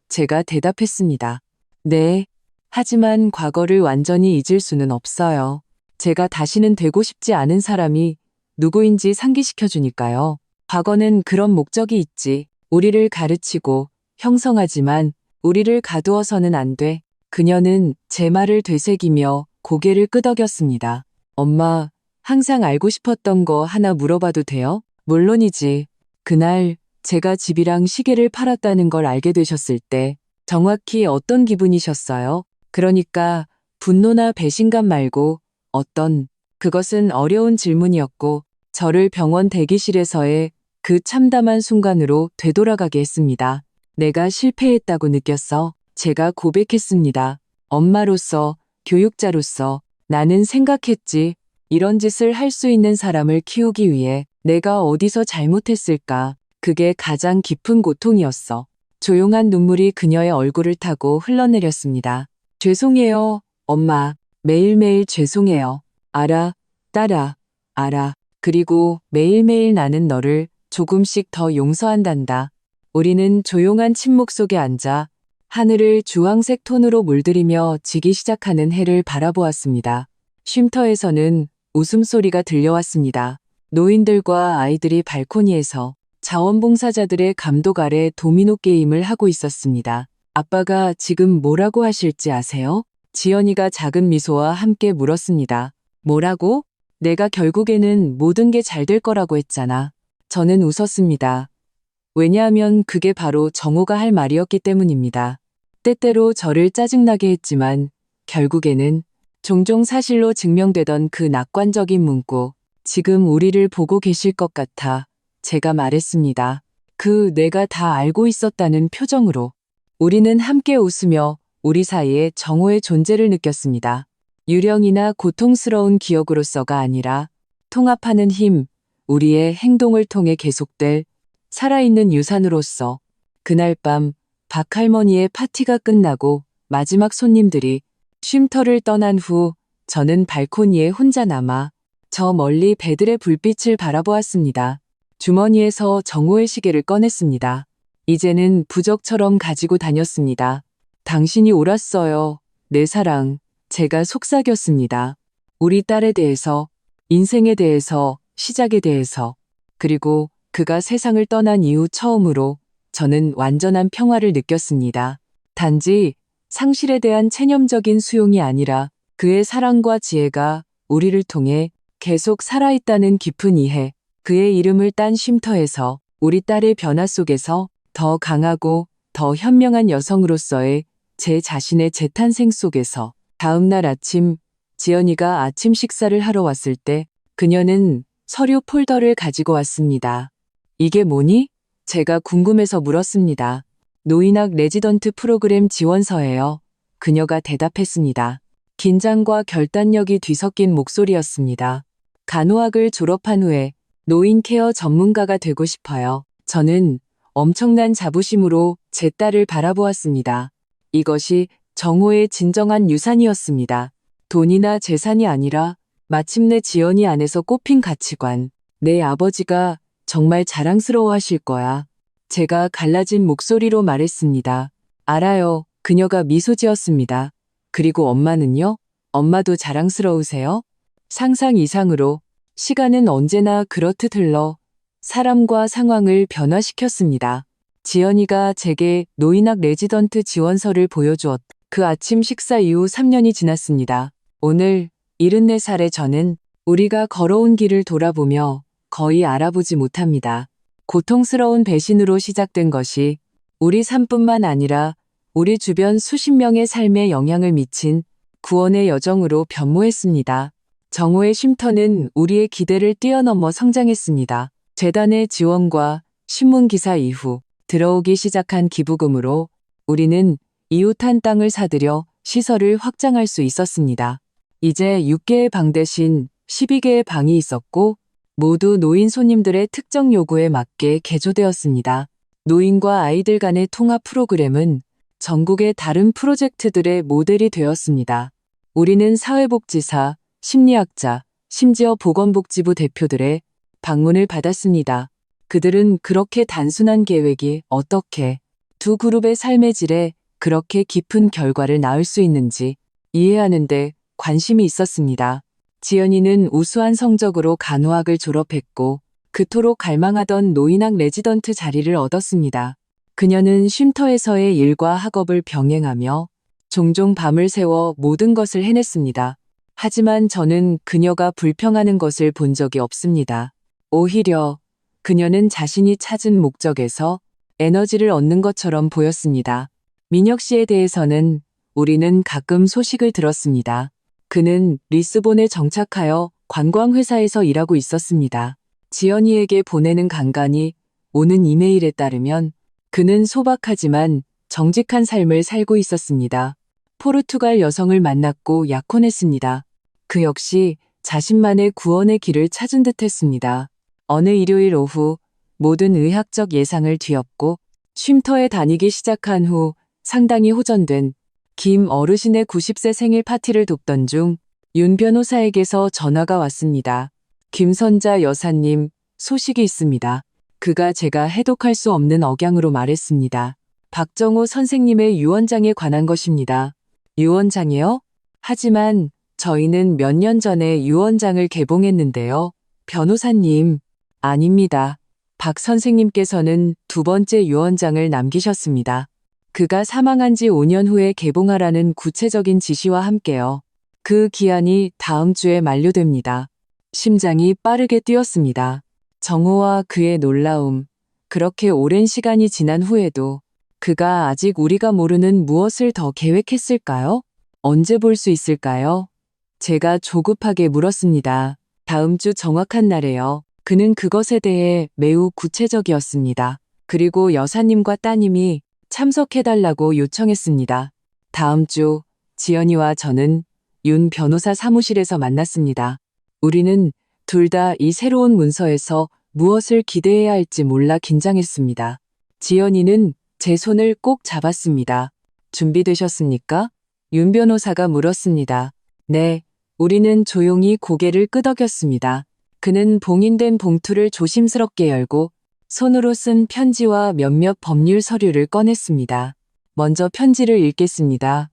제가 대답했습니다. 네. 하지만 과거를 완전히 잊을 수는 없어요. 제가 다시는 되고 싶지 않은 사람이 누구인지 상기시켜 주니까요. 과거는 그런 목적이 있지. 우리를 가르치고 형성하지만 우리를 가두어서는 안 돼. 그녀는 제 말을 되새기며 고개를 끄덕였습니다. 엄마, 항상 알고 싶었던 거 하나 물어봐도 돼요? 물론이지. 그날 제가 집이랑 시계를 팔았다는 걸 알게 되셨을 때 정확히 어떤 기분이셨어요? 그러니까 분노나 배신감 말고 그것은 어려운 질문이었고 저를 병원 대기실에서의 그 참담한 순간으로 되돌아가게 했습니다. 내가 실패했다고 느꼈어. 제가 고백했습니다. 엄마로서, 교육자로서 나는 생각했지. 이런 짓을 할 수 있는 사람을 키우기 위해 내가 어디서 잘못했을까. 그게 가장 깊은 고통이었어. 조용한 눈물이 그녀의 얼굴을 타고 흘러내렸습니다. 죄송해요, 엄마. 매일매일 죄송해요. 알아, 딸아, 알아. 그리고 매일매일 나는 너를 조금씩 더 용서한단다. 우리는 조용한 침묵 속에 앉아 하늘을 주황색 톤으로 물들이며 지기 시작하는 해를 바라보았습니다. 쉼터에서는 웃음소리가 들려왔습니다. 노인들과 아이들이 발코니에서 자원봉사자들의 감독 아래 도미노 게임을 하고 있었습니다. 아빠가 지금 뭐라고 하실지 아세요? 지연이가 작은 미소와 함께 물었습니다. 뭐라고? 내가 결국에는 모든 게 잘 될 거라고 했잖아. 저는 웃었습니다. 왜냐하면 그게 바로 정호가 할 말이었기 때문입니다. 때때로 저를 짜증나게 했지만 결국에는 종종 사실로 증명되던 그 낙관적인 문구, 지금 우리를 보고 계실 것 같아 제가 말했습니다. 내가 다 알고 있었다는 표정으로. 우리는 함께 웃으며 우리 사이에 정호의 존재를 느꼈습니다. 유령이나 고통스러운 기억으로서가 아니라 통합하는 힘, 우리의 행동을 통해 계속될 살아있는 유산으로서. 그날 밤 박할머니의 파티가 끝나고 마지막 손님들이 쉼터를 떠난 후 저는 발코니에 혼자 남아 저 멀리 배들의 불빛을 바라보았습니다. 주머니에서 정호의 시계를 꺼냈습니다. 이제는 부적처럼 가지고 다녔습니다. 당신이 옳았어요. 내 사랑. 제가 속삭였습니다. 우리 딸에 대해서, 인생에 대해서, 시작에 대해서. 그리고 그가 세상을 떠난 이후 처음으로 저는 완전한 평화를 느꼈습니다. 단지 상실에 대한 체념적인 수용이 아니라 그의 사랑과 지혜가 우리를 통해 계속 살아있다는 깊은 이해, 그의 이름을 딴 쉼터에서 우리 딸의 변화 속에서 더 강하고 더 현명한 여성으로서의 제 자신의 재탄생 속에서. 다음 날 아침, 지연이가 아침 식사를 하러 왔을 때 그녀는 서류 폴더를 가지고 왔습니다. 이게 뭐니? 제가 궁금해서 물었습니다. 노인학 레지던트 프로그램 지원서예요. 그녀가 대답했습니다. 긴장과 결단력이 뒤섞인 목소리였습니다. 간호학을 졸업한 후에 노인 케어 전문가가 되고 싶어요. 저는 엄청난 자부심으로 제 딸을 바라보았습니다. 이것이 정호의 진정한 유산이었습니다. 돈이나 재산이 아니라 마침내 지연이 안에서 꼽힌 가치관. 내 아버지가 정말 자랑스러워하실 거야. 제가 갈라진 목소리로 말했습니다. 알아요. 그녀가 미소 지었습니다. 그리고 엄마는요? 엄마도 자랑스러우세요? 상상 이상으로 시간은 언제나 그렇듯 흘러 사람과 상황을 변화시켰습니다. 지연이가 제게 노인학 레지던트 지원서를 보여주었. 그 아침 식사 이후 3년이 지났습니다. 오늘 74살의 저는 우리가 걸어온 길을 돌아보며 거의 알아보지 못합니다. 고통스러운 배신으로 시작된 것이 우리 삶뿐만 아니라 우리 주변 수십 명의 삶에 영향을 미친 구원의 여정으로 변모했습니다. 정호의 쉼터는 우리의 기대를 뛰어넘어 성장했습니다. 재단의 지원과 신문기사 이후 들어오기 시작한 기부금으로 우리는 이웃한 땅을 사들여 시설을 확장할 수 있었습니다. 이제 6개의 방 대신 12개의 방이 있었고 모두 노인 손님들의 특정 요구에 맞게 개조되었습니다. 노인과 아이들 간의 통합 프로그램은 전국의 다른 프로젝트들의 모델이 되었습니다. 우리는 사회복지사, 심리학자, 심지어 보건복지부 대표들의 방문을 받았습니다. 그들은 그렇게 단순한 계획이 어떻게 두 그룹의 삶의 질에 그렇게 깊은 결과를 낳을 수 있는지 이해하는데 관심이 있었습니다. 지연이는 우수한 성적으로 간호학을 졸업했고 그토록 갈망하던 노인학 레지던트 자리를 얻었습니다. 그녀는 쉼터에서의 일과 학업을 병행하며 종종 밤을 새워 모든 것을 해냈습니다. 하지만 저는 그녀가 불평하는 것을 본 적이 없습니다. 오히려 그녀는 자신이 찾은 목적에서 에너지를 얻는 것처럼 보였습니다. 민혁 씨에 대해서는 우리는 가끔 소식을 들었습니다. 그는 리스본에 정착하여 관광회사에서 일하고 있었습니다. 지연이에게 보내는 간간히 오는 이메일에 따르면 그는 소박하지만 정직한 삶을 살고 있었습니다. 포르투갈 여성을 만났고 약혼했습니다. 그 역시 자신만의 구원의 길을 찾은 듯했습니다. 어느 일요일 오후 모든 의학적 예상을 뒤엎고 쉼터에 다니기 시작한 후 상당히 호전된 김 어르신의 90세 생일 파티를 돕던 중 윤 변호사에게서 전화가 왔습니다. 김선자 여사님, 소식이 있습니다. 그가 제가 해독할 수 없는 억양으로 말했습니다. 박정호 선생님의 유언장에 관한 것입니다. 유언장이요? 하지만 저희는 몇 년 전에 유언장을 개봉했는데요. 변호사님, 아닙니다. 박 선생님께서는 두 번째 유언장을 남기셨습니다. 그가 사망한 지 5년 후에 개봉하라는 구체적인 지시와 함께요. 그 기한이 다음 주에 만료됩니다. 심장이 빠르게 뛰었습니다. 정호와 그의 놀라움, 그렇게 오랜 시간이 지난 후에도 그가 아직 우리가 모르는 무엇을 더 계획했을까요? 언제 볼 수 있을까요? 제가 조급하게 물었습니다. 다음 주 정확한 날에요. 그는 그것에 대해 매우 구체적이었습니다. 그리고 여사님과 따님이 참석해달라고 요청했습니다. 다음 주 지연이와 저는 윤 변호사 사무실에서 만났습니다. 우리는 둘 다 이 새로운 문서에서 무엇을 기대해야 할지 몰라 긴장했습니다. 지연이는 제 손을 꼭 잡았습니다. 준비되셨습니까? 윤 변호사가 물었습니다. 네, 우리는 조용히 고개를 끄덕였습니다. 그는 봉인된 봉투를 조심스럽게 열고 손으로 쓴 편지와 몇몇 법률 서류를 꺼냈습니다. 먼저 편지를 읽겠습니다.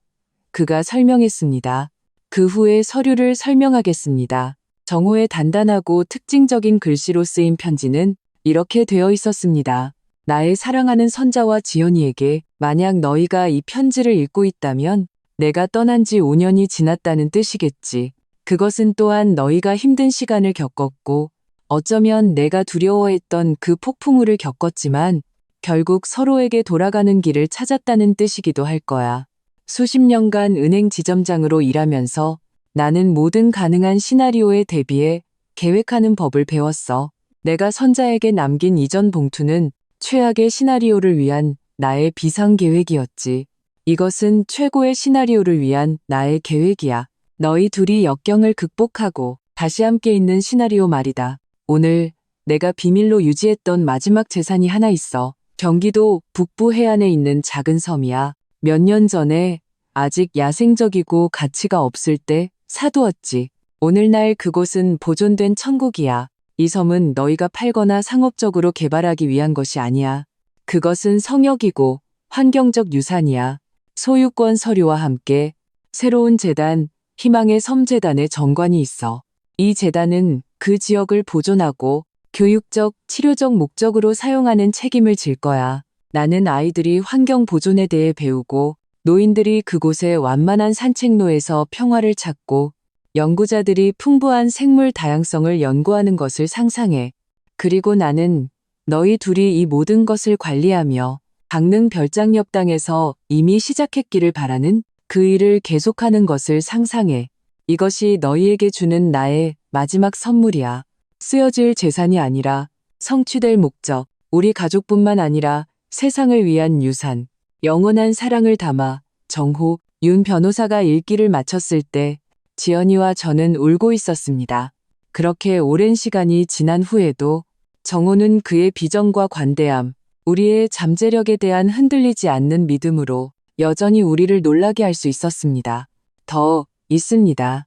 그가 설명했습니다. 그 후에 서류를 설명하겠습니다. 정호의 단단하고 특징적인 글씨로 쓰인 편지는 이렇게 되어 있었습니다. 나의 사랑하는 선자와 지연이에게 만약 너희가 이 편지를 읽고 있다면 내가 떠난 지 5년이 지났다는 뜻이겠지. 그것은 또한 너희가 힘든 시간을 겪었고 어쩌면 내가 두려워했던 그 폭풍우를 겪었지만 결국 서로에게 돌아가는 길을 찾았다는 뜻이기도 할 거야. 수십 년간 은행 지점장으로 일하면서 나는 모든 가능한 시나리오에 대비해 계획하는 법을 배웠어. 내가 선자에게 남긴 이전 봉투는 최악의 시나리오를 위한 나의 비상계획이었지. 이것은 최고의 시나리오를 위한 나의 계획이야. 너희 둘이 역경을 극복하고 다시 함께 있는 시나리오 말이다. 오늘 내가 비밀로 유지했던 마지막 재산이 하나 있어. 경기도 북부 해안에 있는 작은 섬이야. 몇 년 전에 아직 야생적이고 가치가 없을 때 사두었지. 오늘날 그곳은 보존된 천국이야. 이 섬은 너희가 팔거나 상업적으로 개발하기 위한 것이 아니야. 그것은 성역이고 환경적 유산이야. 소유권 서류와 함께 새로운 재단, 희망의 섬재단의 정관이 있어. 이 재단은 그 지역을 보존하고 교육적, 치료적 목적으로 사용하는 책임을 질 거야. 나는 아이들이 환경 보존에 대해 배우고 노인들이 그곳의 완만한 산책로에서 평화를 찾고 연구자들이 풍부한 생물 다양성을 연구하는 것을 상상해. 그리고 나는 너희 둘이 이 모든 것을 관리하며 강릉 별장협당에서 이미 시작했기를 바라는 그 일을 계속하는 것을 상상해. 이것이 너희에게 주는 나의 마지막 선물이야. 쓰여질 재산이 아니라 성취될 목적, 우리 가족뿐만 아니라 세상을 위한 유산, 영원한 사랑을 담아. 정호, 윤 변호사가 읽기를 마쳤을 때 지연이와 저는 울고 있었습니다. 그렇게 오랜 시간이 지난 후에도 정호는 그의 비전과 관대함, 우리의 잠재력에 대한 흔들리지 않는 믿음으로 여전히 우리를 놀라게 할 수 있었습니다. 더 있습니다.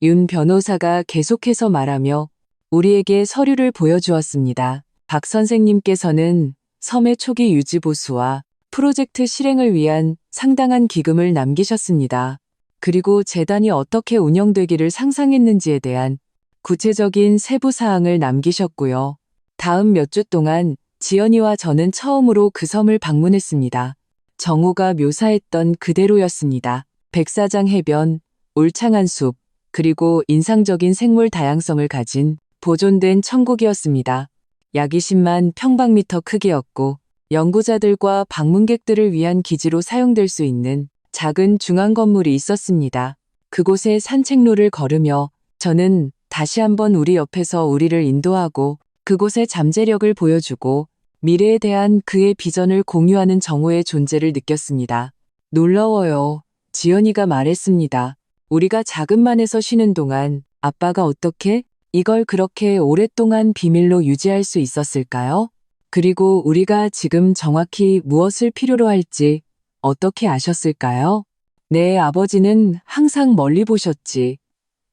윤 변호사가 계속해서 말하며 우리에게 서류를 보여주었습니다. 박 선생님께서는 섬의 초기 유지 보수와 프로젝트 실행을 위한 상당한 기금을 남기셨습니다. 그리고 재단이 어떻게 운영되기를 상상했는지에 대한 구체적인 세부 사항을 남기셨고요. 다음 몇 주 동안 지연이와 저는 처음으로 그 섬을 방문했습니다. 정호가 묘사했던 그대로였습니다. 백사장 해변, 울창한 숲, 그리고 인상적인 생물 다양성을 가진 보존된 천국이었습니다. 약 20만 평방미터 크기였고 연구자들과 방문객들을 위한 기지로 사용될 수 있는 작은 중앙 건물이 있었습니다. 그곳의 산책로를 걸으며 저는 다시 한번 우리 옆에서 우리를 인도하고 그곳의 잠재력을 보여주고 미래에 대한 그의 비전을 공유하는 정호의 존재를 느꼈습니다. 놀라워요. 지연이가 말했습니다. 우리가 자금만에서 쉬는 동안 아빠가 어떻게 이걸 그렇게 오랫동안 비밀로 유지할 수 있었을까요? 그리고 우리가 지금 정확히 무엇을 필요로 할지 어떻게 아셨을까요? 내 아버지는 항상 멀리 보셨지.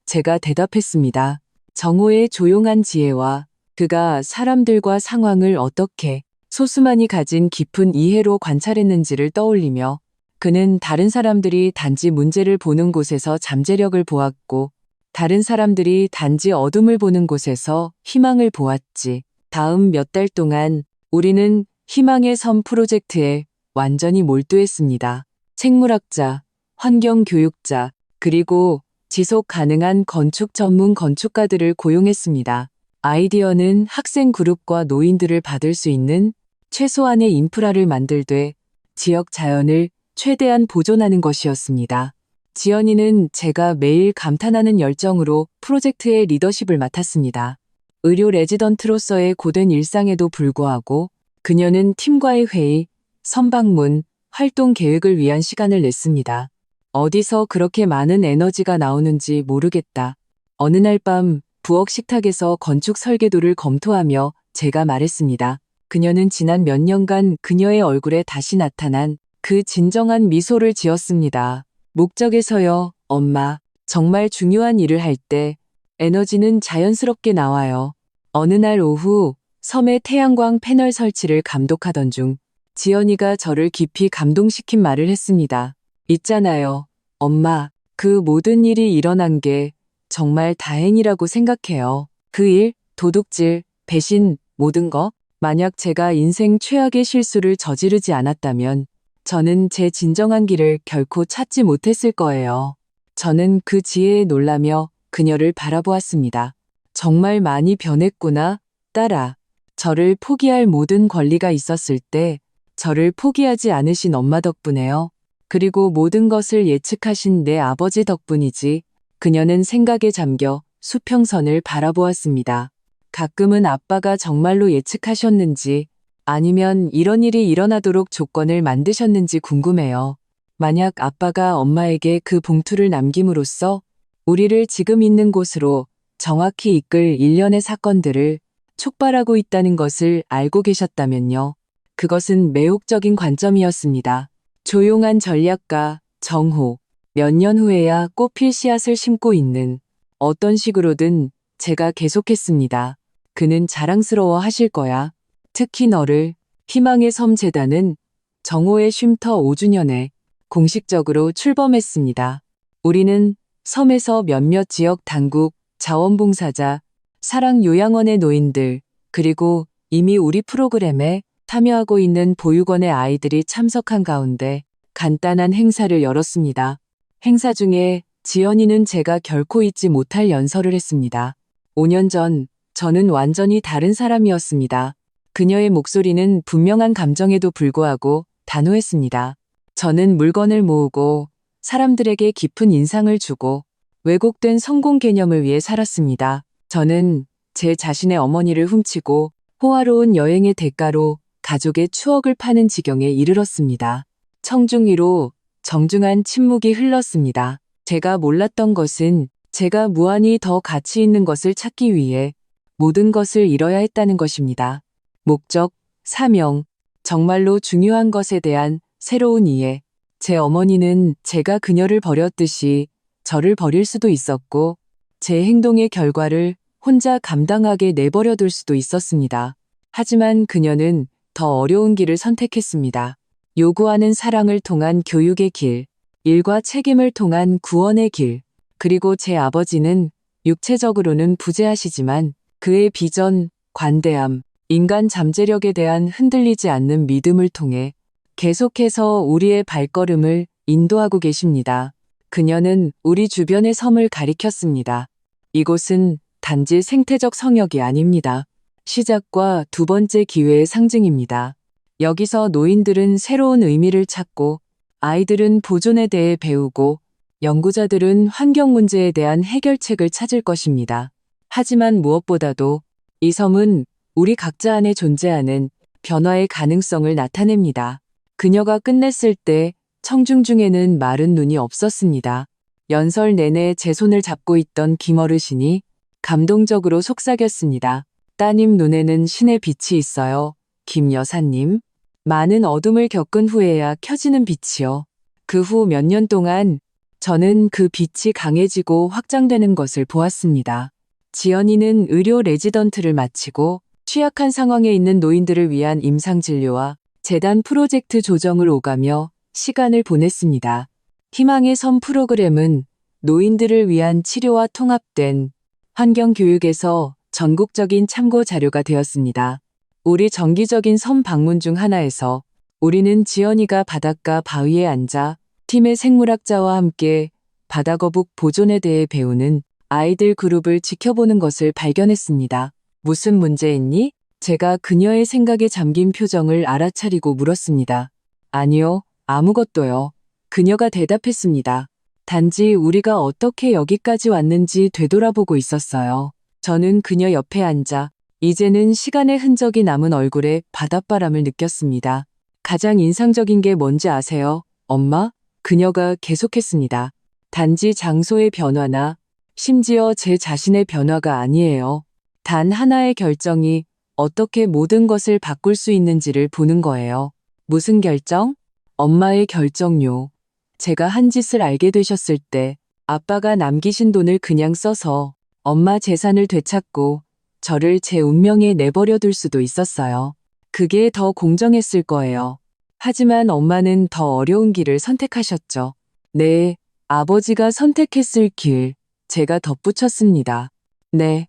제가 대답했습니다. 정호의 조용한 지혜와 그가 사람들과 상황을 어떻게 소수만이 가진 깊은 이해로 관찰했는지를 떠올리며 그는 다른 사람들이 단지 문제를 보는 곳에서 잠재력을 보았고 다른 사람들이 단지 어둠을 보는 곳에서 희망을 보았지. 다음 몇 달 동안 우리는 희망의 섬 프로젝트에 완전히 몰두했습니다. 생물학자, 환경교육자, 그리고 지속 가능한 건축 전문 건축가들을 고용했습니다. 아이디어는 학생 그룹과 노인들을 받을 수 있는 최소한의 인프라를 만들되 지역 자연을 최대한 보존하는 것이었습니다. 지연이는 제가 매일 감탄하는 열정으로 프로젝트의 리더십을 맡았습니다. 의료 레지던트로서의 고된 일상에도 불구하고 그녀는 팀과의 회의, 선방문, 활동 계획을 위한 시간을 냈습니다. 어디서 그렇게 많은 에너지가 나오는지 모르겠다. 어느 날 밤 부엌 식탁에서 건축 설계도를 검토하며 제가 말했습니다. 그녀는 지난 몇 년간 그녀의 얼굴에 다시 나타난 그 진정한 미소를 지었습니다. 목적에서요, 엄마. 정말 중요한 일을 할 때 에너지는 자연스럽게 나와요. 어느 날 오후 섬의 태양광 패널 설치를 감독하던 중 지연이가 저를 깊이 감동시킨 말을 했습니다. 있잖아요, 엄마. 그 모든 일이 일어난 게 정말 다행이라고 생각해요. 그 일, 도둑질, 배신, 모든 거. 만약 제가 인생 최악의 실수를 저지르지 않았다면 저는 제 진정한 길을 결코 찾지 못했을 거예요. 저는 그 지혜에 놀라며 그녀를 바라보았습니다. 정말 많이 변했구나, 딸아. 저를 포기할 모든 권리가 있었을 때 저를 포기하지 않으신 엄마 덕분에요. 그리고 모든 것을 예측하신 내 아버지 덕분이지. 그녀는 생각에 잠겨 수평선을 바라보았습니다. 가끔은 아빠가 정말로 예측하셨는지 아니면 이런 일이 일어나도록 조건을 만드셨는지 궁금해요. 만약 아빠가 엄마에게 그 봉투를 남김으로써 우리를 지금 있는 곳으로 정확히 이끌 일련의 사건들을 촉발하고 있다는 것을 알고 계셨다면요. 그것은 매혹적인 관점이었습니다. 조용한 전략가, 정호. 몇 년 후에야 꽃필 씨앗을 심고 있는. 어떤 식으로든 제가 계속했습니다. 그는 자랑스러워 하실 거야. 특히 너를. 희망의 섬 재단은 정호의 쉼터 5주년에 공식적으로 출범했습니다. 우리는 섬에서 몇몇 지역 당국, 자원봉사자, 사랑요양원의 노인들, 그리고 이미 우리 프로그램에 참여하고 있는 보육원의 아이들이 참석한 가운데 간단한 행사를 열었습니다. 행사 중에 지연이는 제가 결코 잊지 못할 연설을 했습니다. 5년 전 저는 완전히 다른 사람이었습니다. 그녀의 목소리는 분명한 감정에도 불구하고 단호했습니다. 저는 물건을 모으고 사람들에게 깊은 인상을 주고 왜곡된 성공 개념을 위해 살았습니다. 저는 제 자신의 어머니를 훔치고 호화로운 여행의 대가로 가족의 추억을 파는 지경에 이르렀습니다. 청중 위로 정중한 침묵이 흘렀습니다. 제가 몰랐던 것은 제가 무한히 더 가치 있는 것을 찾기 위해 모든 것을 잃어야 했다는 것입니다. 목적, 사명, 정말로 중요한 것에 대한 새로운 이해. 제 어머니는 제가 그녀를 버렸듯이 저를 버릴 수도 있었고 제 행동의 결과를 혼자 감당하게 내버려둘 수도 있었습니다. 하지만 그녀는 더 어려운 길을 선택했습니다. 요구하는 사랑을 통한 교육의 길, 일과 책임을 통한 구원의 길, 그리고 제 아버지는 육체적으로는 부재하시지만 그의 비전, 관대함, 인간 잠재력에 대한 흔들리지 않는 믿음을 통해 계속해서 우리의 발걸음을 인도하고 계십니다. 그녀는 우리 주변의 섬을 가리켰습니다. 이곳은 단지 생태적 성역이 아닙니다. 시작과 두 번째 기회의 상징입니다. 여기서 노인들은 새로운 의미를 찾고 아이들은 보존에 대해 배우고 연구자들은 환경 문제에 대한 해결책을 찾을 것입니다. 하지만 무엇보다도 이 섬은 우리 각자 안에 존재하는 변화의 가능성을 나타냅니다. 그녀가 끝냈을 때 청중 중에는 마른 눈이 없었습니다. 연설 내내 제 손을 잡고 있던 김어르신이 감동적으로 속삭였습니다. 따님 눈에는 신의 빛이 있어요. 김 여사님. 많은 어둠을 겪은 후에야 켜지는 빛이요. 그 후 몇 년 동안 저는 그 빛이 강해지고 확장되는 것을 보았습니다. 지연이는 의료 레지던트를 마치고 취약한 상황에 있는 노인들을 위한 임상진료와 재단 프로젝트 조정을 오가며 시간을 보냈습니다. 희망의 섬 프로그램은 노인들을 위한 치료와 통합된 환경교육에서 전국적인 참고 자료가 되었습니다. 우리 정기적인 섬 방문 중 하나에서 우리는 지연이가 바닷가 바위에 앉아 팀의 생물학자와 함께 바다거북 보존에 대해 배우는 아이들 그룹을 지켜보는 것을 발견했습니다. 무슨 문제 있니? 제가 그녀의 생각에 잠긴 표정을 알아차리고 물었습니다. 아니요, 아무것도요. 그녀가 대답했습니다. 단지 우리가 어떻게 여기까지 왔는지 되돌아보고 있었어요. 저는 그녀 옆에 앉아 이제는 시간의 흔적이 남은 얼굴에 바닷바람을 느꼈습니다. 가장 인상적인 게 뭔지 아세요? 엄마? 그녀가 계속했습니다. 단지 장소의 변화나 심지어 제 자신의 변화가 아니에요. 단 하나의 결정이 어떻게 모든 것을 바꿀 수 있는지를 보는 거예요. 무슨 결정? 엄마의 결정요. 제가 한 짓을 알게 되셨을 때 아빠가 남기신 돈을 그냥 써서 엄마 재산을 되찾고 저를 제 운명에 내버려둘 수도 있었어요. 그게 더 공정했을 거예요. 하지만 엄마는 더 어려운 길을 선택하셨죠. 네, 아버지가 선택했을 길, 제가 덧붙였습니다. 네.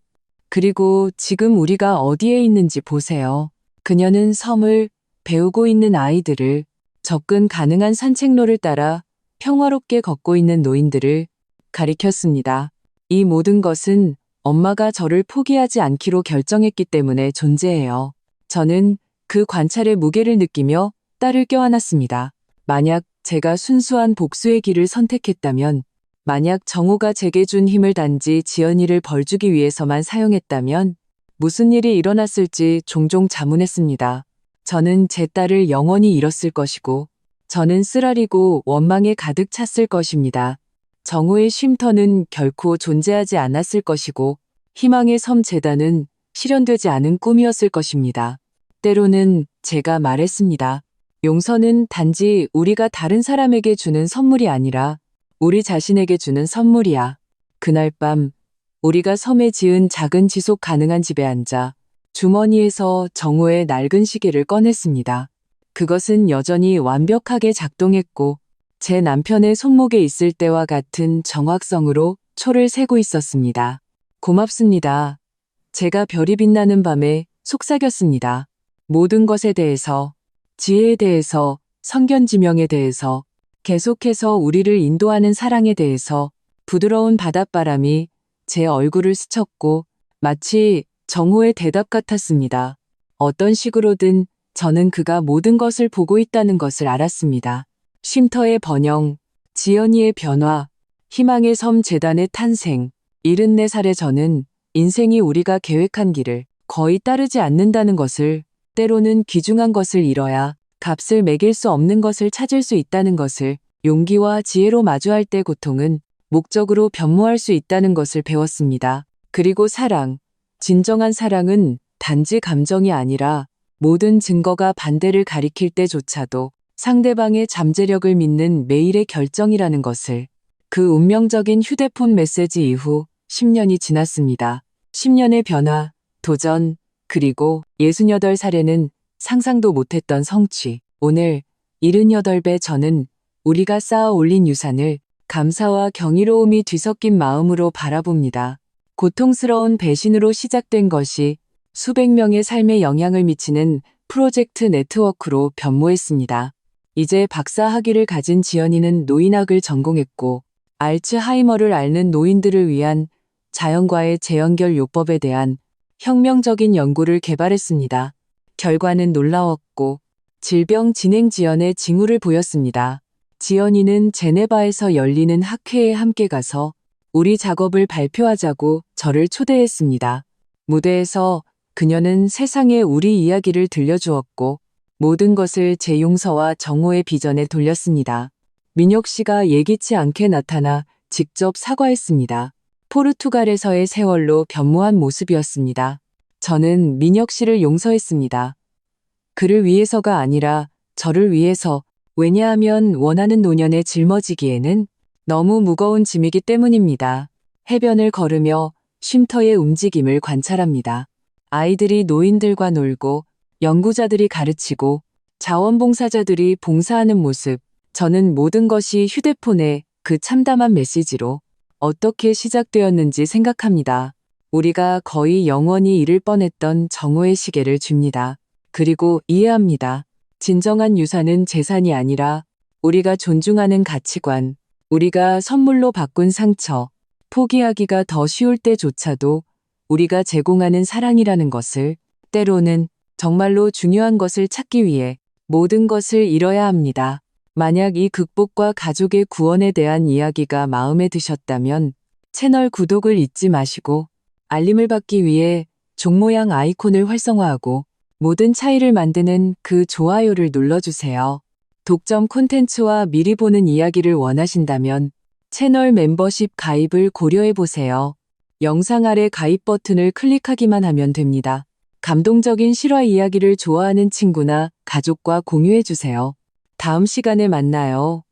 그리고 지금 우리가 어디에 있는지 보세요. 그녀는 섬을, 배우고 있는 아이들을, 접근 가능한 산책로를 따라 평화롭게 걷고 있는 노인들을 가리켰습니다. 이 모든 것은 엄마가 저를 포기하지 않기로 결정했기 때문에 존재해요. 저는 그 관찰의 무게를 느끼며 딸을 껴안았습니다. 만약 제가 순수한 복수의 길을 선택했다면, 만약 정호가 제게 준 힘을 단지 지연이를 벌주기 위해서만 사용했다면 무슨 일이 일어났을지 종종 자문했습니다. 저는 제 딸을 영원히 잃었을 것이고 저는 쓰라리고 원망에 가득 찼을 것입니다. 정호의 쉼터는 결코 존재하지 않았을 것이고 희망의 섬 재단은 실현되지 않은 꿈이었을 것입니다. 때로는 제가 말했습니다. 용서는 단지 우리가 다른 사람에게 주는 선물이 아니라 우리 자신에게 주는 선물이야. 그날 밤 우리가 섬에 지은 작은 지속 가능한 집에 앉아 주머니에서 정호의 낡은 시계를 꺼냈습니다. 그것은 여전히 완벽하게 작동했고 제 남편의 손목에 있을 때와 같은 정확성으로 초를 세고 있었습니다. 고맙습니다. 제가 별이 빛나는 밤에 속삭였습니다. 모든 것에 대해서, 지혜에 대해서, 성견지명에 대해서, 계속해서 우리를 인도하는 사랑에 대해서 부드러운 바닷바람이 제 얼굴을 스쳤고 마치 정호의 대답 같았습니다. 어떤 식으로든 저는 그가 모든 것을 보고 있다는 것을 알았습니다. 쉼터의 번영, 지연이의 변화, 희망의 섬 재단의 탄생, 74살의 저는 인생이 우리가 계획한 길을 거의 따르지 않는다는 것을, 때로는 귀중한 것을 잃어야 값을 매길 수 없는 것을 찾을 수 있다는 것을, 용기와 지혜로 마주할 때 고통은 목적으로 변모할 수 있다는 것을 배웠습니다. 그리고 사랑, 진정한 사랑은 단지 감정이 아니라 모든 증거가 반대를 가리킬 때조차도 상대방의 잠재력을 믿는 매일의 결정이라는 것을. 그 운명적인 휴대폰 메시지 이후 10년이 지났습니다. 10년의 변화, 도전, 그리고 68살에는 상상도 못했던 성취. 오늘 78배 저는 우리가 쌓아 올린 유산을 감사와 경이로움이 뒤섞인 마음으로 바라봅니다. 고통스러운 배신으로 시작된 것이 수백 명의 삶에 영향을 미치는 프로젝트 네트워크로 변모했습니다. 이제 박사 학위를 가진 지연이는 노인학을 전공했고 알츠하이머를 앓는 노인들을 위한 자연과의 재연결 요법에 대한 혁명적인 연구를 개발했습니다. 결과는 놀라웠고 질병 진행 지연의 징후를 보였습니다. 지연이는 제네바에서 열리는 학회에 함께 가서 우리 작업을 발표하자고 저를 초대했습니다. 무대에서 그녀는 세상에 우리 이야기를 들려주었고 모든 것을 제 용서와 정호의 비전에 돌렸습니다. 민혁 씨가 예기치 않게 나타나 직접 사과했습니다. 포르투갈에서의 세월로 변모한 모습이었습니다. 저는 민혁 씨를 용서했습니다. 그를 위해서가 아니라 저를 위해서. 왜냐하면 원하는 노년에 짊어지기에는 너무 무거운 짐이기 때문입니다. 해변을 걸으며 쉼터의 움직임을 관찰합니다. 아이들이 노인들과 놀고 연구자들이 가르치고 자원봉사자들이 봉사하는 모습. 저는 모든 것이 휴대폰의 그 참담한 메시지로 어떻게 시작되었는지 생각합니다. 우리가 거의 영원히 잃을 뻔했던 정호의 시계를 줍니다. 그리고 이해합니다. 진정한 유산은 재산이 아니라 우리가 존중하는 가치관, 우리가 선물로 바꾼 상처, 포기하기가 더 쉬울 때조차도 우리가 제공하는 사랑이라는 것을, 때로는 정말로 중요한 것을 찾기 위해 모든 것을 잃어야 합니다. 만약 이 극복과 가족의 구원에 대한 이야기가 마음에 드셨다면 채널 구독을 잊지 마시고 알림을 받기 위해 종 모양 아이콘을 활성화하고 모든 차이를 만드는 그 좋아요를 눌러주세요. 독점 콘텐츠와 미리 보는 이야기를 원하신다면 채널 멤버십 가입을 고려해보세요. 영상 아래 가입 버튼을 클릭하기만 하면 됩니다. 감동적인 실화 이야기를 좋아하는 친구나 가족과 공유해주세요. 다음 시간에 만나요.